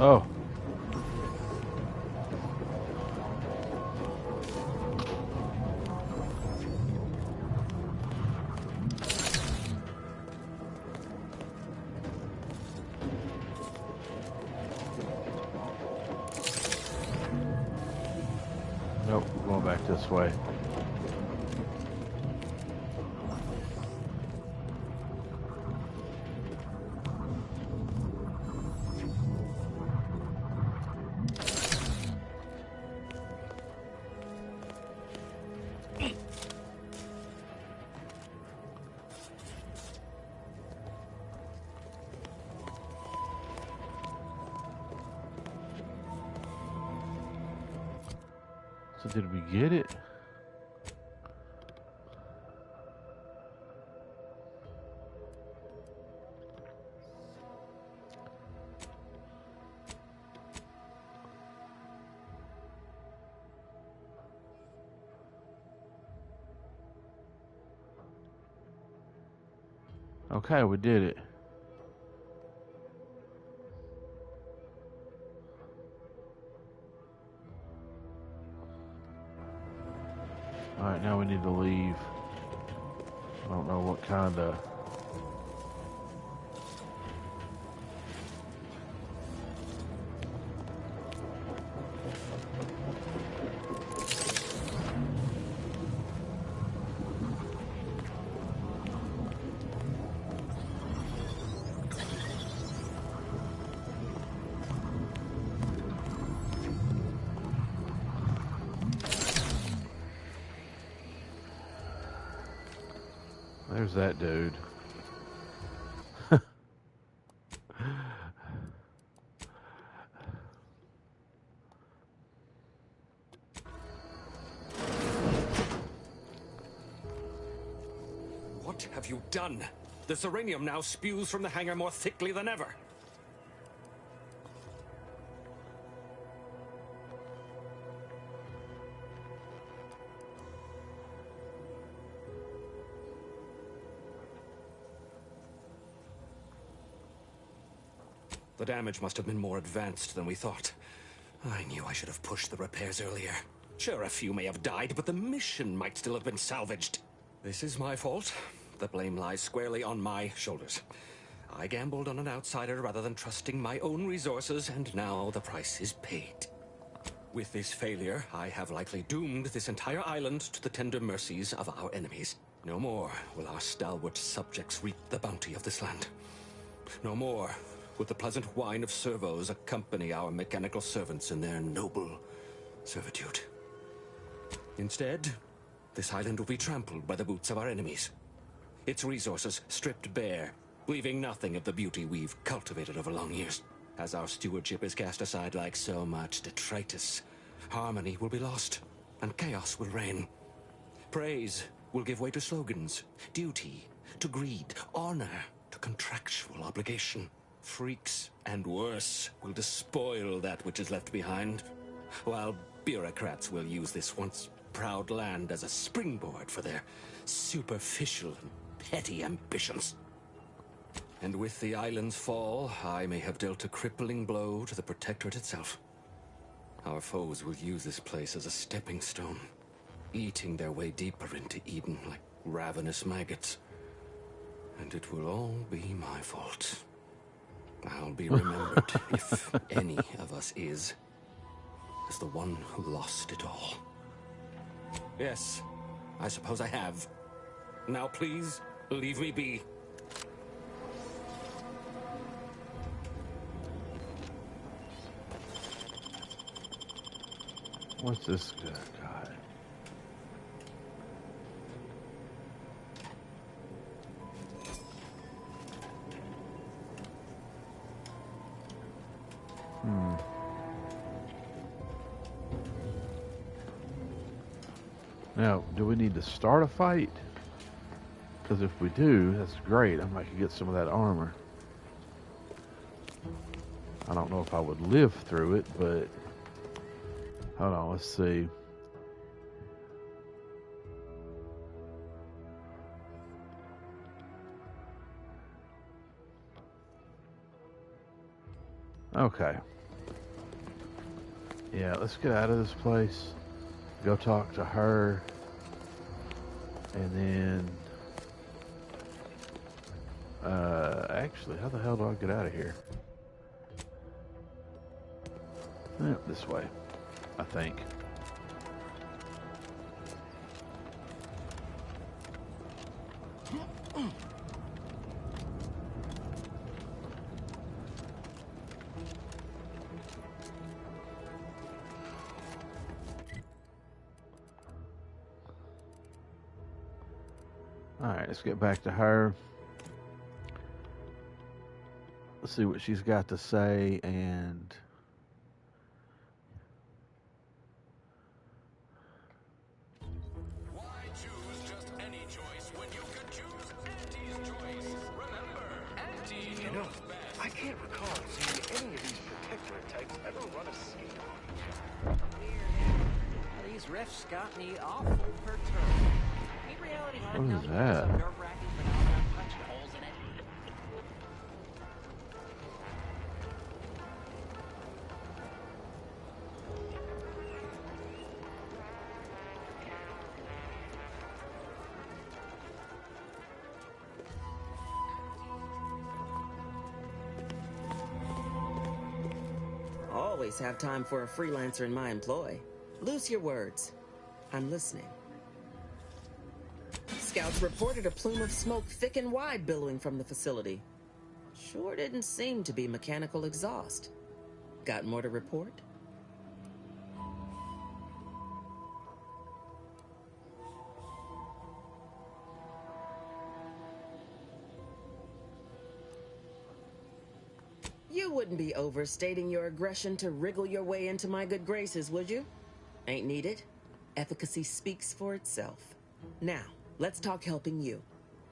Oh. Nope, we're going back this way. So did we get it? Okay, we did it. Alright, now we need to leave. I don't know what kind of... There's that dude. What have you done? The Serenium now spews from the hangar more thickly than ever. The damage must have been more advanced than we thought. I knew I should have pushed the repairs earlier. Sure, a few may have died, but the mission might still have been salvaged. This is my fault. The blame lies squarely on my shoulders. I gambled on an outsider rather than trusting my own resources, and now the price is paid. With this failure, I have likely doomed this entire island to the tender mercies of our enemies. No more will our stalwart subjects reap the bounty of this land. No more will the pleasant wine of servos accompany our mechanical servants in their noble servitude. Instead, this island will be trampled by the boots of our enemies. Its resources stripped bare, leaving nothing of the beauty we've cultivated over long years. As our stewardship is cast aside like so much detritus, harmony will be lost, and chaos will reign. Praise will give way to slogans, duty to greed, honor to contractual obligation. Freaks and worse will despoil that which is left behind, while bureaucrats will use this once proud land as a springboard for their superficial and petty ambitions. And with the island's fall, I may have dealt a crippling blow to the Protectorate itself. Our foes will use this place as a stepping stone, eating their way deeper into Eden like ravenous maggots. And it will all be my fault. I'll be remembered, if any of us is, as the one who lost it all. Yes, I suppose I have. Now please, leave me be. What's this guy? Now, do we need to start a fight? Because if we do, that's great. I might get some of that armor. I don't know if I would live through it, but hold on, let's see. Okay. Yeah, let's get out of this place. Go talk to her. And then... actually, how the hell do I get out of here? This way, I think. Alright, let's get back to her. Let's see what she's got to say, and... Why choose just any choice when you could choose Auntie's choice? Remember, Auntie knows best. I can't recall seeing any of these protectorate types ever run a scene. These riffs got me awful perturbed. Ain't reality hard What is enough? that? Some nerve-wracking phenomenon punched holes in it. Always have time for a freelancer in my employ. Loose your words. I'm listening. Scouts reported a plume of smoke thick and wide billowing from the facility. Sure didn't seem to be mechanical exhaust. Got more to report? You wouldn't be overstating your aggression to wriggle your way into my good graces, would you? Ain't needed. Efficacy speaks for itself. Now, let's talk helping you.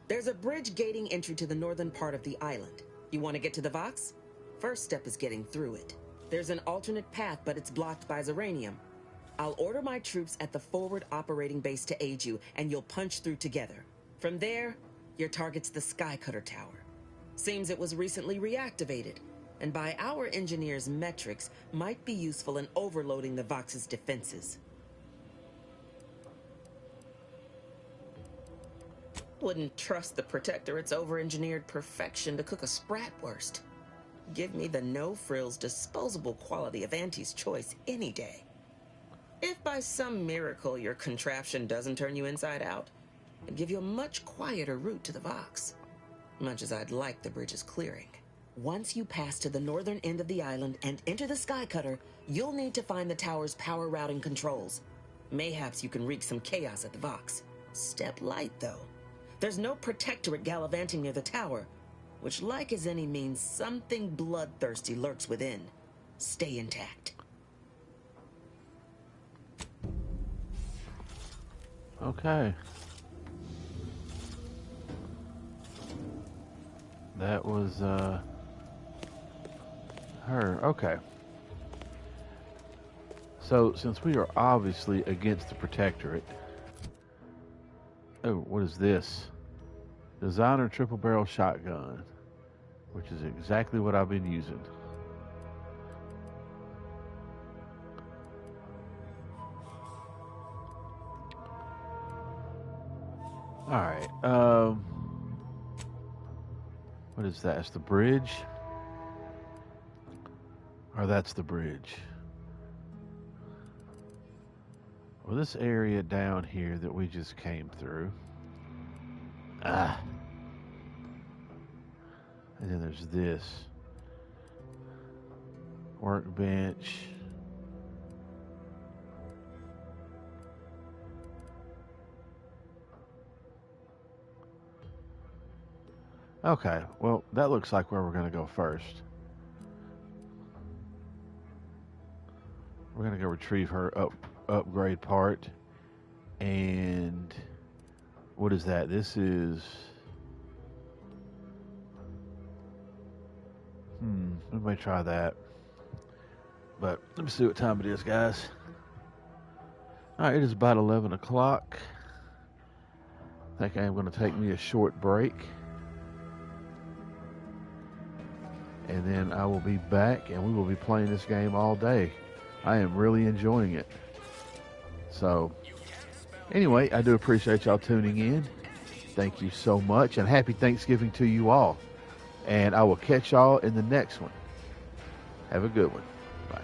There's a bridge gating entry to the northern part of the island. You want to get to the Vox? First step is getting through it. There's an alternate path, but it's blocked by Zeranium. I'll order my troops at the forward operating base to aid you, and you'll punch through together. From there, your target's the Skycutter Tower. Seems it was recently reactivated, and by our engineers' metrics, might be useful in overloading the Vox's defenses. Wouldn't trust the Protectorate's over-engineered perfection to cook a Spratwurst. Give me the no-frills, disposable quality of Auntie's choice any day. If by some miracle your contraption doesn't turn you inside out, I'd give you a much quieter route to the Vox. Much as I'd like the bridge's clearing. Once you pass to the northern end of the island and enter the Skycutter, you'll need to find the tower's power routing controls. Mayhaps you can wreak some chaos at the Vox. Step light, though. There's no Protectorate gallivanting near the tower, which, like as any, means something bloodthirsty lurks within. Stay intact. Okay. That was, her. Okay. So, since we are obviously against the Protectorate... Oh, what is this? Designer triple barrel shotgun, which is exactly what I've been using. Alright, what is that? It's the bridge? Or that's the bridge? Well, this area down here that we just came through. And then there's this. Workbench. Okay, well, that looks like where we're going to go first. We're going to go retrieve her upgrade part. And what is that? This is... we may try that. But let me see what time it is, guys. Alright, it is about 11 o'clock. I think I am going to take me a short break. And then I will be back and we will be playing this game all day. I am really enjoying it. So, anyway, I do appreciate y'all tuning in. Thank you so much, and happy Thanksgiving to you all. And I will catch y'all in the next one. Have a good one. Bye.